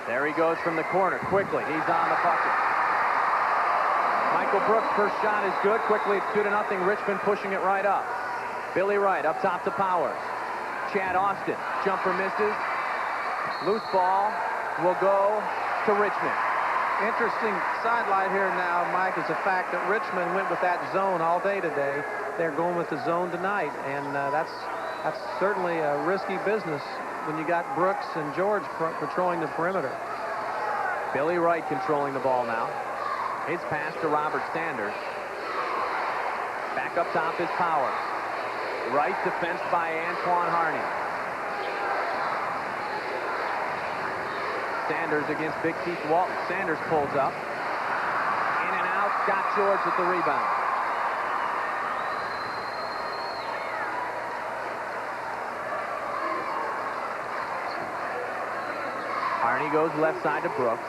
There he goes from the corner. Quickly, he's on the bucket. Michael Brooks' first shot is good. Quickly, it's 2-0. Richmond pushing it right up. Billy Wright up top to Powers. Chad Austin, jumper misses. Loose ball will go to Richmond. Interesting sidelight here now, Mike, is the fact that Richmond went with that zone all day today. They're going with the zone tonight, and that's certainly a risky business when you got Brooks and George patrolling the perimeter. Billy Wright controlling the ball now. His pass to Robert Sanders. Back up top is Powers. Wright defensed by Antoine Harney. Sanders against Big Keith Walton. Sanders pulls up. In and out. Scott George with the rebound. Harney goes left side to Brooks.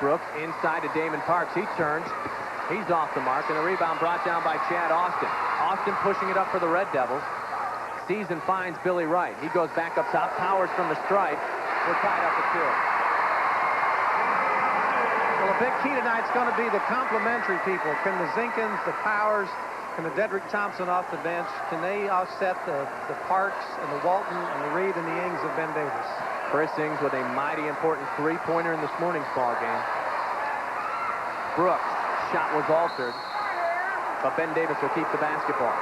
Brooks inside to Damon Parks. He turns. He's off the mark, and the rebound brought down by Chad Austin. Austin pushing it up for the Red Devils. Sees and finds Billy Wright. He goes back up top. Powers from the stripe. We're tied up at 2. Well, a big key tonight's going to be the complementary people. Can the Zinkins, the Powers, can the Dedrick Thompson off the bench, can they offset the Parks and the Walton and the Reed and the Ings of Ben Davis? Chris Ings with a mighty important three-pointer in this morning's ball game. Brooks' shot was altered, but Ben Davis will keep the basketball.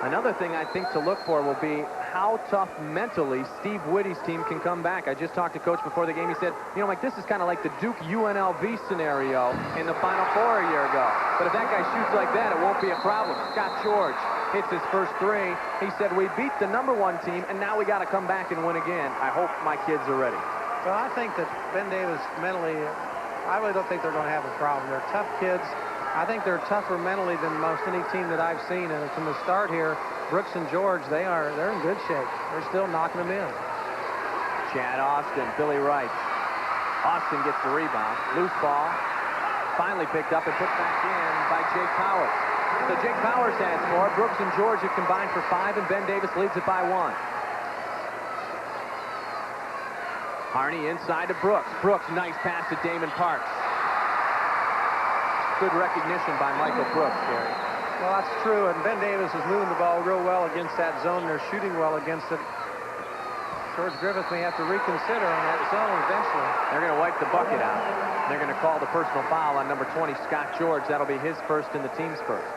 Another thing I think to look for will be how tough mentally Steve Whitty's team can come back. I just talked to Coach before the game. He said, you know, Mike, this is kind of like the Duke UNLV scenario in the Final Four a year ago. But if that guy shoots like that, it won't be a problem. Scott George hits his first three. He said, we beat the #1 team, and now we got to come back and win again. I hope my kids are ready. Well, I think that Ben Davis mentally, I really don't think they're going to have a problem. They're tough kids. I think they're tougher mentally than most any team that I've seen. And from the start here, Brooks and George, they're in good shape. They're still knocking them in. Chad Austin, Billy Wright. Austin gets the rebound. Loose ball. Finally picked up and put back in by Jake Powers. So Jake Powers has 4. Brooks and George have combined for 5, and Ben Davis leads it by 1. Harney inside to Brooks. Brooks, nice pass to Damon Parks. Good recognition by Michael Brooks, Gary. Well, that's true, and Ben Davis is moving the ball real well against that zone. They're shooting well against it. George Griffith may have to reconsider on that zone eventually. They're going to wipe the bucket out. They're going to call the personal foul on number 20, Scott George. That'll be his first and the team's first.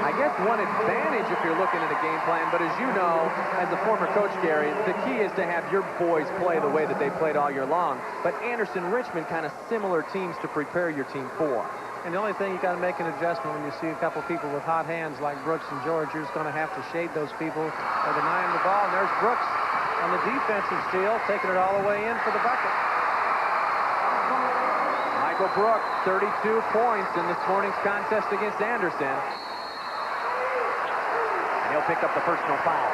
I guess one advantage if you're looking at a game plan, but as you know, as a former coach, Gary, the key is to have your boys play the way that they played all year long. But Anderson, Richmond, kind of similar teams to prepare your team for. And the only thing you got to make an adjustment when you see a couple people with hot hands like Brooks and George, you're just going to have to shade those people or deny them the ball. And there's Brooks on the defensive steal, taking it all the way in for the bucket. Michael Brooks, 32 points in this morning's contest against Anderson. And he'll pick up the personal foul.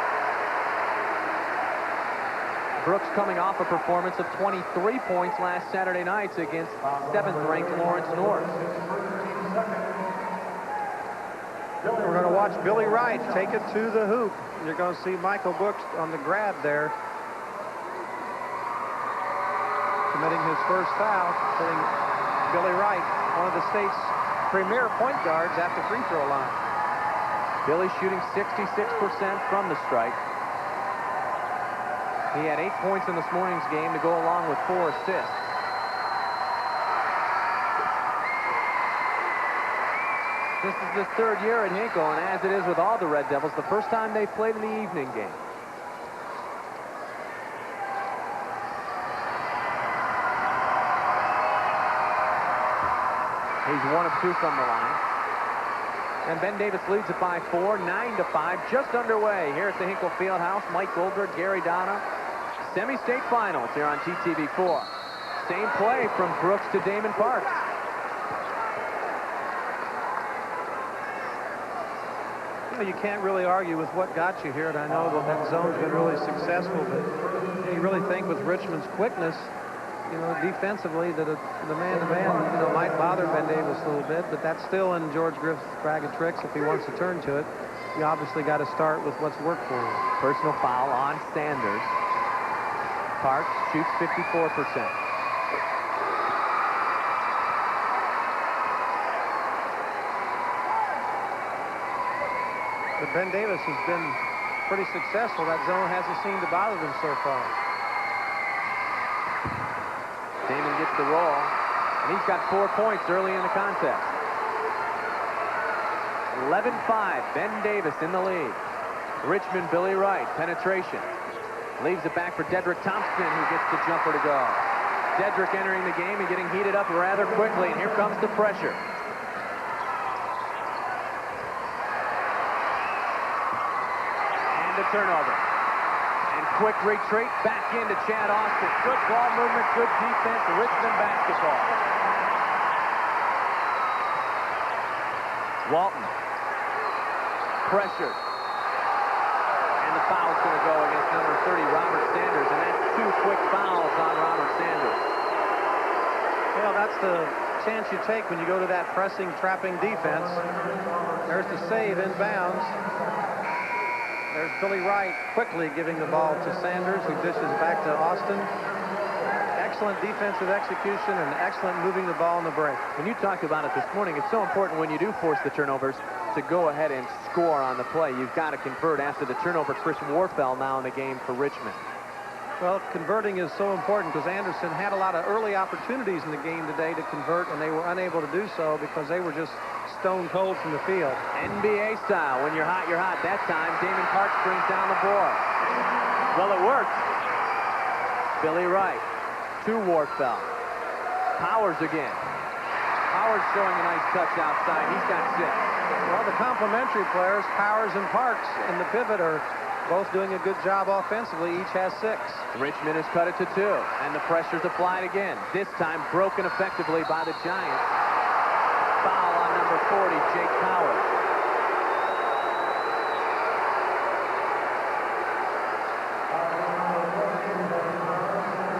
Brooks coming off a performance of 23 points last Saturday night against 7th-ranked Lawrence North. We're going to watch Billy Wright take it to the hoop. You're going to see Michael Brooks on the grab there to committing his first foul, hitting Billy Wright, one of the state's premier point guards at the free throw line. Billy shooting 66% from the stripe. He had 8 points in this morning's game to go along with 4 assists. This is the third year at Hinkle, and as it is with all the Red Devils, the first time they played in the evening game. He's 1 of 2 from the line. And Ben Davis leads it by 4, 9-5, just underway here at the Hinkle Fieldhouse. Mike Goldberg, Gary Donna, semi-state finals here on TTV4. Same play from Brooks to Damon Parks. You can't really argue with what got you here, and I know that zone's been really successful, but you really think with Richmond's quickness, defensively, that the man-to-man, might bother Ben Davis a little bit, but that's still in George Griffith's bag of tricks if he wants to turn to it. You obviously got to start with what's worked for you. Personal foul on Sanders. Parks shoots 54%. But Ben Davis has been pretty successful. That zone hasn't seemed to bother them so far. Damon gets the roll, and he's got 4 points early in the contest. 11-5, Ben Davis in the lead. Richmond, Billy Wright, penetration. Leaves it back for Dedrick Thompson, who gets the jumper to go. Dedrick entering the game and getting heated up rather quickly, and here comes the pressure. The turnover. And quick retreat back into Chad Austin. Good ball movement, good defense. Richmond basketball. Walton. Pressured. And the foul's going to go against number 30, Robert Sanders. And that's 2 quick fouls on Robert Sanders. Well, that's the chance you take when you go to that pressing, trapping defense. There's the save inbounds. There's Billy Wright quickly giving the ball to Sanders, who dishes back to Austin. Excellent defensive execution and excellent moving the ball in the break. When you talked about it this morning, it's so important when you do force the turnovers to go ahead and score on the play. You've got to convert after the turnover. Chris Warfel now in the game for Richmond. Well, converting is so important because Anderson had a lot of early opportunities in the game today to convert, and they were unable to do so because they were just stone cold from the field. NBA style. When you're hot, you're hot. That time, Damon Parks brings down the board. Well, it worked. Billy Wright to Warfel. Powers again. Powers showing a nice touch outside. He's got 6. Well, the complementary players, Powers and Parks, in the pivot are both doing a good job offensively. Each has 6. Richmond has cut it to 2, and the pressure's applied again. This time broken effectively by the Giants. Foul on number 40, Jake Powers.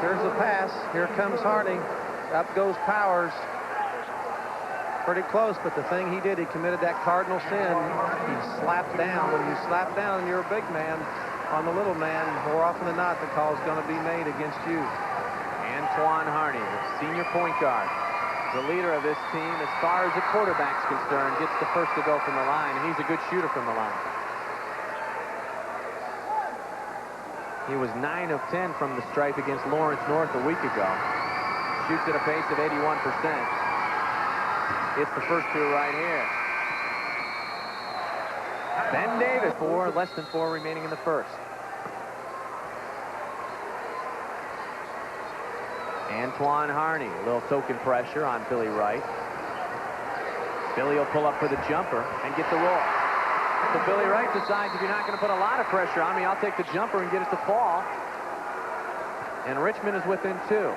Here's the pass. Here comes Harney. Up goes Powers. Pretty close, but the thing he did, he committed that cardinal sin. He slapped down. When you slap down and you're a big man on the little man, more often than not, the call's going to be made against you. Antoine Harney, the senior point guard, the leader of this team as far as the quarterback's concerned, gets the first to go from the line, and he's a good shooter from the line. He was 9 of 10 from the stripe against Lawrence North a week ago. Shoots at a pace of 81%. It's the first 2 right here. Ben Davis, less than 4 remaining in the first. Antoine Harney, a little token pressure on Billy Wright. Billy will pull up for the jumper and get the roll. So Billy Wright decides, if you're not going to put a lot of pressure on me, I'll take the jumper and get it to fall. And Richmond is within 2.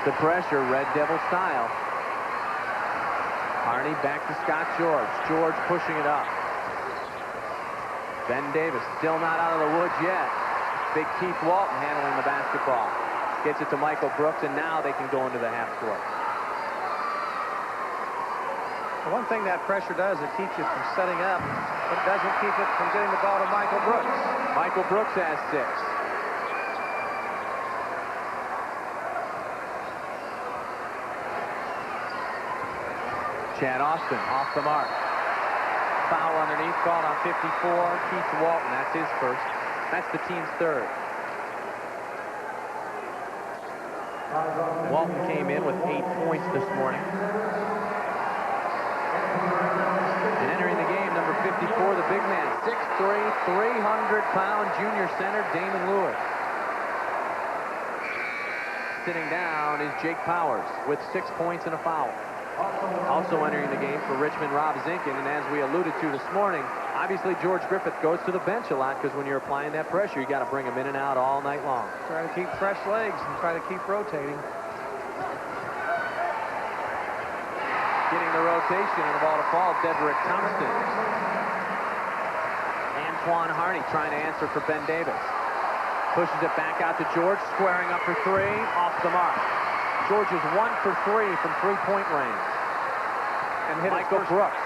The pressure, Red Devil style. Harney back to Scott George. George pushing it up. Ben Davis still not out of the woods yet. Big Keith Walton handling the basketball. Gets it to Michael Brooks, and now they can go into the half court. The one thing that pressure does, it keeps you from setting up, but it doesn't keep it from getting the ball to Michael Brooks. Michael Brooks has 6. Chad Austin off the mark. Foul underneath, called on 54. Keith Walton, that's his first. That's the team's third. Walton came in with 8 points this morning. And entering the game, number 54, the big man, 6'3", 300-pound junior center, Damon Lewis. Sitting down is Jake Powers with 6 points and a foul. Also entering the game for Richmond, Rob Zinkin, and as we alluded to this morning, obviously George Griffith goes to the bench a lot because when you're applying that pressure, you got to bring him in and out all night long. Try to keep fresh legs and try to keep rotating. Getting the rotation and the ball to fall, Dedrick Thompson. Antoine Harney trying to answer for Ben Davis. Pushes it back out to George, squaring up for 3, off the mark. George is 1 for 3 from three-point range. And hit Michael Brooks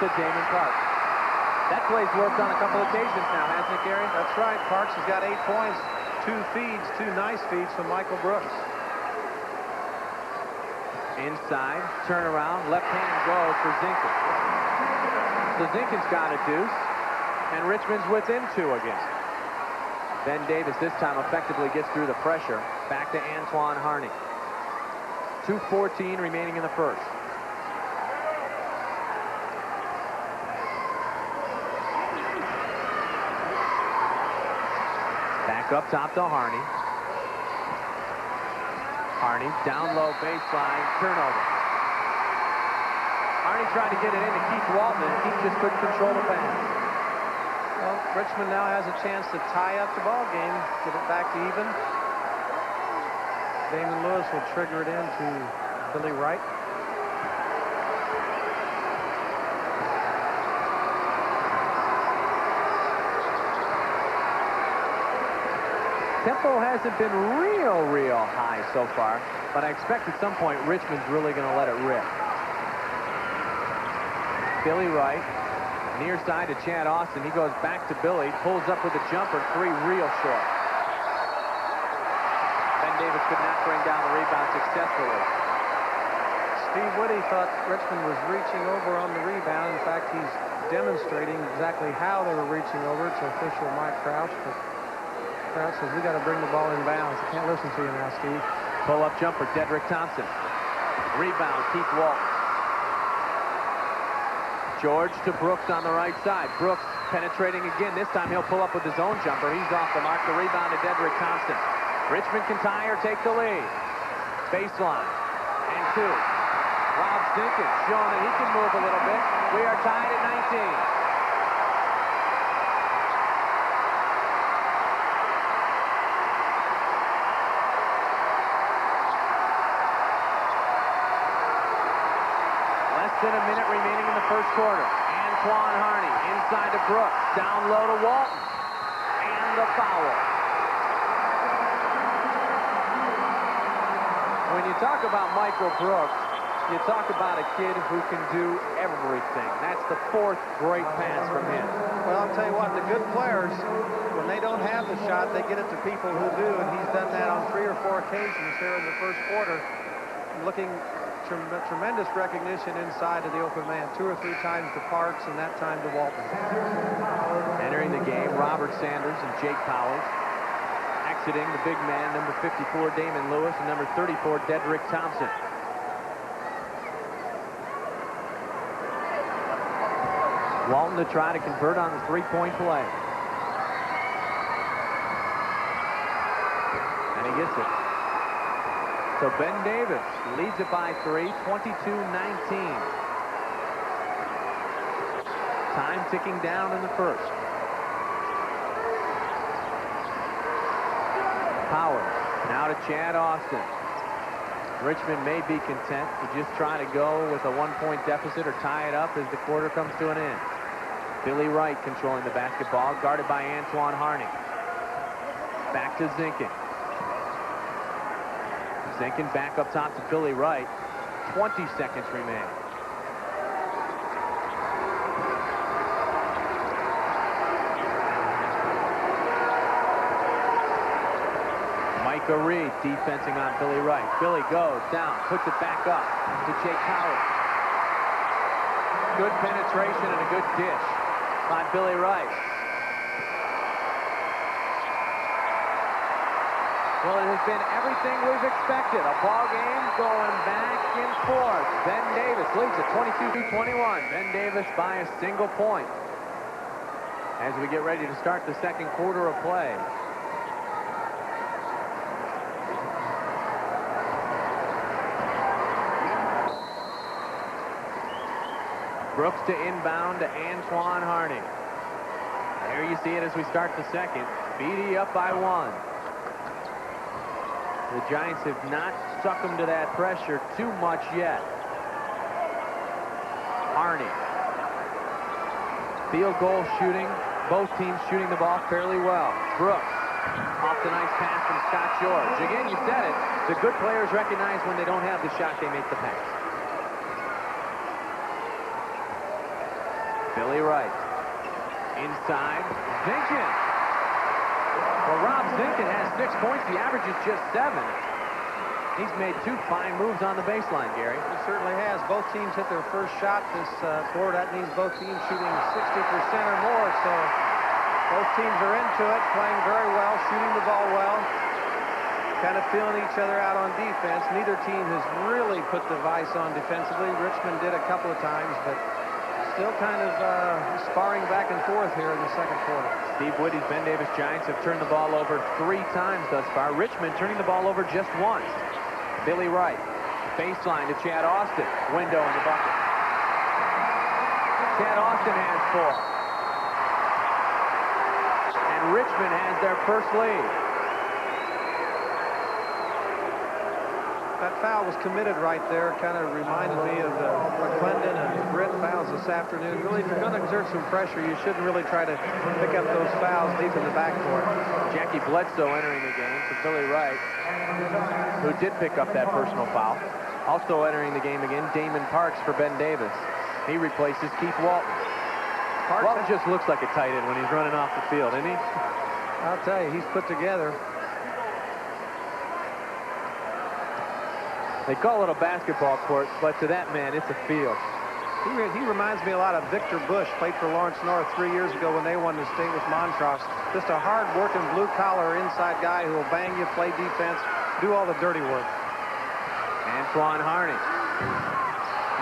to Damon Clark. That play's worked on a couple occasions now, hasn't it, Gary? That's right. Parks has got 8 points, 2 feeds, 2 nice feeds from Michael Brooks. Inside, turnaround, left hand goes for Zinkin. So Zinkin's got a deuce, and Richmond's within 2 again. Ben Davis this time effectively gets through the pressure. Back to Antoine Harney. 2:14 remaining in the first. Back up top to Harney. Harney down low baseline, turnover. Harney tried to get it into Keith Walton, and Keith just couldn't control the pass. Well, Richmond now has a chance to tie up the ball game, get it back to even. Damon Lewis will trigger it into Billy Wright. Tempo hasn't been real high so far, but I expect at some point Richmond's really going to let it rip. Billy Wright, near side to Chad Austin. He goes back to Billy, pulls up with a jumper, 3 real short. Ben Davis could not bring down the rebound successfully. Steve Woody thought Richmond was reaching over on the rebound. In fact, he's demonstrating exactly how they were reaching over to official Mike Crouch. But Crouch says, we got to bring the ball in bounds. I can't listen to you now, Steve. Pull-up jumper, Dedrick Thompson. Rebound, Keith Walton. George to Brooks on the right side. Brooks penetrating again. This time he'll pull up with his own jumper. He's off the mark. The rebound to Dedrick Thompson. Richmond can tie or take the lead. Baseline. And 2. Rob Zinkin showing that he can move a little bit. We are tied at 19. Less than a minute remaining in the first quarter. Antoine Harney inside to Brooks. Down low to Walton. And the foul. When you talk about Michael Brooks, you talk about a kid who can do everything. That's the 4th great pass from him. Well, I'll tell you what, the good players, when they don't have the shot, they get it to people who do, and he's done that on 3 or 4 occasions here in the first quarter. Looking tremendous recognition inside of the open man. 2 or 3 times to Parks, and that time to Walton. Entering the game, Robert Sanders and Jake Powers. Exiting, the big man, number 54, Damon Lewis, and number 34, Dedrick Thompson. Walton to try to convert on the 3-point play. And he gets it. So Ben Davis leads it by 3, 22-19. Time ticking down in the first. Powers now to Chad Austin. Richmond may be content to just try to go with a 1-point deficit or tie it up as the quarter comes to an end. Billy Wright controlling the basketball, guarded by Antoine Harney. Back to Zinkin. Zinkin back up top to Billy Wright. 20 seconds remain. Micah Reed defensing on Billy Wright. Billy goes down, puts it back up to Jake Powers. Good penetration and a good dish by Billy Wright. Well, it has been everything we've expected. A ball game going back and forth. Ben Davis leads at 22-21. Ben Davis by a single point. As we get ready to start the second quarter of play. Brooks to inbound to Antoine Harney. There you see it as we start the second. BD up by 1. The Giants have not succumbed to that pressure too much yet. Harney. Field goal shooting. Both teams shooting the ball fairly well. Brooks. Off the nice pass from Scott George. Again, you said it. The good players recognize when they don't have the shot, they make the pass. Billy Wright. Inside. Zinkin. Well, Rob Zinkin has 6 points. The average is just 7. He's made 2 fine moves on the baseline, Gary. He certainly has. Both teams hit their first shot this quarter. That means both teams shooting 60% or more. So both teams are into it, playing very well, shooting the ball well, kind of feeling each other out on defense. Neither team has really put the vice on defensively. Richmond did a couple of times, but still kind of sparring back and forth here in the second quarter. Steve Witte's Ben Davis Giants have turned the ball over 3 times thus far. Richmond turning the ball over just once. Billy Wright, baseline to Chad Austin. Window in the bucket. Chad Austin has 4. And Richmond has their first lead. That foul was committed right there. Kind of reminded me of the McClendon and Britt fouls this afternoon. Really, if you're going to exert some pressure, you shouldn't really try to pick up those fouls deep in the backcourt. Jackie Bledsoe entering the game for Billy Wright, who did pick up that personal foul. Also entering the game again, Damon Parks for Ben Davis. He replaces Keith Walton. Walton just looks like a tight end when he's running off the field, isn't he? I'll tell you, he's put together. They call it a basketball court, but to that man, it's a field. He reminds me a lot of Victor Bush, played for Lawrence North 3 years ago when they won the state with Montross. Just a hard-working, blue-collar inside guy who will bang you, play defense, do all the dirty work. Antoine Harney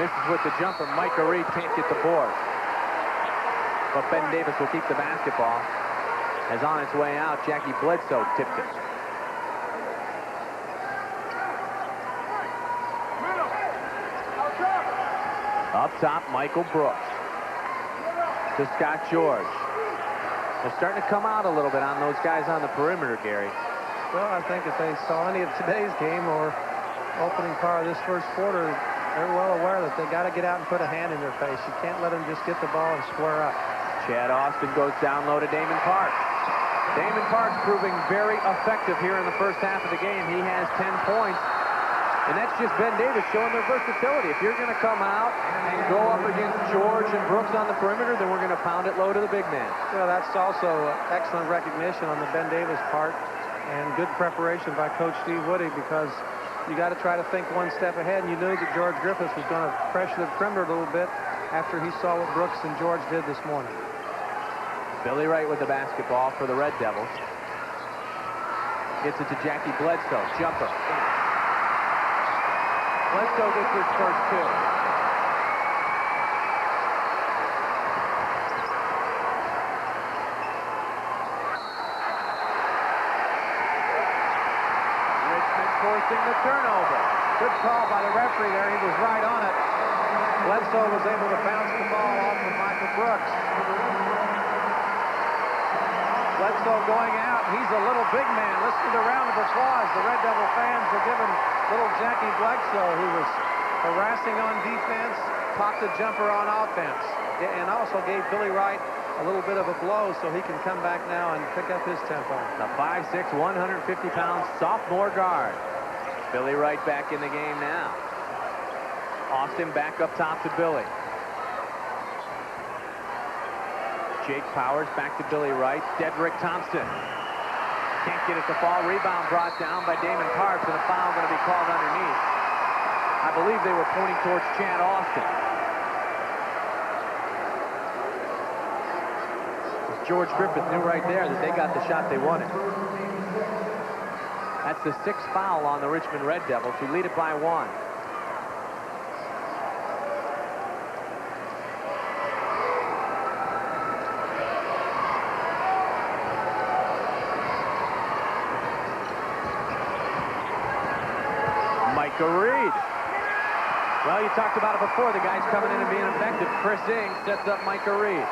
misses with the jumper. Micah Reed can't get the board. But Ben Davis will keep the basketball. As on its way out, Jackie Bledsoe tipped it. Up top, Michael Brooks to Scott George. They're starting to come out a little bit on those guys on the perimeter, Gary. Well, I think if they saw any of today's game or opening part of this first quarter, they're well aware that they got to get out and put a hand in their face. You can't let them just get the ball and square up. Chad Austin goes down low to Damon Parks. Damon Parks proving very effective here in the first half of the game. He has 10 points. And that's just Ben Davis showing their versatility. If you're going to come out and go up against George and Brooks on the perimeter, then we're going to pound it low to the big man. Well, that's also excellent recognition on the Ben Davis part and good preparation by Coach Steve Witte, because you got to try to think one step ahead, and you knew that George Griffiths was going to pressure the perimeter a little bit after he saw what Brooks and George did this morning. Billy Wright with the basketball for the Red Devils. Gets it to Jackie Bledsoe. Jumper. Bledsoe gets his first 2. Richmond forcing the turnover. Good call by the referee there. He was right on it. Bledsoe was able to bounce the ball off of Michael Brooks. Bledsoe going out. He's a little big man. Listen to the round of applause. The Red Devil fans are giving little Jackie Bledsoe, who was harassing on defense, popped a jumper on offense, and also gave Billy Wright a little bit of a blow so he can come back now and pick up his tempo. The 5'6", 150-pound sophomore guard. Billy Wright back in the game now. Austin back up top to Billy. Jake Powers back to Billy Wright. Dedrick Thompson. Can't get it to fall. Rebound brought down by Damon Parks, and a foul going to be called underneath. I believe they were pointing towards Chad Austin. George Griffith knew right there that they got the shot they wanted. That's the 6th foul on the Richmond Red Devils, who lead it by 1. Micah Reed. Well, you talked about it before. The guy's coming in and being effective. Chris Ing sets up Micah Reed.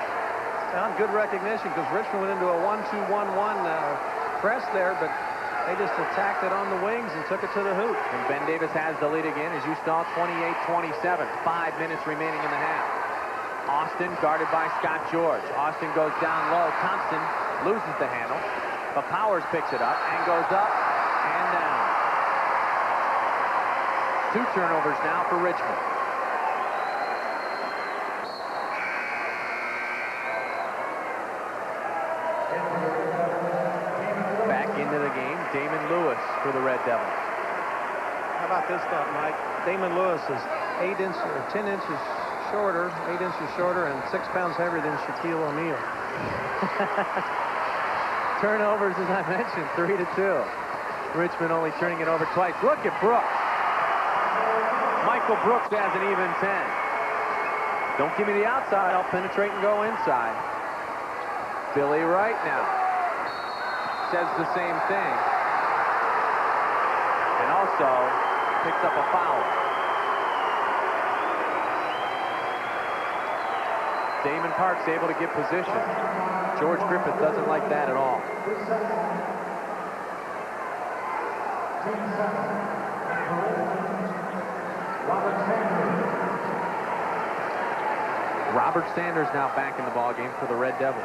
Found good recognition because Richmond went into a 1-2-1-1 press there, but they just attacked it on the wings and took it to the hoop. And Ben Davis has the lead again as you saw, 28-27. 5 minutes remaining in the half. Austin guarded by Scott George. Austin goes down low. Thompson loses the handle, but Powers picks it up and goes up and down. 2 turnovers now for Richmond. Back into the game, Damon Lewis for the Red Devils. How about this thought, Mike? Damon Lewis is 8 inches or 10 inches shorter, 8 inches shorter, and 6 pounds heavier than Shaquille O'Neal. Turnovers, as I mentioned, 3-2. Richmond only turning it over twice. Look at Brooks. Michael Brooks has an even 10. Don't give me the outside. I'll penetrate and go inside. Billy Wright now says the same thing. And also picks up a foul. Damon Parks able to get position. George Griffith doesn't like that at all. Robert Sanders now back in the ballgame for the Red Devils.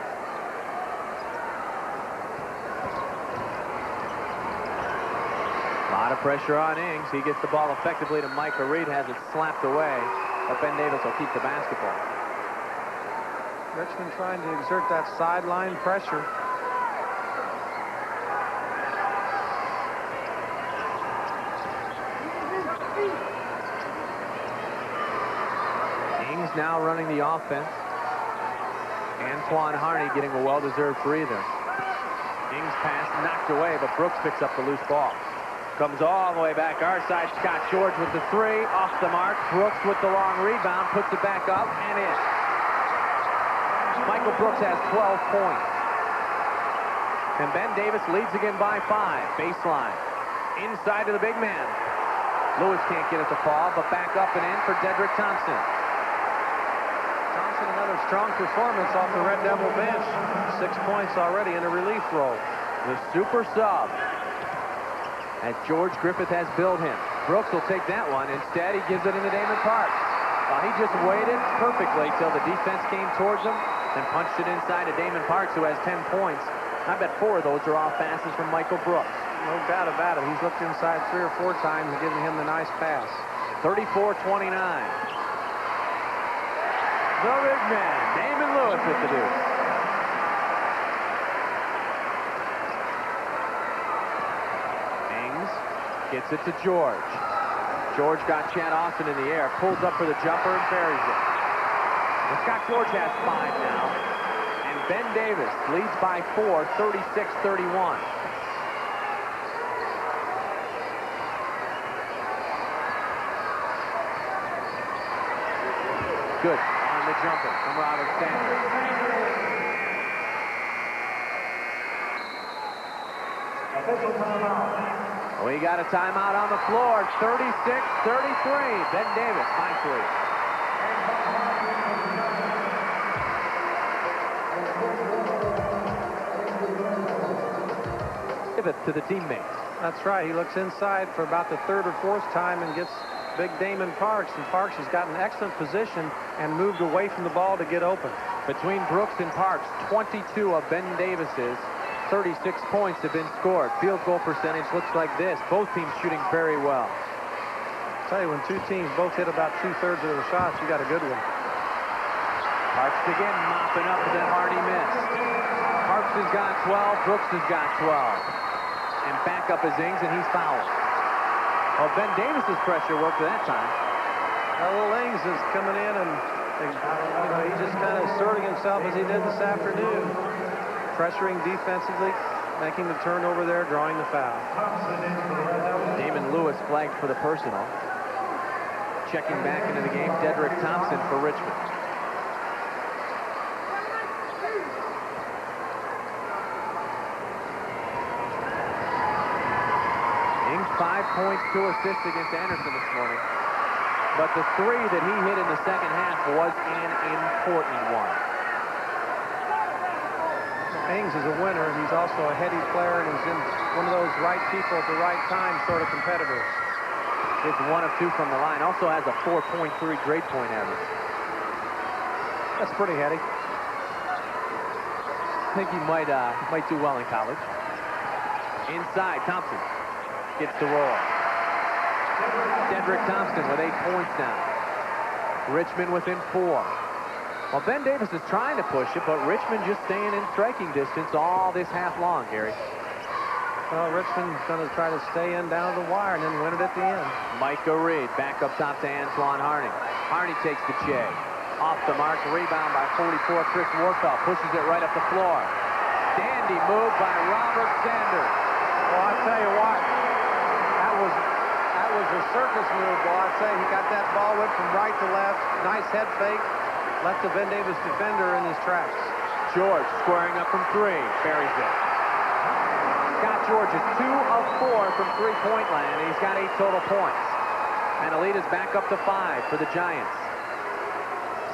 A lot of pressure on Ings. He gets the ball effectively to Micah Reed, has it slapped away, but Ben Davis will keep the basketball. Richmond trying to exert that sideline pressure. Ings now running the offense. Antoine Harney getting a well-deserved breather. Ings pass knocked away, but Brooks picks up the loose ball. Comes all the way back our side. Scott George with the 3, off the mark. Brooks with the long rebound, puts it back up and in. Michael Brooks has 12 points. And Ben Davis leads again by 5. Baseline. Inside to the big man. Lewis can't get it to fall, but back up and in for Dedrick Thompson. Thompson, another strong performance off the Red Devil bench. 6 points already in a relief role. The super sub, as George Griffith has billed him. Brooks will take that one. Instead, he gives it into Damon Parks. Well, he just waited perfectly till the defense came towards him and punched it inside to Damon Parks, who has 10 points. I bet 4 of those are off passes from Michael Brooks. No doubt about it. He's looked inside 3 or 4 times and giving him the nice pass. 34-29. The big man, Damon Lewis with the deuce. Ings gets it to George. George got Chad Austin in the air, pulls up for the jumper and buries it. And Scott George has 5 now. And Ben Davis leads by 4, 36-31. Good on the jumper from Robert Sanders. We got a timeout on the floor. 36-33. Ben Davis by 3. Give it to the teammates. That's right. He looks inside for about the 3rd or 4th time and gets big Damon Parks. And Parks has gotten excellent position and moved away from the ball to get open. Between Brooks and Parks, 22 of Ben Davis's 36 points have been scored. Field goal percentage looks like this. Both teams shooting very well. I'll tell you, when 2 teams both hit about 2/3 of their shots, you got a good one. Parks again mopping up, and then Hardy missed. Parks has got 12. Brooks has got 12. and back up his Ings, and he's fouled. Well, Ben Davis's pressure worked that time. Well, Ings is coming in, and he's just kind of asserting himself as he did this afternoon. Pressuring defensively, making the turnover there, drawing the foul. Damon Lewis flagged for the personal. Checking back into the game, Dedrick Thompson for Richmond. Ings 5 points, 2 assists against Anderson this morning. But the 3 that he hit in the second half was an important one. Ings is a winner. He's also a heady player, and he's in one of those right people at the right time sort of competitors. It's 1 of 2 from the line. Also has a 4.3 grade point average. That's pretty heady. I think he might do well in college. Inside, Thompson gets the roll. Dedrick Thompson with 8 points now. Richmond within 4. Well, Ben Davis is trying to push it, but Richmond just staying in striking distance all this half long, Gary. Well, Richmond's going to try to stay in down to the wire and then win it at the end. Micah Reed back up top to Antoine Harney. Harney takes the Che. Off the mark, rebound by 44, Chris Warfel. Pushes it right up the floor. Dandy move by Robert Sanders. Well, I'll tell you what, that was a circus move, boy. I'd say he got that ball, went from right to left. Nice head fake. Left the Ben Davis defender in his tracks. George squaring up from 3. Buries it. Scott George is 2 of 4 from three-point land. He's got 8 total points. And the lead is back up to 5 for the Giants.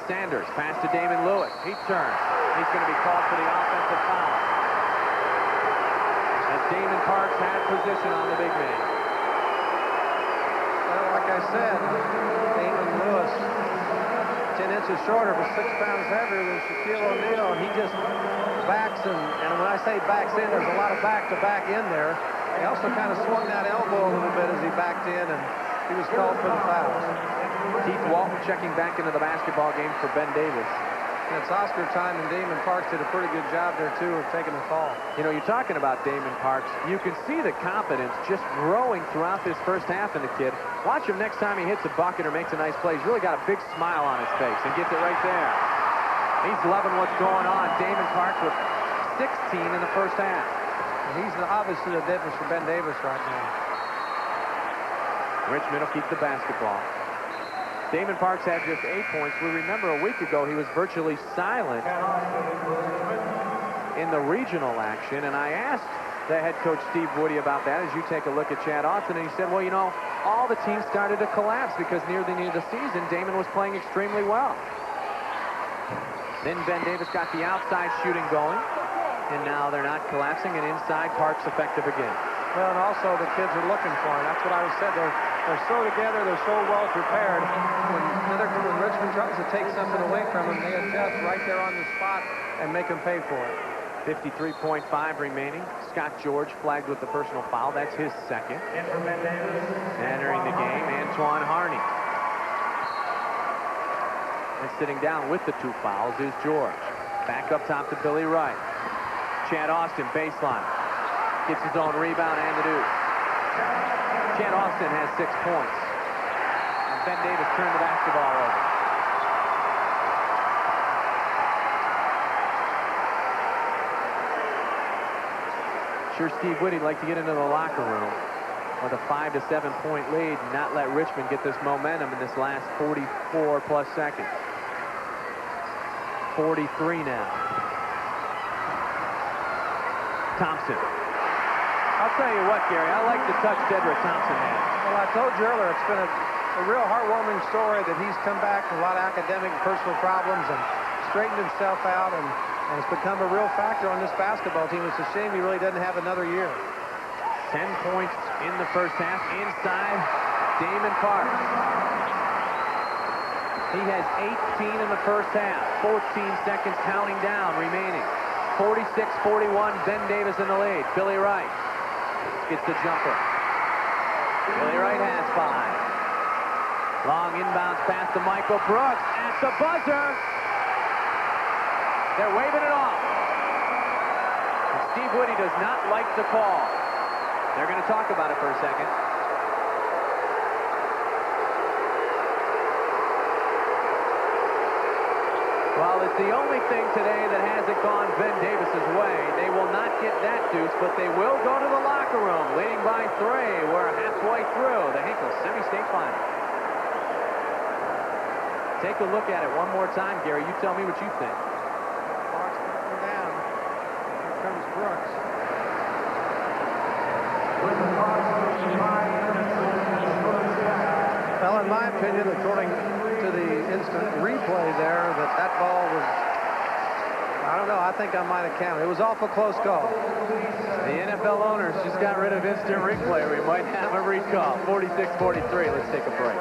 Sanders pass to Damon Lewis. He turns. He's going to be called for the offensive foul. As Damon Parks had position on the big man. Well, like I said, Damon Lewis, 10 inches shorter, but 6 pounds heavier than Shaquille O'Neal, and he just backs and when I say backs in, there's a lot of back-to-back in there. He also kind of swung that elbow a little bit as he backed in, and he was called for the foul. Keith Walton checking back into the basketball game for Ben Davis. And it's Oscar time, and Damon Parks did a pretty good job there, too, of taking the fall. You know, you're talking about Damon Parks. You can see the confidence just growing throughout this first half in the kid. Watch him next time he hits a bucket or makes a nice play. He's really got a big smile on his face and gets it right there. He's loving what's going on. Damon Parks with 16 in the first half. And he's obviously the difference for Ben Davis right now. Richmond will keep the basketball. Damon Parks had just 8 points. We remember a week ago he was virtually silent in the regional action, and I asked the head coach Steve Woody about that as you take a look at Chad Austin, and he said, well, you know, all the teams started to collapse because near the end of the season, Damon was playing extremely well. Then Ben Davis got the outside shooting going, and now they're not collapsing, and inside Parks effective again. Well, and also the kids are looking for him. That's what I said. They're so together. They're so well prepared. When Richmond tries to take something away from them, they adjust right there on the spot and make them pay for it. 53.5 remaining. Scott George flagged with the personal foul. That's his second. Entering the game, Antoine Harney. And sitting down with the 2 fouls is George. Back up top to Billy Wright. Chad Austin, baseline. Gets his own rebound and the deuce. Chad Austin has 6 points. And Ben Davis turned the basketball over. Sure, Steve Wood'd like to get into the locker room with a 5 to 7 point lead and not let Richmond get this momentum in this last 44 plus seconds. 43 now. Thompson. I'll tell you what, Gary, I like the touch Dedrick Thompson had. Well, I told you earlier, it's been a real heartwarming story that he's come back from a lot of academic and personal problems and straightened himself out, and it's become a real factor on this basketball team. It's a shame he really doesn't have another year. 10 points in the first half. Inside, Damon Parks. He has 18 in the first half. 14 seconds counting down remaining. 46-41, Ben Davis in the lead. Billy Wright gets the jumper. Billy Wright has 5. Long inbounds pass to Michael Brooks at the buzzer. They're waving it off. And Steve Woody does not like the call. They're going to talk about it for a second. Well, it's the only thing today that hasn't gone Ben Davis's way. They will not get that deuce, but they will go to the locker room, leading by 3. We're halfway through the Hinkle Semi-State Final. Take a look at it one more time, Gary. You tell me what you think. Parks knocking down. Here comes Brooks. Well, in my opinion, according to the instant replay there, that ball was, I don't know, I think I might have counted. It was awful close call. The NFL owners just got rid of instant replay. We might have a recall. 46-43. Let's take a break.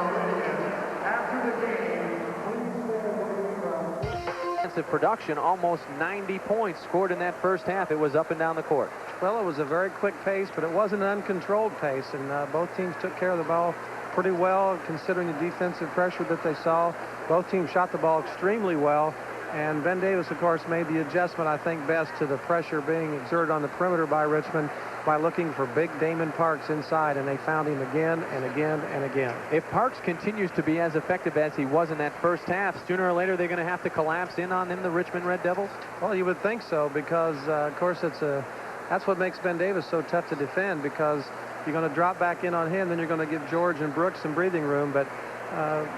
Defensive production, almost 90 points scored in that first half. It was up and down the court. Well, it was a very quick pace, but it wasn't an uncontrolled pace, and both teams took care of the ball pretty well, considering the defensive pressure that they saw. Both teams shot the ball extremely well, and Ben Davis, of course, made the adjustment, I think, best to the pressure being exerted on the perimeter by Richmond by looking for big Damon Parks inside, and they found him again and again and again. If Parks continues to be as effective as he was in that first half, sooner or later they're going to have to collapse in on them, the Richmond Red Devils? Well, you would think so, because, of course, that's what makes Ben Davis so tough to defend, because you're going to drop back in on him, then you're going to give George and Brooks some breathing room, but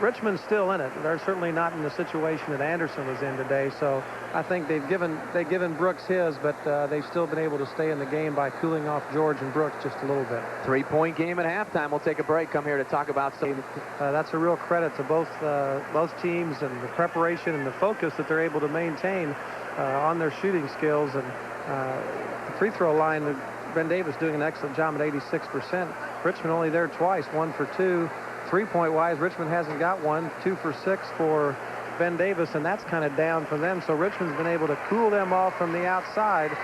Richmond's still in it. They're certainly not in the situation that Anderson was in today, so I think they've given Brooks his, but they've still been able to stay in the game by cooling off George and Brooks just a little bit. 3-point game at halftime. We'll take a break. Come here to talk about some. That's a real credit to both teams and the preparation and the focus that they're able to maintain on their shooting skills. And the free throw line, Ben Davis doing an excellent job at 86%. Richmond only there twice, 1 for 2. 3-point wise, Richmond hasn't got one. 2 for 6 for Ben Davis, and that's kind of down for them. So Richmond's been able to cool them off from the outside,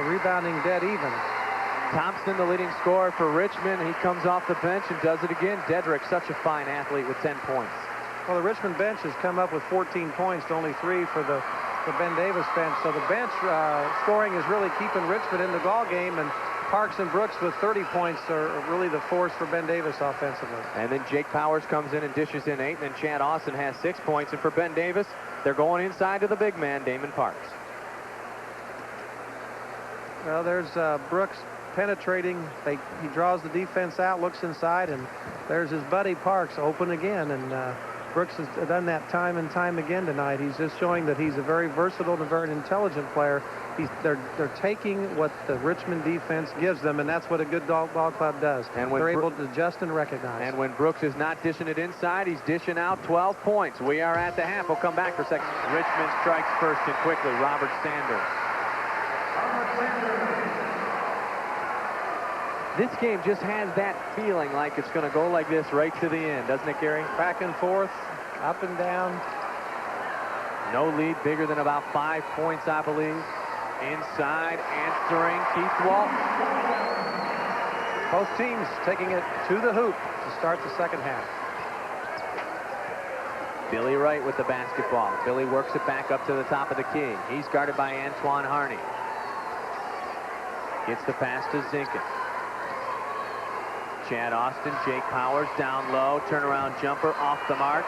rebounding dead even. Thompson, the leading scorer for Richmond. He comes off the bench and does it again. Dedrick, such a fine athlete with 10 points. Well, the Richmond bench has come up with 14 points to only 3 for the Ben Davis bench. So the bench scoring is really keeping Richmond in the ball game, and Parks and Brooks with 30 points are really the force for Ben Davis offensively. And then Jake Powers comes in and dishes in 8, and then Chad Austin has 6 points. And for Ben Davis, they're going inside to the big man, Damon Parks. Well, there's Brooks penetrating. He draws the defense out, looks inside, and there's his buddy Parks open again. And Brooks has done that time and time again tonight. He's just showing that he's a very versatile and a very intelligent player. They're taking what the Richmond defense gives them, and that's what a good ball club does. And they're able to adjust and recognize. And when Brooks is not dishing it inside, he's dishing out 12 points. We are at the half. We'll come back for a second. Richmond strikes first and quickly. Robert Sanders. This game just has that feeling like it's going to go like this right to the end, doesn't it, Gary? Back and forth, up and down. No lead bigger than about 5 points, I believe. Inside, answering, Keith Walton. Both teams taking it to the hoop to start the second half. Billy Wright with the basketball. Billy works it back up to the top of the key. He's guarded by Antoine Harney. Gets the pass to Zinkin. Chad Austin, Jake Powers down low, turnaround jumper off the mark.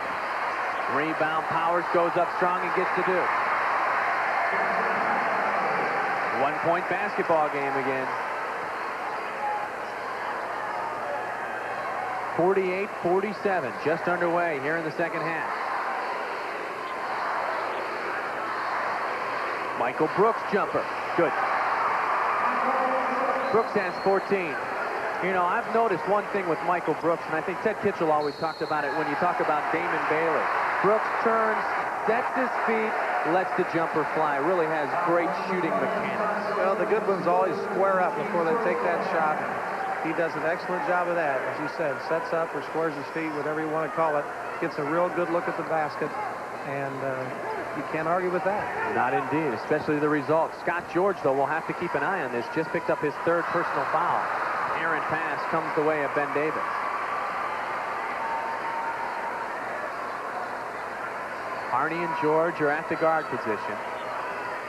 Rebound, Powers goes up strong and gets the deuce. 1-point basketball game again. 48-47, just underway here in the second half. Michael Brooks jumper, good. Brooks has 14. You know, I've noticed one thing with Michael Brooks, and I think Ted Kitchell always talked about it when you talk about Damon Bailey. Brooks turns, sets his feet, lets the jumper fly. Really has great shooting mechanics. Well, the good ones always square up before they take that shot. He does an excellent job of that. As you said, sets up or squares his feet, whatever you want to call it. Gets a real good look at the basket, and you can't argue with that. Not indeed, especially the result. Scott George, though, will have to keep an eye on this. Just picked up his 3rd personal foul. Errant pass comes the way of Ben Davis. Harney and George are at the guard position.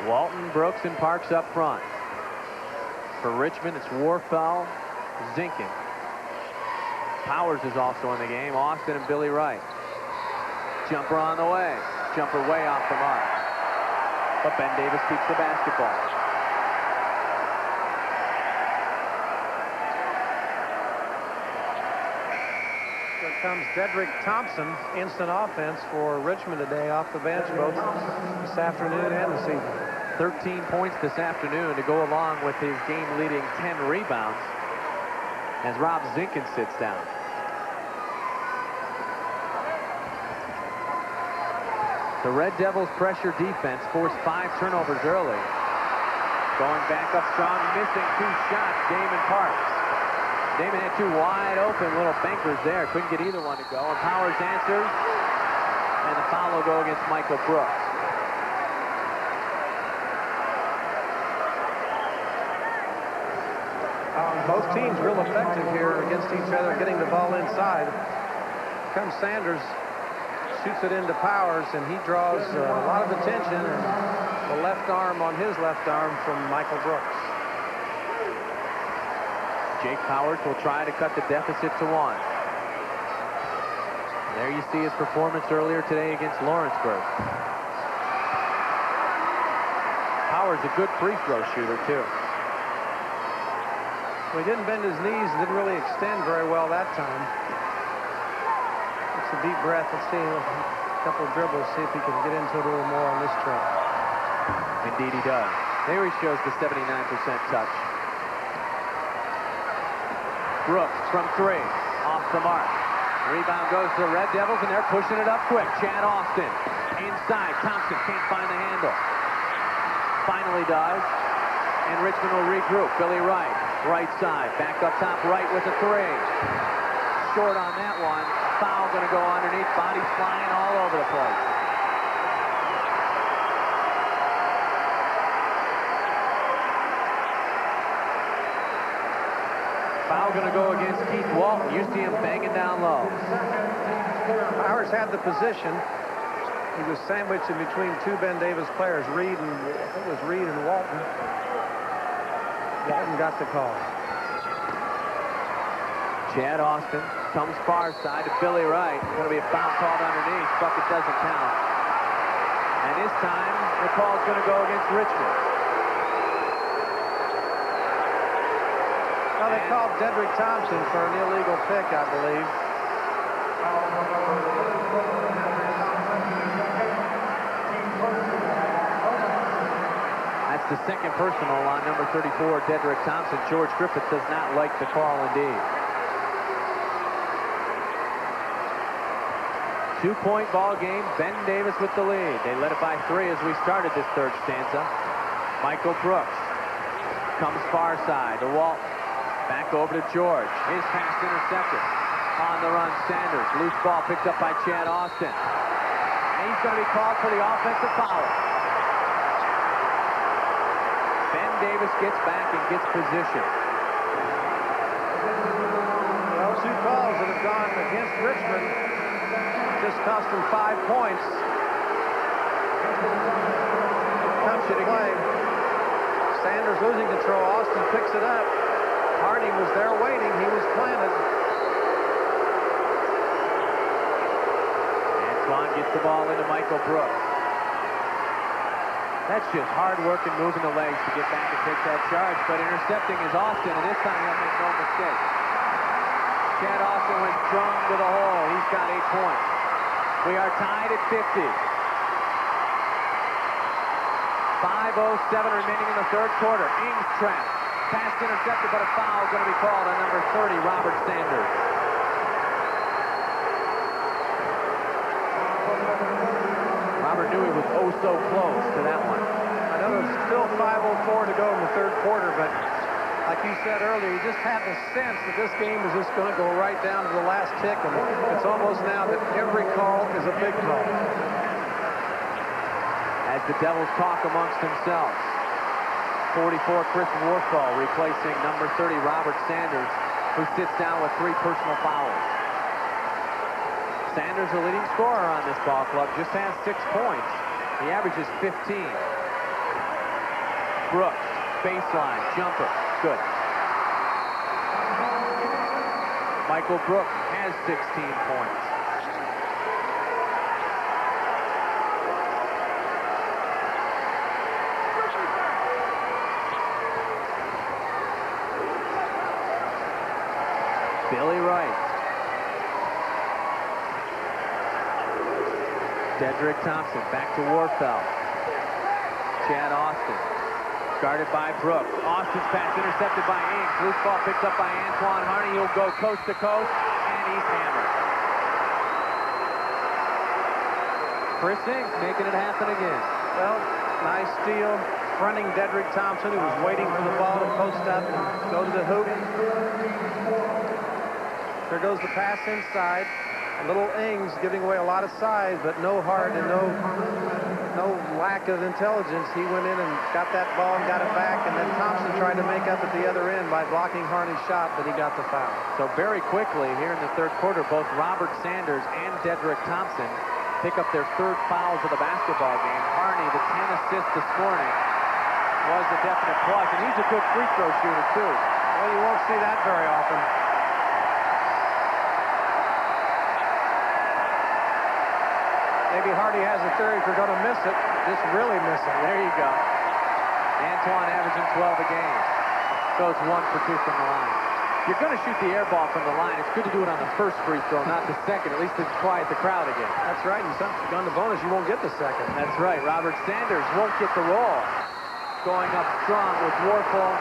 Walton, Brooks, and Parks up front. For Richmond, it's Warfel, Zinkin. Powers is also in the game. Austin and Billy Wright. Jumper on the way. Jumper way off the mark. But Ben Davis keeps the basketball. Here comes Dedrick Thompson. Instant offense for Richmond today off the bench both this afternoon and this evening. 13 points this afternoon to go along with his game-leading 10 rebounds as Rob Zinkin sits down. The Red Devils' pressure defense forced 5 turnovers early. Going back up strong, missing 2 shots, Damon Parks. Damon had 2 wide open little bankers there. Couldn't get either one to go. And Powers answers. And the foul will go against Michael Brooks. Both teams real effective here against each other, getting the ball inside. Comes Sanders, shoots it into Powers, and he draws a lot of attention. And the left arm on his left arm from Michael Brooks. Jake Powers will try to cut the deficit to 1. There you see his performance earlier today against Lawrenceburg. Powers a good free throw shooter, too. Well, he didn't bend his knees, didn't really extend very well that time. It's a deep breath. Let's see a couple of dribbles, see if he can get into it a little more on this trip. Indeed he does. There he shows the 79% touch. Brooks from 3, off the mark. Rebound goes to the Red Devils, and they're pushing it up quick. Chad Austin inside. Thompson can't find the handle. Finally does. And Richmond will regroup. Billy Wright, right side. Back up top right with a 3. Short on that one. Foul going to go underneath. Bodies flying all over the place. Foul going to go against Keith Walton. You see him banging down low. Powers had the position. He was sandwiched in between 2 Ben Davis players, Reed and Walton. Walton got the call. Chad Austin comes far side to Billy Wright. Going to be a foul called underneath. Bucket doesn't count. And this time, the call's going to go against Richmond. Well, they called Dedrick Thompson for an illegal pick, I believe. That's the second personal on number 34, Dedrick Thompson. George Griffith does not like the call indeed. 2-point ball game. Ben Davis with the lead. They led it by 3 as we started this third stanza. Michael Brooks comes far side to Walton. Back over to George. His pass intercepted. On the run, Sanders. Loose ball picked up by Chad Austin. And he's going to be called for the offensive foul. Ben Davis gets back and gets position. Well, 2 calls that have gone against Richmond just cost him 5 points. Comes to play. Sanders losing control. Austin picks it up. Harding was there waiting. He was planted. Antoine gets the ball into Michael Brooks. That's just hard work and moving the legs to get back and take that charge. But intercepting is Austin, and this time he'll make no mistake. Chad Austin went strong to the hole. He's got 8 points. We are tied at 50. 5:07 remaining in the third quarter. Ings trapped. Pass intercepted, but a foul is going to be called on number 30, Robert Sanders. Robert knew he was oh so close to that one. I know there's still 5:04 to go in the third quarter, but like you said earlier, you just had the sense that this game was just going to go right down to the last tick, and it's almost now that every call is a big call. As the Devils talk amongst themselves. 44, Chris Warfall replacing number 30, Robert Sanders, who sits down with 3 personal fouls. Sanders, the leading scorer on this ball club, just has 6 points. The average is 15. Brooks, baseline, jumper, good. Michael Brooks has 16 points. Billy Wright. Dedrick Thompson back to Warfeld. Chad Austin. Guarded by Brooks. Austin's pass intercepted by Ings. Loose ball picked up by Antoine Harney. He'll go coast to coast, and he's hammered. Chris Ings making it happen again. Well, nice steal. Fronting Dedrick Thompson, who was waiting for the ball to post up and go to the hoop. There goes the pass inside. A little Ings giving away a lot of size, but no heart and no lack of intelligence. He went in and got that ball and got it back, and then Thompson tried to make up at the other end by blocking Harney's shot, but he got the foul. So very quickly here in the third quarter, both Robert Sanders and Dedrick Thompson pick up their third fouls of the basketball game. Harney, the 10 assists this morning, was a definite plus, and he's a good free throw shooter too. Well, you won't see that very often. Maybe Hardy has a theory if you're going to miss it, just really miss it. There you go. Antoine averaging 12 a game. Goes 1 for 2 from the line. You're going to shoot the air ball from the line. It's good to do it on the first free throw, not the second. At least it's quiet the crowd again. That's right. And on the bonus, you won't get the second. That's right. Robert Sanders won't get the roll. Going up strong with Warfel.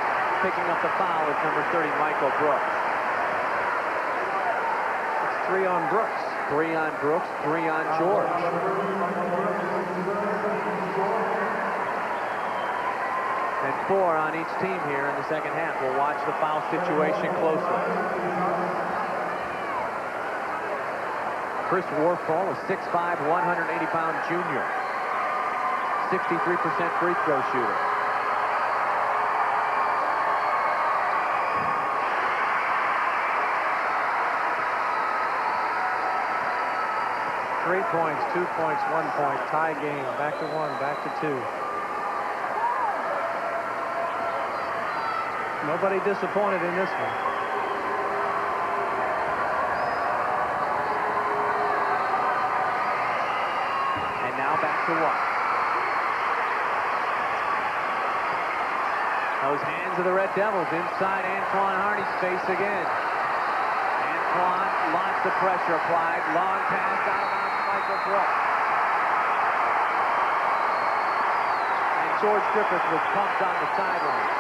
Picking up the foul is number 30, Michael Brooks. It's 3 on Brooks. 3 on Brooks, 3 on George. And 4 on each team here in the second half. We'll watch the foul situation closely. Chris Warfel, a 6'5", 180-pound junior. 63% free throw shooter. 3 points, 2 points, 1 point, tie game, back to 1, back to 2. Nobody disappointed in this one. And now back to 1. Those hands of the Red Devils inside Antoine Harney's face again. Antoine, lots of pressure applied, long pass out of bounds. Michael Brooks. And George Griffith was pumped on the sideline.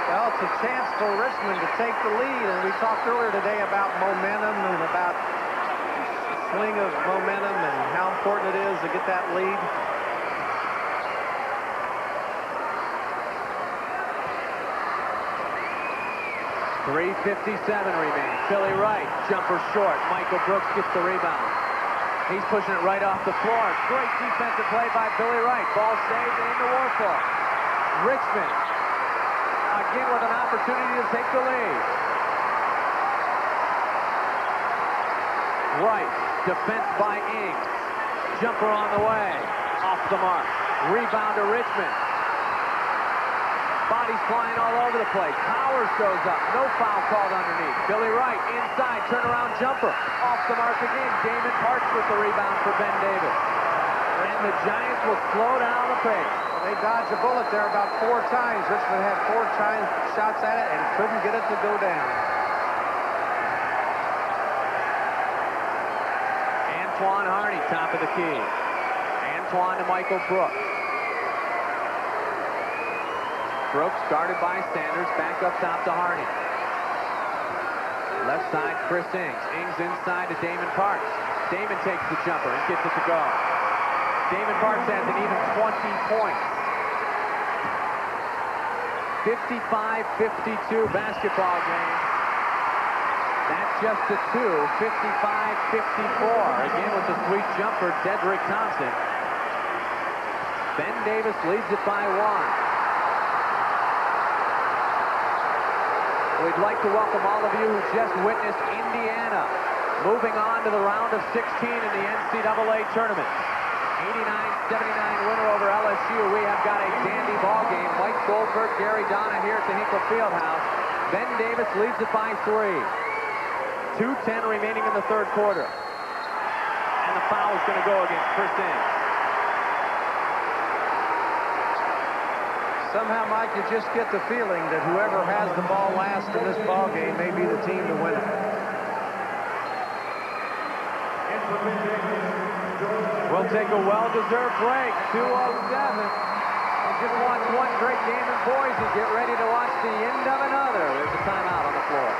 Well, it's a chance for Richmond to take the lead, and we talked earlier today about momentum and about the swing of momentum and how important it is to get that lead. .357 remains. Billy Wright, jumper short. Michael Brooks gets the rebound. He's pushing it right off the floor. Great defensive play by Billy Wright. Ball saved into Warfel. Richmond, again with an opportunity to take the lead. Wright, defense by Ings. Jumper on the way. Off the mark. Rebound to Richmond. Bodies flying all over the place. Powers goes up. No foul called underneath. Billy Wright inside. Turnaround jumper. Off the mark again. Damon Parks with the rebound for Ben Davis. And the Giants will slow down the pace. They dodged a bullet there about 4 times. Richmond had 4 shots at it and couldn't get it to go down. Antoine Harney, top of the key. Antoine to Michael Brooks. Brooks guarded by Sanders, back up top to Harney. Left side, Chris Ings. Ings inside to Damon Parks. Damon takes the jumper and gets it to go. Damon Parks has an even 20 points. 55-52 basketball game. That's just a 2. 55-54. Again with the sweet jumper, Dedrick Thompson. Ben Davis leads it by 1. We'd like to welcome all of you who just witnessed Indiana moving on to the round of 16 in the NCAA tournament. 89-79 winner over LSU. We have got a dandy ball game. Mike Goldberg, Gary Donna here at the Hinkle Fieldhouse. Ben Davis leads it by 3. 2:10 remaining in the third quarter. And the foul is going to go against Chris Innes. Somehow, Mike, you just get the feeling that whoever has the ball last in this ball game may be the team to win it. We'll take a well-deserved break. 2:07. And just watch one great game in Boise. Get ready to watch the end of another. There's a timeout on the floor.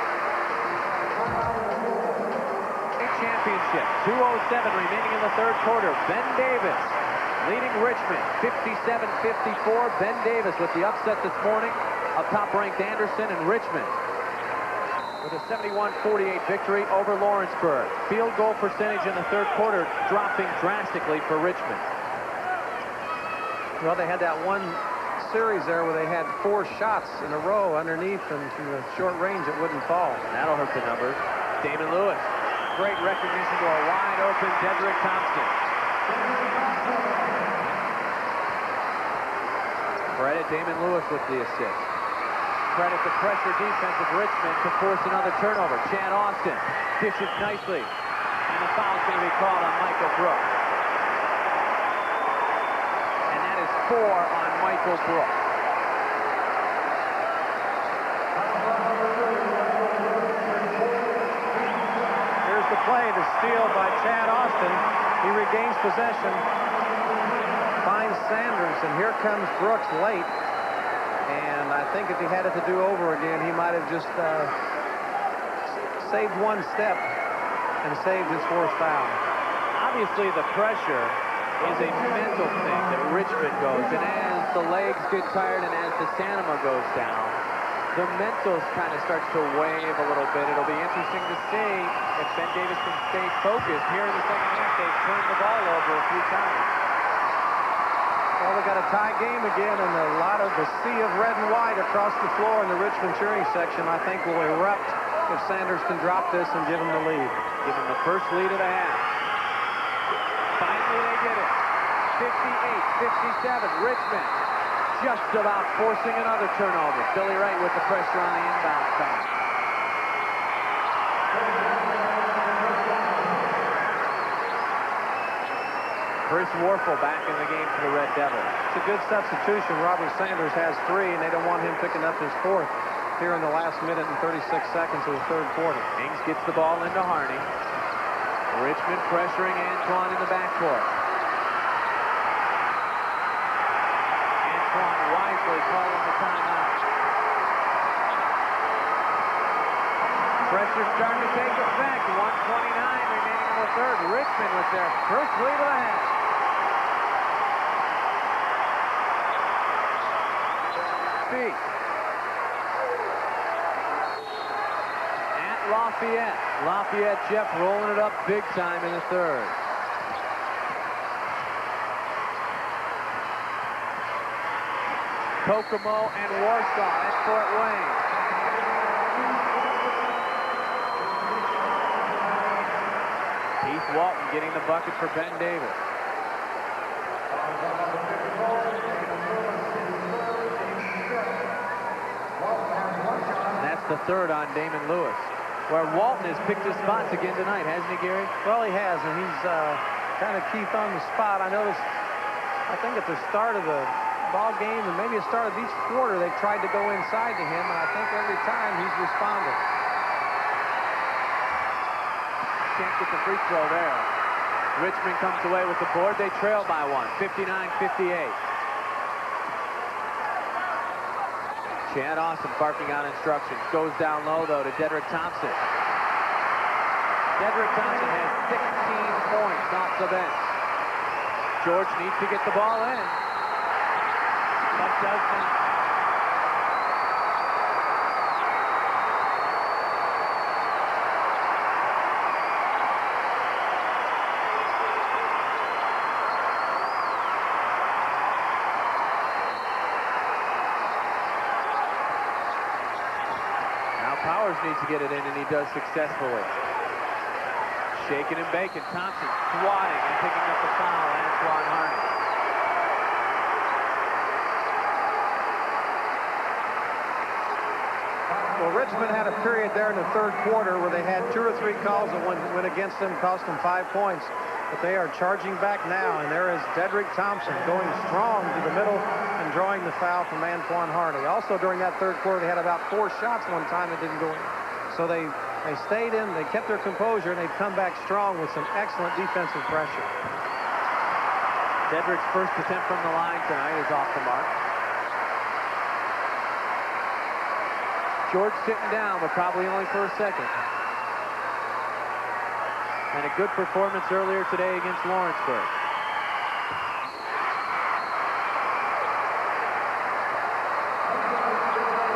Championship. 2:07 remaining in the third quarter. Ben Davis leading Richmond 57-54. Ben Davis with the upset this morning of top-ranked Anderson and Richmond with a 71-48 victory over Lawrenceburg. Field goal percentage in the third quarter dropping drastically for Richmond. Well, they had that one series there where they had 4 shots in a row underneath, and from the short range it wouldn't fall. That'll hurt the numbers. Damon Lewis. Great recognition to a wide-open Dedrick Thompson. Credit Damon Lewis with the assist. Credit the pressure defense of Richmond to force another turnover. Chad Austin dishes nicely. And the foul's going to be called on Michael Brooks. And that is 4 on Michael Brooks. Here's the play, the steal by Chad Austin. He regains possession. Finds Sanders, and here comes Brooks late. And I think if he had it to do over again, he might have just saved one step and saved his 4th foul. Obviously, the pressure is a mental thing that Richmond goes. And as the legs get tired and as the stamina goes down, the mental kind of starts to wave a little bit. It'll be interesting to see if Ben Davis can stay focused. Here in the second half, they've turned the ball over a few times. Well, we got a tie game again, and a lot of the sea of red and white across the floor in the Richmond cheering section, I think, will erupt if Sanders can drop this and give him the lead. Give him the first lead of the half. Finally, they get it. 58-57. Richmond just about forcing another turnover. Billy Wright with the pressure on the inbound pass. Chris Warfel back in the game for the Red Devils. It's a good substitution. Robert Sanders has 3, and they don't want him picking up his 4th here in the last minute and 36 seconds of the third quarter. Ings gets the ball into Harney. Richmond pressuring Antoine in the backcourt. Antoine wisely calling the timeout. Pressure starting to take effect. 1:29 remaining in the third. Richmond with their first lead of the half. At Lafayette. Lafayette Jeff rolling it up big time in the third. Kokomo and Warsaw at Fort Wayne. Keith Walton getting the bucket for Ben Davis. The third on Damon Lewis, where Walton has picked his spots again tonight, hasn't he, Gary? Well, he has, and he's kind of Keith on the spot. I noticed, I think at the start of the ball game, and maybe the start of each quarter, they tried to go inside to him, and I think every time he's responded. Can't get the free throw there. Richmond comes away with the board. They trail by 1, 59-58. Chad Austin barking out instructions. Goes down low, though, to Dedrick Thompson. Dedrick Thompson has 16 points off the bench. George needs to get the ball in, but does not. Powers needs to get it in, and he does successfully. Shaking and baking. Thompson swatting and picking up the foul. Antoine Harney. Well, Richmond had a period there in the third quarter where they had 2 or 3 calls that went against them, cost them 5 points. But they are charging back now, and there is Dedrick Thompson going strong to the middle and drawing the foul from Antoine Harney. Also, during that third quarter, they had about 4 shots one time that didn't go in. So they stayed in, they kept their composure, and they've come back strong with some excellent defensive pressure. Dedrick's first attempt from the line tonight is off the mark. George sitting down, but probably only for a second. And a good performance earlier today against Lawrenceburg.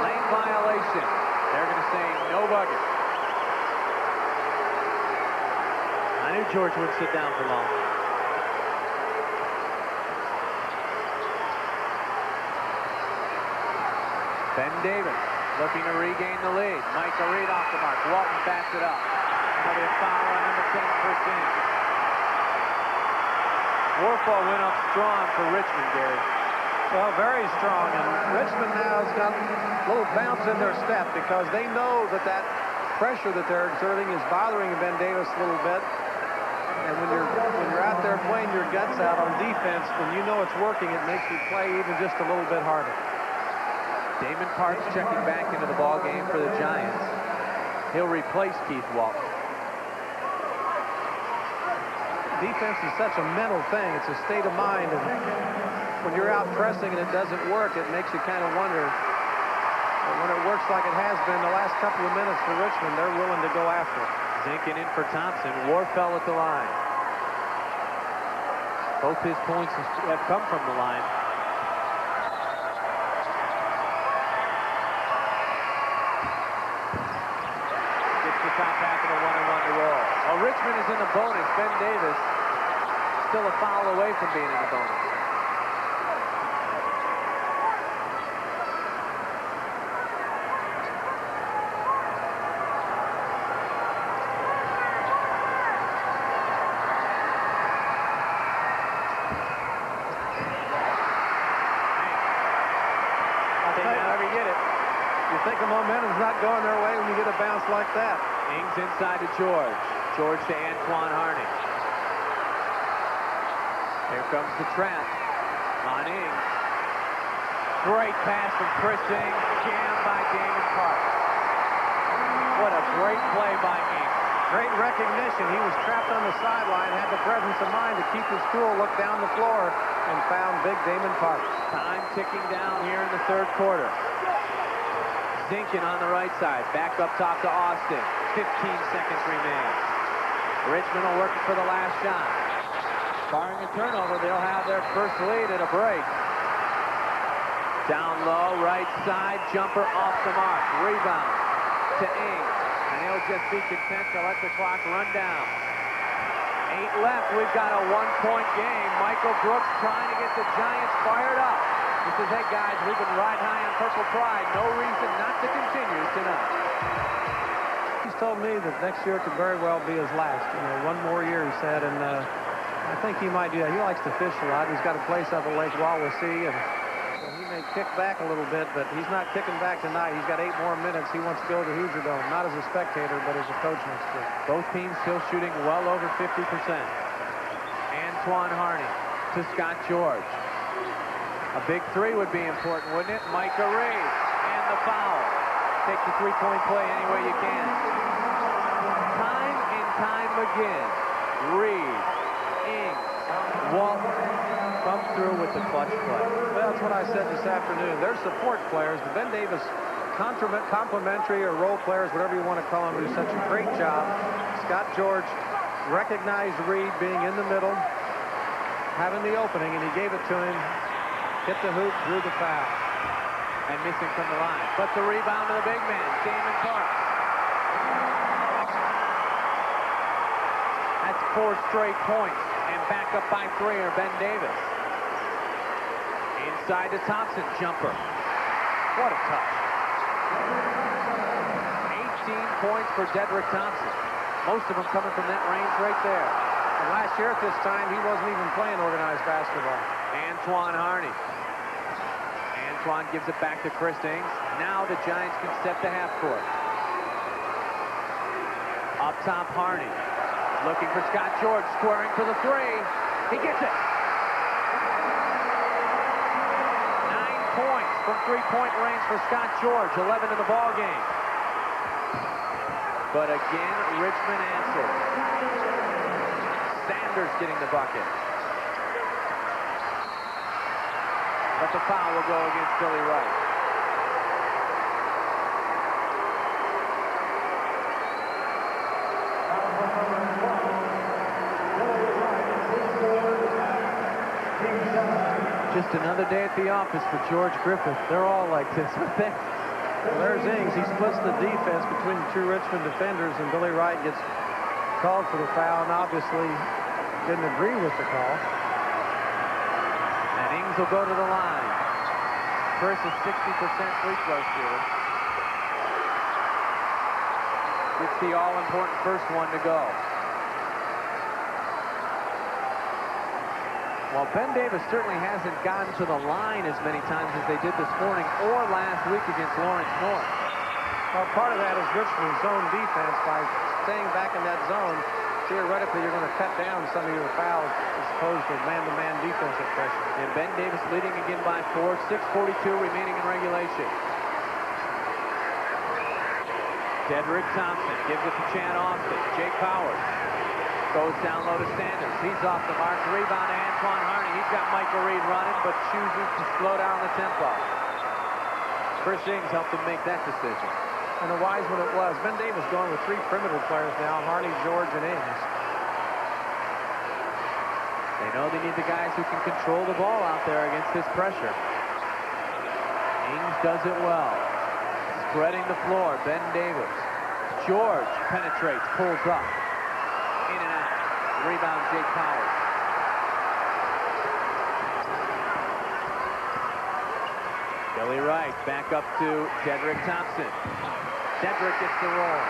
Lane violation. They're going to say no bucket. I knew George wouldn't sit down for long. Ben Davis looking to regain the lead. Micah Reed off the mark. Walton backs it up. There'll be a foul on number 10, Chris Inge. Warfall went up strong for Richmond, Gary. Well, very strong, and Richmond now has got a little bounce in their step because they know that that pressure that they're exerting is bothering Ben Davis a little bit. And when you're out there playing your guts out on defense, when you know it's working, it makes you play even just a little bit harder. Damon Parks checking back into the ball game for the Giants. He'll replace Keith Walton. Defense is such a mental thing. It's a state of mind. And when you're out pressing and it doesn't work, it makes you kind of wonder. And when it works like it has been the last couple of minutes for Richmond, they're willing to go after it. Zinkin in for Thompson. Warfell at the line. Both his points have come from the line. Gets the top half of the 1-and-1 to roll. Well, Richmond is in the bonus. Ben Davis still a foul away from being in the bonus. You think the momentum's not going their way when you get a bounce like that. Ings inside to George. George to Antoine Harney. Here comes the trap on Ings. Great pass from Chris Ings. Jammed by Damon Parks. What a great play by Ings. Great recognition. He was trapped on the sideline, had the presence of mind to keep his cool, look down the floor, and found big Damon Parks. Time ticking down here in the third quarter. Zinkin on the right side. Back up top to Austin. 15 seconds remain. Richmond will work it for the last shot. Barring a turnover, they'll have their first lead at a break. Down low, right side, jumper off the mark. Rebound to Ings. And he'll just be content to let the clock run down. 8 left. We've got a 1-point game. Michael Brooks trying to get the Giants fired up. He says, hey, guys, we've been riding high on Purple Pride. No reason not to continue tonight. He's told me that next year could very well be his last. You know, 1 more year, he said, and I think he might do that. He likes to fish a lot. He's got a place up at Lake Wawasee, and he may kick back a little bit, but he's not kicking back tonight. He's got 8 more minutes. He wants to go to the Hoosier Dome, not as a spectator, but as a coach next year. Both teams still shooting well over 50%. Antoine Harney to Scott George. A big 3 would be important, wouldn't it? Micah Reed and the foul. Take the 3-point play any way you can. Time and time again, Reed, Ings, Walton come through with the clutch play. Well, that's what I said this afternoon. They're support players. The Ben Davis complimentary or role players, whatever you want to call them, do such a great job. Scott George recognized Reed being in the middle, having the opening, and he gave it to him. Hit the hoop, drew the foul. And missing from the line. But the rebound to the big man, Damon Parks. That's 4 straight points. And back up by 3 are Ben Davis. Inside to Thompson, jumper. What a touch. 18 points for Dedrick Thompson. Most of them coming from that range right there. And last year at this time, he wasn't even playing organized basketball. Antoine Harney. Antoine gives it back to Chris Ings. Now the Giants can step to half court. Up top, Harney. Looking for Scott George, squaring for the three. He gets it. 9 points from three-point range for Scott George, 11 in the ball game. But again, Richmond answers. Sanders getting the bucket. But the foul will go against Billy Wright. Just another day at the office for George Griffith. They're all like this. Well, there's Ings. He splits the defense between the two Richmond defenders, and Billy Wright gets called for the foul and obviously didn't agree with the call. And Ings will go to the line. Chris is 60% free throw shooter. It's the all-important first one to go. Well, Ben Davis certainly hasn't gotten to the line as many times as they did this morning or last week against Lawrence North. Well, part of that is Richmond's zone defense. By staying back in that zone, theoretically, you're going to cut down some of your fouls as opposed to man-to-man defensive pressure. And Ben Davis leading again by 4, 6:42 remaining in regulation. Dedrick Thompson gives it to Chan Austin. Jake Powers goes down low to Sanders. He's off the mark. Rebound to Antoine Harney. He's got Michael Reed running, but chooses to slow down the tempo. Chris Ings helped him make that decision. And a wise one it was. Ben Davis going with 3 perimeter players now, Harney, George, and Ings. They know they need the guys who can control the ball out there against this pressure. Ings does it well. Spreading the floor, Ben Davis. George penetrates, pulls up. In and out. Rebound, Jake Powers. Billy Wright back up to Dedrick Thompson. Dedrick gets the roll.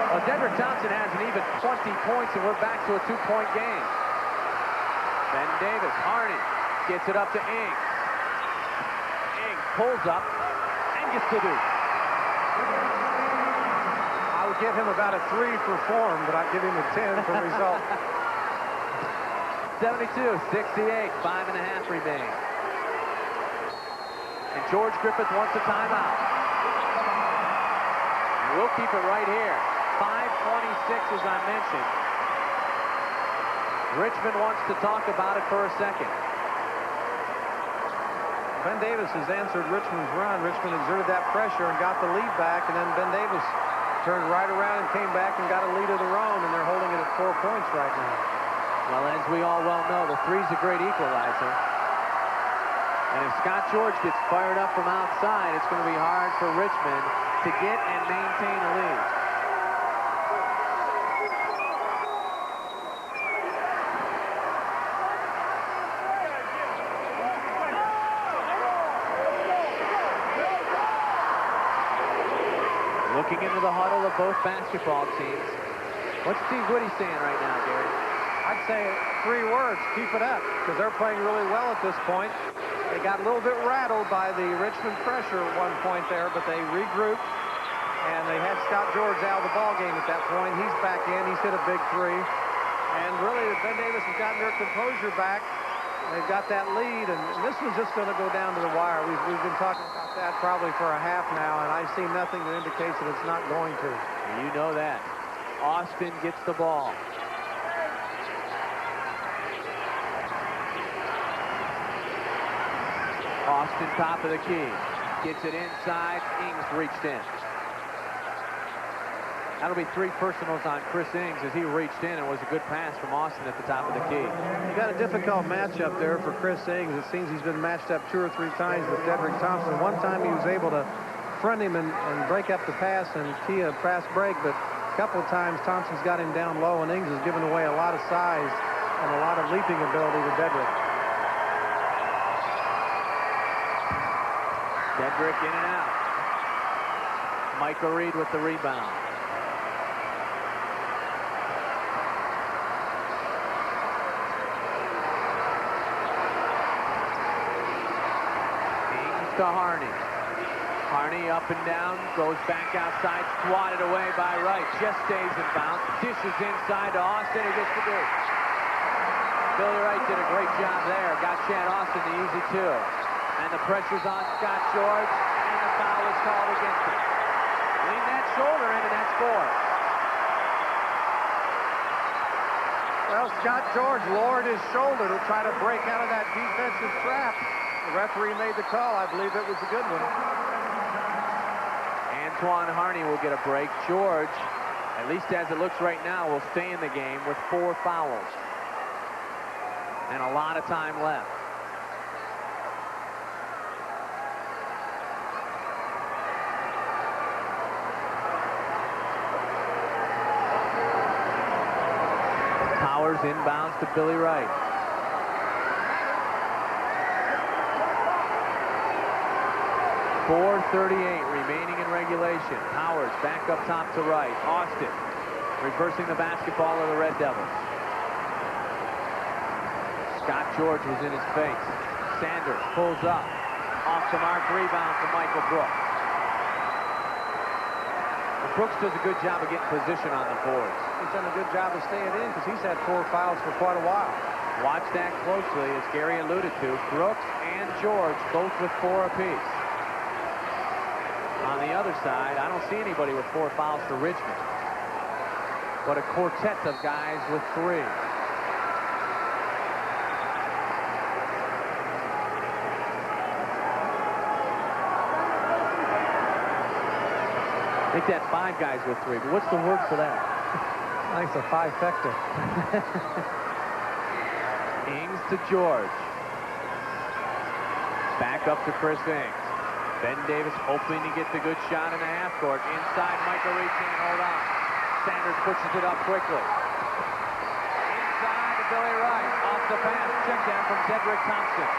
Well, Dedrick Thompson has an even 20 points, and we're back to a 2-point game. Ben Davis, Harney gets it up to Ings. Ings pulls up and gets the deuce. I would give him about a 3 for form, but I'd give him a 10 for result. 72-68, 5.5 remain. And George Griffith wants a timeout. And we'll keep it right here. 5:26, as I mentioned. Richmond wants to talk about it for a second. Ben Davis has answered Richmond's run. Richmond exerted that pressure and got the lead back, and then Ben Davis turned right around and came back and got a lead of their own, and they're holding it at 4 points right now. Well, as we all well know, the three's a great equalizer. And if Scott George gets fired up from outside, it's going to be hard for Richmond to get and maintain a lead. Looking into the huddle of both basketball teams. What's Steve Woody saying right now, Gary? I'd say 3 words, keep it up, because they're playing really well at this point. They got a little bit rattled by the Richmond pressure at one point there, but they regrouped, and they had Scott George out of the ball game at that point. He's back in. He's hit a big 3. And really, Ben Davis has gotten their composure back. They've got that lead, and this was just going to go down to the wire. We've been talking about that probably for a half now, and I see nothing that indicates that it's not going to. You know that. Austin gets the ball. Austin, top of the key. Gets it inside. Ings reached in. That'll be 3 personals on Chris Ings as he reached in, and was a good pass from Austin at the top of the key. You got a difficult matchup there for Chris Ings. It seems he's been matched up 2 or 3 times with Dedrick Thompson. One time he was able to front him and break up the pass and key a fast break, but a couple of times Thompson's got him down low, and Ings has given away a lot of size and a lot of leaping ability to Dedrick. Dedrick in and out. Michael Reed with the rebound. to Harney. Harney up and down, goes back outside, swatted away by Wright. Just stays in bounds. Dishes inside to Austin, who gets the deuce. Billy Wright did a great job there. Got Chad Austin the easy two. And the pressure's on Scott George, and the foul is called against him. Lean that shoulder in, and that's 4. Well, Scott George lowered his shoulder to try to break out of that defensive trap. The referee made the call. I believe it was a good one. Antoine Harney will get a break. George, at least as it looks right now, will stay in the game with 4 fouls. And a lot of time left. Powers inbounds to Billy Wright. .438 remaining in regulation. Powers back up top to Wright. Austin reversing the basketball of the Red Devils. Scott George was in his face. Sanders pulls up. Off the mark, rebound from Michael Brooks. And Brooks does a good job of getting position on the boards. He's done a good job of staying in because he's had 4 fouls for quite a while. Watch that closely, as Gary alluded to. Brooks and George both with 4 apiece. On the other side, I don't see anybody with 4 fouls for Richmond, but a quartet of guys with 3. I think that's 5 guys with 3, but what's the word for that? I think it's a 5-fecta. Ings to George. Back up to Chris Ings. Ben Davis hoping to get the good shot in the half court. Inside, Michael Reed can't hold on. Sanders pushes it up quickly. Inside to Billy Wright. Off the pass. Check down from Dedrick Thompson.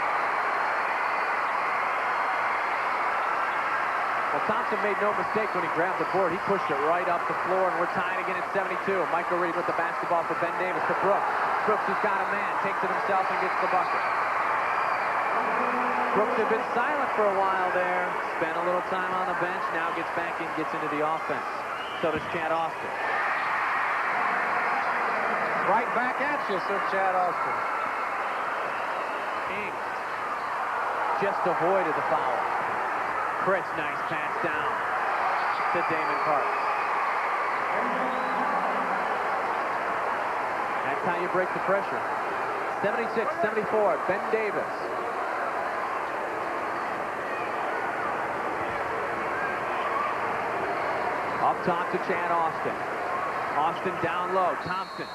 Well, Thompson made no mistake when he grabbed the board. He pushed it right up the floor, and we're tied again at 72. Michael Reed with the basketball for Ben Davis to Brooks. Brooks has got a man, takes it himself and gets the bucket. Brooks had been silent for a while there. Spent a little time on the bench. Now gets back in, gets into the offense. So does Chad Austin. Right back at you, Sir Chad Austin. Ings just avoided the foul. Chris, nice pass down to Damon Park. That's how you break the pressure. 76-74, Ben Davis. Up top to Chad Austin. Austin down low. Thompson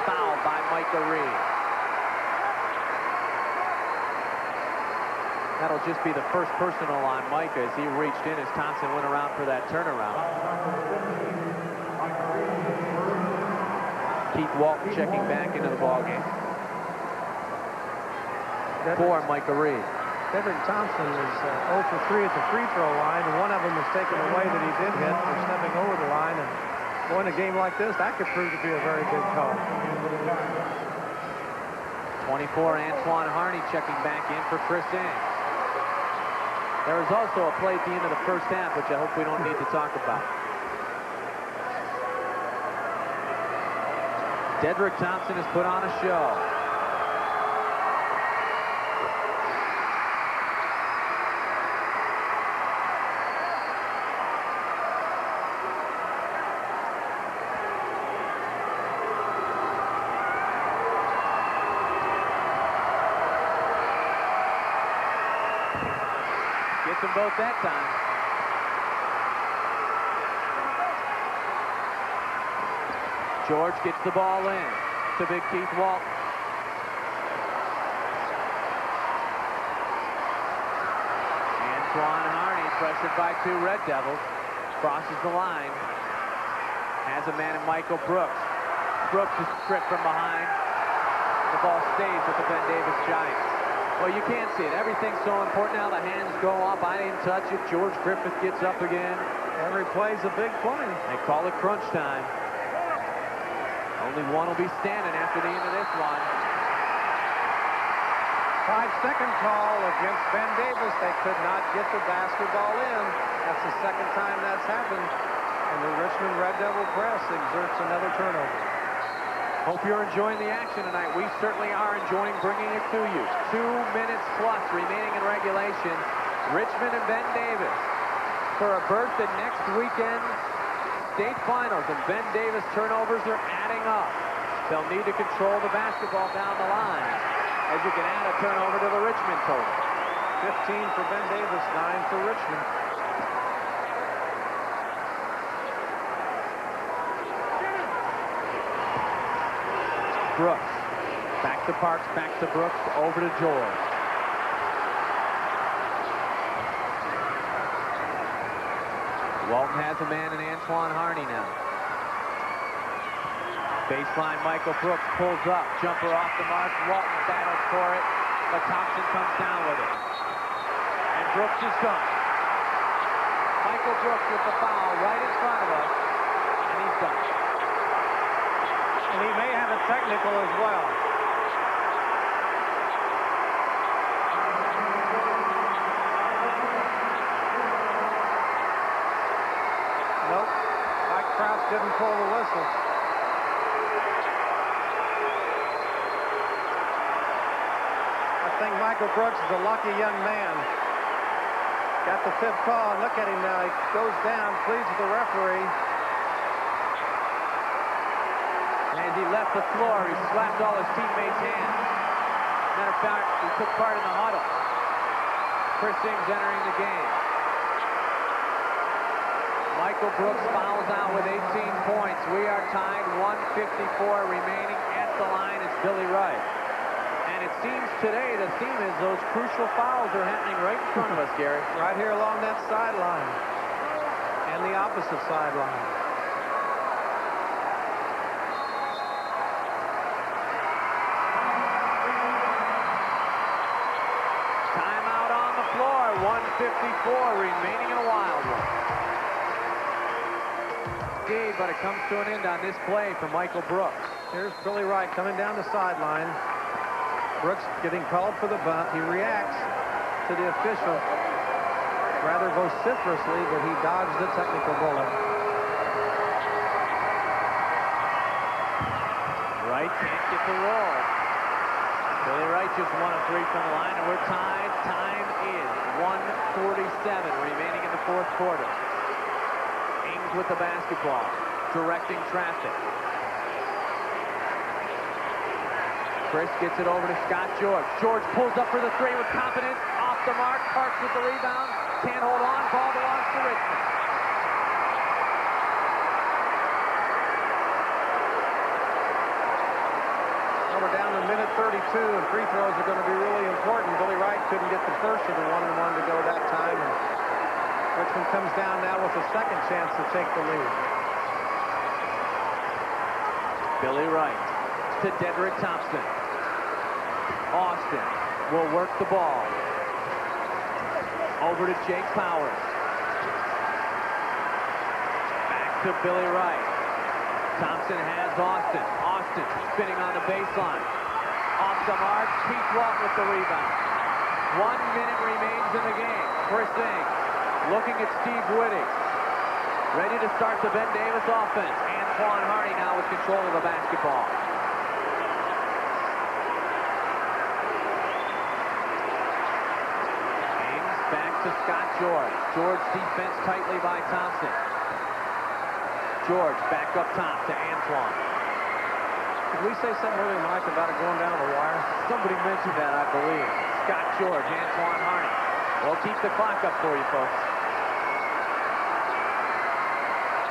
fouled by Michael Reed. That'll just be the first personal on Micah as he reached in as Thompson went around for that turnaround. Keith Walton checking back into the ballgame. For Micah Reed. Dedrick Thompson is 0 for 3 at the free throw line, and one of them was taken away that he did hit for stepping over the line. And going a game like this, that could prove to be a very big call. 24, Antoine Harney checking back in for Chris Ings. There was also a play at the end of the first half, which I hope we don't need to talk about. Dedrick Thompson has put on a show. Gets them both that time. George gets the ball in to big Keith Walton. Antoine Harney, pressured by 2 Red Devils, crosses the line. Has a man in Michael Brooks. Brooks is stripped from behind. The ball stays with the Ben Davis Giants. Well, you can't see it. Everything's so important now. The hands go up. I didn't touch it. George Griffith gets up again. Every play's a big play. They call it crunch time. Only one will be standing after the end of this one. 5-second call against Ben Davis. They could not get the basketball in. That's the second time that's happened. And the Richmond Red Devil press exerts another turnover. Hope you're enjoying the action tonight. We certainly are enjoying bringing it to you. 2 minutes plus remaining in regulation. Richmond and Ben Davis for a berth in next weekend's state finals. And Ben Davis turnovers are adding up. They'll need to control the basketball down the line, as you can add a turnover to the Richmond total. 15 for Ben Davis, 9 for Richmond. Brooks. Back to Parks, back to Brooks, over to George. Walton has a man in Antoine Harney now. Baseline, Michael Brooks pulls up. Jumper off the mark. Walton battles for it, but Thompson comes down with it. And Brooks is done. Michael Brooks with the foul right in front of us, and he's done. And he may have a technical as well. Nope. Mike Krause didn't pull the whistle. I think Michael Brooks is a lucky young man. Got the 5th call, and look at him now. He goes down, pleads with the referee. As he left the floor, he slapped all his teammates' hands. Matter of fact, he took part in the huddle. Chris Ings entering the game. Michael Brooks fouls out with 18 points. We are tied, 1:54 remaining. At the line is Billy Wright. And it seems today the theme is those crucial fouls are happening right in front of us, Gary. Right here along that sideline. And the opposite sideline. Timeout on the floor, 1:54 remaining in a wild one. Indeed, but it comes to an end on this play for Michael Brooks. Here's Billy Wright coming down the sideline. Brooks getting called for the bunt. He reacts to the official rather vociferously, but he dodged the technical bullet. Wright can't get the roll. Billy Wright just 1 of 3 from the line, and we're tied. Time is 1:47 remaining in the 4th quarter. Ings with the basketball, directing traffic. Chris gets it over to Scott George. George pulls up for the 3 with confidence. Off the mark. Parks with the rebound. Can't hold on. Ball belongs to Richmond. Well, we're down to minute 32, and free throws are going to be really important. Billy Wright couldn't get the first of the 1-and-1 to go that time. And Richmond comes down now with a second chance to take the lead. Billy Wright to Dedrick Thompson. Austin will work the ball. Over to Jake Powers. Back to Billy Wright. Thompson has Austin. Austin spinning on the baseline. Off the mark. Keith Walton with the rebound. 1 minute remains in the game. Chris Ings looking at Steve Whitty. Ready to start the Ben Davis offense. Antoine Harney now with control of the basketball. Ings back to Scott George. George defense tightly by Thompson. George back up top to Antoine. Did we say something earlier, Mike, about it going down the wire? Somebody mentioned that, I believe. Scott George, Antoine Harney. We'll keep the clock up for you, folks.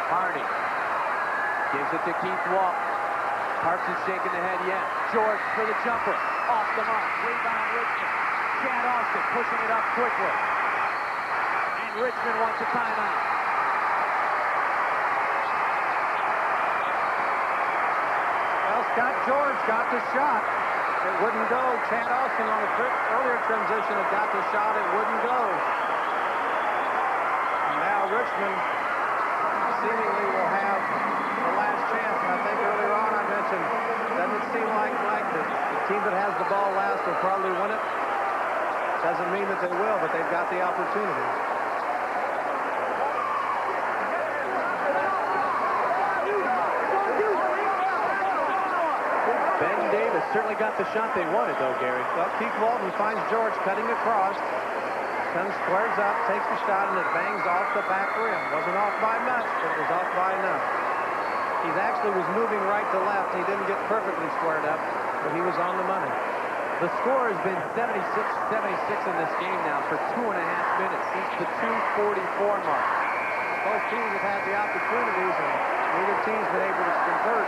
Harney gives it to Keith Walton. Parks is shaking the head yet. George for the jumper. Off the mark. Rebound Richmond. Chad Austin pushing it up quickly. And Richmond wants a timeout. Well, Scott George got the shot. It wouldn't go. Chad Austin on the earlier transition had got the shot. It wouldn't go. And now Richmond seemingly will have the last chance. And I think earlier on I mentioned, doesn't it seem like the team that has the ball last will probably win it? Doesn't mean that they will, but they've got the opportunity. Ben Davis certainly got the shot they wanted, though, Gary. Well, Keith Walton finds George cutting across. Comes, squares up, takes the shot, and it bangs off the back rim. Wasn't off by much, but it was off by enough. He actually was moving right to left. He didn't get perfectly squared up, but he was on the money. The score has been 76-76 in this game now for 2.5 minutes since the 2:44 mark. Both teams have had the opportunities, and neither team's been able to convert.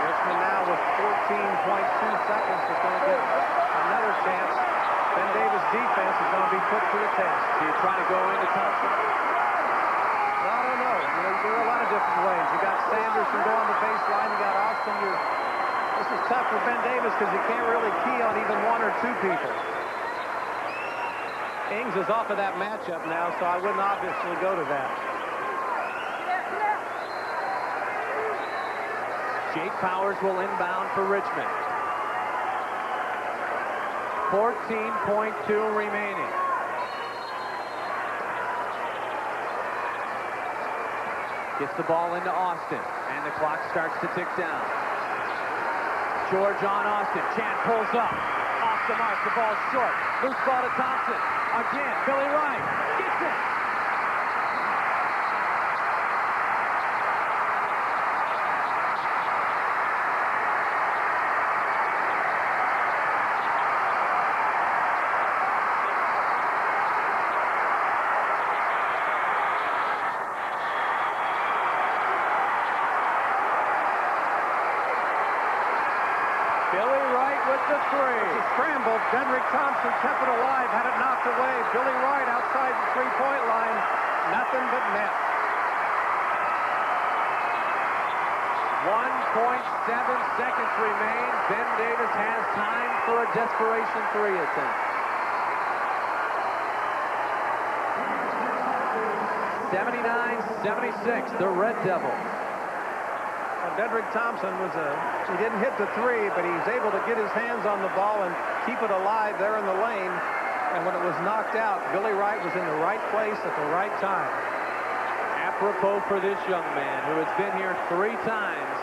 Richmond now with 14.2 seconds is going to get another chance. Ben Davis' defense is going to be put to the test. Do you try to go into Thompson? Well, I don't know. You know, there are a lot of different ways. You got Sanderson going the baseline. You got Austin. This is tough for Ben Davis because you can't really key on even one or two people. Ings is off of that matchup now, so I wouldn't obviously go to that. Jake Powers will inbound for Richmond. 14.2 remaining. Gets the ball into Austin, and the clock starts to tick down. George on Austin. Chan pulls up. Off the mark. The ball's short. Loose ball to Thompson. Again, Billy Wright gets it. The three. It's a scramble. Dedrick Thompson kept it alive, had it knocked away. Billy Wright outside the three-point line. Nothing but net. 1.7 seconds remain. Ben Davis has time for a desperation three attempt. 79-76, the Red Devils. Dedrick Thompson he didn't hit the three, but he's able to get his hands on the ball and keep it alive there in the lane. And when it was knocked out, Billy Wright was in the right place at the right time. Apropos for this young man who has been here 3 times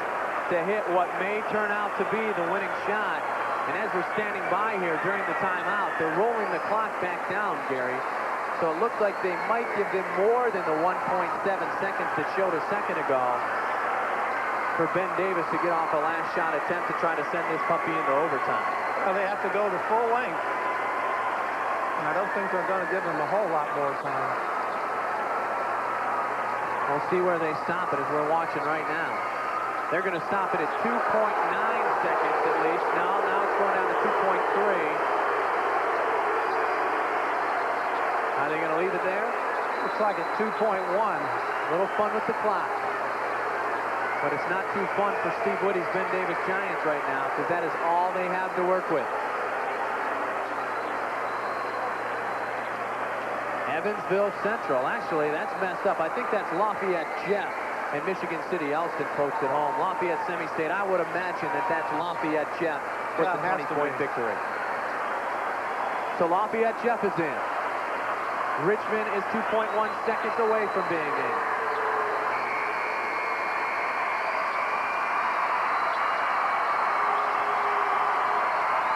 to hit what may turn out to be the winning shot. And as we're standing by here during the timeout, they're rolling the clock back down, Gary. So it looks like they might give them more than the 1.7 seconds that showed a second ago for Ben Davis to get off a last shot attempt to try to send this puppy into overtime. Well, they have to go to full length. And I don't think they're going to give him a whole lot more time. We'll see where they stop it as we're watching right now. They're going to stop it at 2.9 seconds at least. Now it's going down to 2.3. Are they going to leave it there? Looks like at 2.1. A little fun with the clock. But it's not too fun for Steve Woody's Ben Davis Giants right now, because that is all they have to work with. Evansville Central. Actually, that's messed up. I think that's Lafayette Jeff and Michigan City Elston folks at home. Lafayette Semi-State, I would imagine that's Lafayette Jeff with the 20-point victory. So Lafayette Jeff is in. Richmond is 2.1 seconds away from being in.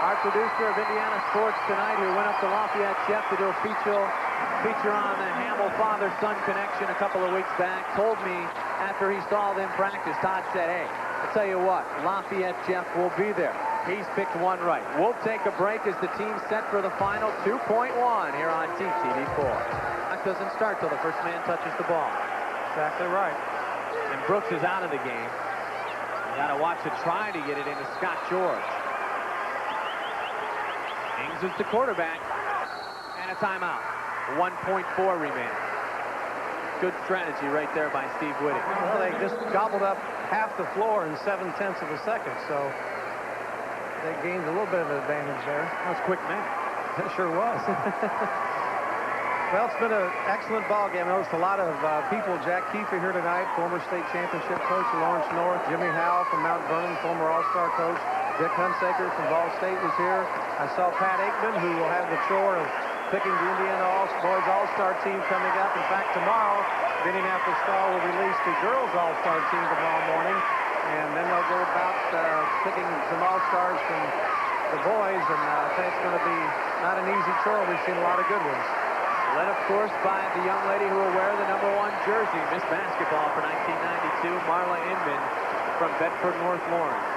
Our producer of Indiana Sports Tonight, who went up to Lafayette Jeff to do a feature on the Hamill father-son connection a couple of weeks back, told me after he saw them practice, Todd said, hey, I'll tell you what, Lafayette Jeff will be there. He's picked one right. We'll take a break as the team set for the final 2.1 here on TTV4. That doesn't start till the first man touches the ball. Exactly right. And Brooks is out of the game. You got to watch it try to get it into Scott George. Ings is the quarterback. And a timeout. 1.4 remaining. Good strategy right there by Steve Whitty. Well, they just gobbled up half the floor in 0.7 of a second, so they gained a little bit of an advantage there. That was quick man. It sure was. Well, it's been an excellent ball game. I noticed a lot of people. Jack Kiefer here tonight, former state championship coach Lawrence North, Jimmy Howell from Mount Vernon, former All-Star coach, Dick Hunsaker from Ball State was here. I saw Pat Aikman, who will have the chore of picking the Indiana Boys All-Star team coming up. In fact, tomorrow, the Indianapolis Star will release the girls All-Star team tomorrow morning. And then they'll go about picking some All-Stars from the boys. And I think it's going to be not an easy chore. We've seen a lot of good ones. Led, of course, by the young lady who will wear the #1 jersey, Miss Basketball for 1992, Marla Inman from Bedford North Lawrence.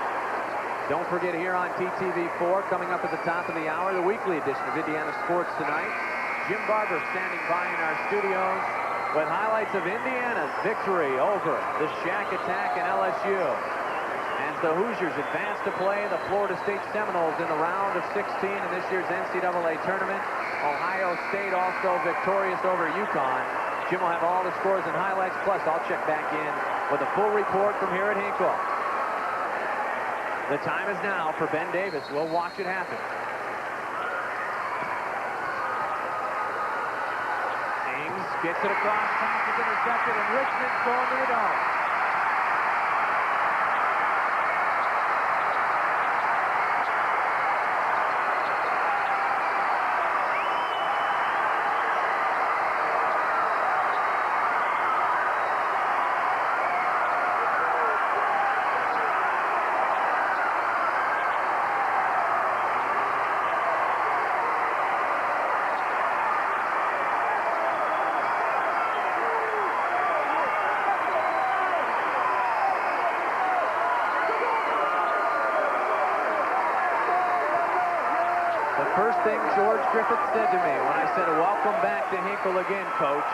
Don't forget, here on TTV4, coming up at the top of the hour, the weekly edition of Indiana Sports Tonight. Jim Barber standing by in our studios with highlights of Indiana's victory over the Shack Attack and LSU. As the Hoosiers advance to play the Florida State Seminoles in the round of 16 in this year's NCAA tournament. Ohio State also victorious over UConn. Jim will have all the scores and highlights, plus I'll check back in with a full report from here at Hinkle. The time is now for Ben Davis. We'll watch it happen. Ames gets it across, pass is intercepted, and Richmond's going to the dome. First thing George Griffith said to me when I said, "Welcome back to Hinkle again, Coach,"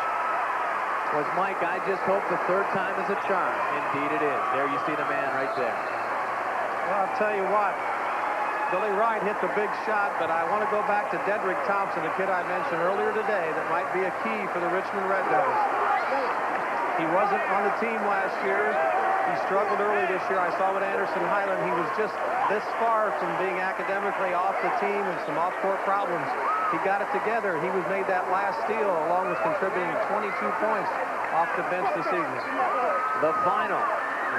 was, "Mike, I just hope the third time is a charm." Indeed it is. There you see the man right there. Well, I'll tell you what. Billy Wright hit the big shot, but I want to go back to Dedrick Thompson, the kid I mentioned earlier today, that might be a key for the Richmond Red Devils. He wasn't on the team last year. He struggled early this year. I saw with Anderson Highland, he was just this far from being academically off the team and some off-court problems. He got it together. He was made that last steal, along with contributing 22 points off the bench this evening. The final.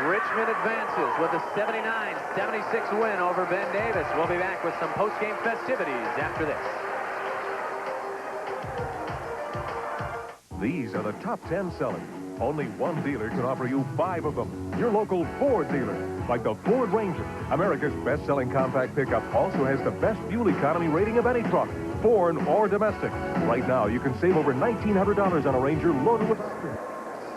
Richmond advances with a 79-76 win over Ben Davis. We'll be back with some post-game festivities after this. These are the top 10 sellers. Only one dealer can offer you 5 of them. Your local Ford dealer, like the Ford Ranger. America's best-selling compact pickup also has the best fuel economy rating of any truck, foreign or domestic. Right now, you can save over $1,900 on a Ranger loaded with...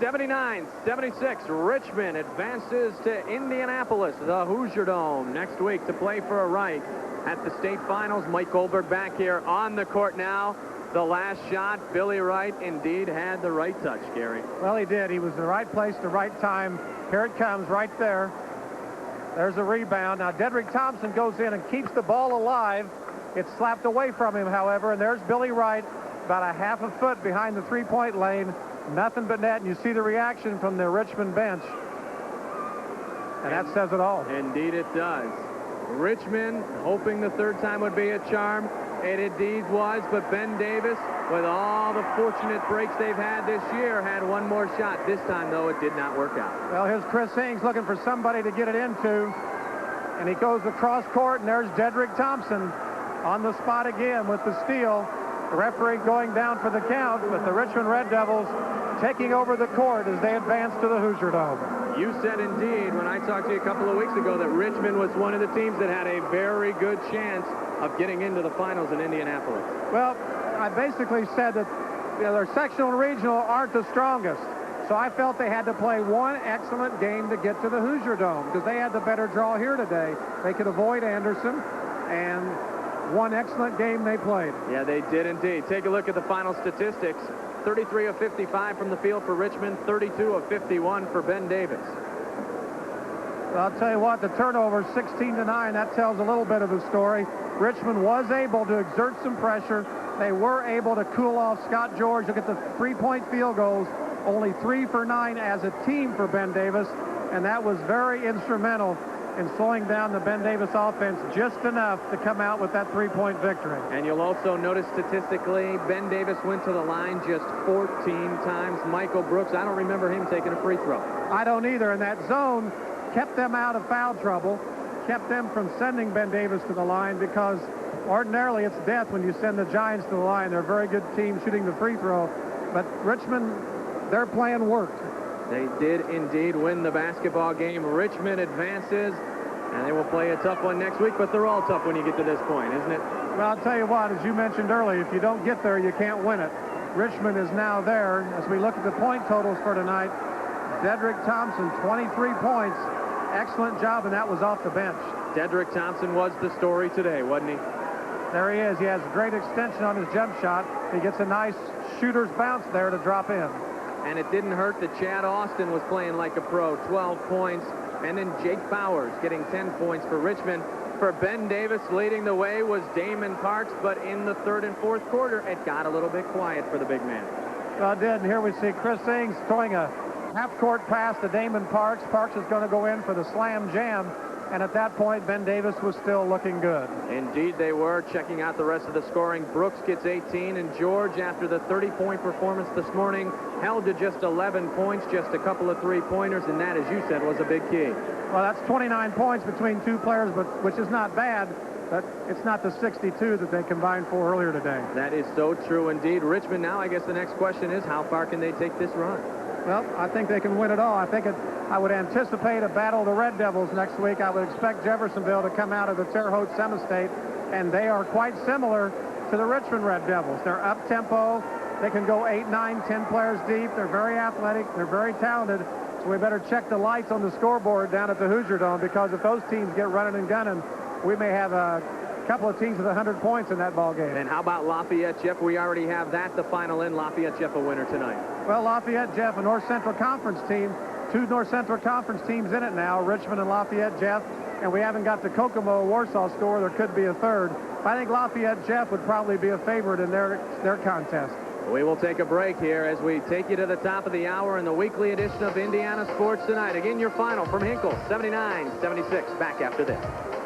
79-76, Richmond advances to Indianapolis, the Hoosier Dome, next week to play for a right at the state finals. Mike Goldberg back here on the court now. The last shot, Billy Wright indeed had the right touch, Gary. Well, he did. He was in the right place, the right time. Here it comes right there. There's a rebound. Now, Dedrick Thompson goes in and keeps the ball alive. It's slapped away from him, however, and there's Billy Wright about a half a foot behind the three-point lane. Nothing but net, and you see the reaction from the Richmond bench. And that says it all. Indeed it does. Richmond hoping the third time would be a charm. It indeed was, but Ben Davis, with all the fortunate breaks they've had this year, had one more shot. This time, though, it did not work out. Well, here's Chris Haynes looking for somebody to get it into, and he goes across court, and there's Dedrick Thompson on the spot again with the steal. The referee going down for the count, but the Richmond Red Devils taking over the court as they advance to the Hoosier Dome. You said indeed when I talked to you a couple of weeks ago that Richmond was one of the teams that had a very good chance of getting into the finals in Indianapolis. Well, I basically said that their sectional and regional aren't the strongest. So I felt they had to play one excellent game to get to the Hoosier Dome because they had the better draw here today. They could avoid Anderson, and one excellent game they played. Yeah, they did indeed. Take a look at the final statistics. 33 of 55 from the field for Richmond, 32 of 51 for Ben Davis. Well, I'll tell you what, the turnover 16-9, that tells a little bit of the story. Richmond was able to exert some pressure. They were able to cool off Scott George. Look at the three-point field goals, only 3 for 9 as a team for Ben Davis, and that was very instrumental in slowing down the Ben Davis offense just enough to come out with that three-point victory. And you'll also notice statistically, Ben Davis went to the line just 14 times. Michael Brooks, I don't remember him taking a free throw. I don't either, and that zone kept them out of foul trouble, kept them from sending Ben Davis to the line because ordinarily it's death when you send the Giants to the line. They're a very good team shooting the free throw. But Richmond, their plan worked. They did indeed win the basketball game. Richmond advances, and they will play a tough one next week, but they're all tough when you get to this point, isn't it? Well, I'll tell you what, as you mentioned earlier, if you don't get there, you can't win it. Richmond is now there. As we look at the point totals for tonight, Dedrick Thompson, 23 points. Excellent job, and that was off the bench. Dedrick Thompson was the story today, wasn't he? There he is. He has great extension on his jump shot. He gets a nice shooter's bounce there to drop in. And it didn't hurt that Chad Austin was playing like a pro, 12 points. And then Jake Bowers getting 10 points for Richmond. For Ben Davis, leading the way was Damon Parks, but in the third and fourth quarter, it got a little bit quiet for the big man. Well, it did, and here we see Chris Ings throwing a half-court pass to Damon Parks. Parks is going to go in for the slam jam, and at that point, Ben Davis was still looking good. Indeed they were. Checking out the rest of the scoring, Brooks gets 18, and George, after the 30-point performance this morning, held to just 11 points, just a couple of three-pointers, and that, as you said, was a big key. Well, that's 29 points between two players, but which is not bad, but it's not the 62 that they combined for earlier today. That is so true indeed. Richmond now, I guess the next question is, how far can they take this run? Well, I think they can win it all. I would anticipate a battle of the Red Devils next week. I would expect Jeffersonville to come out of the Terre Haute Semi-State, and they are quite similar to the Richmond Red Devils. They're up-tempo. They can go 8, 9, 10 players deep. They're very athletic. They're very talented. So we better check the lights on the scoreboard down at the Hoosier Dome, because if those teams get running and gunning, we may have a couple of teams with 100 points in that ball game. And how about Lafayette, Jeff? We already have that, the final in. Lafayette, Jeff, a winner tonight. Well, Lafayette, Jeff, a North Central Conference team. Two North Central Conference teams in it now, Richmond and Lafayette, Jeff. And we haven't got the Kokomo-Warsaw score. There could be a third. I think Lafayette, Jeff, would probably be a favorite in their contest. We will take a break here as we take you to the top of the hour in the weekly edition of Indiana Sports Tonight. Again, your final from Hinkle, 79-76. Back after this.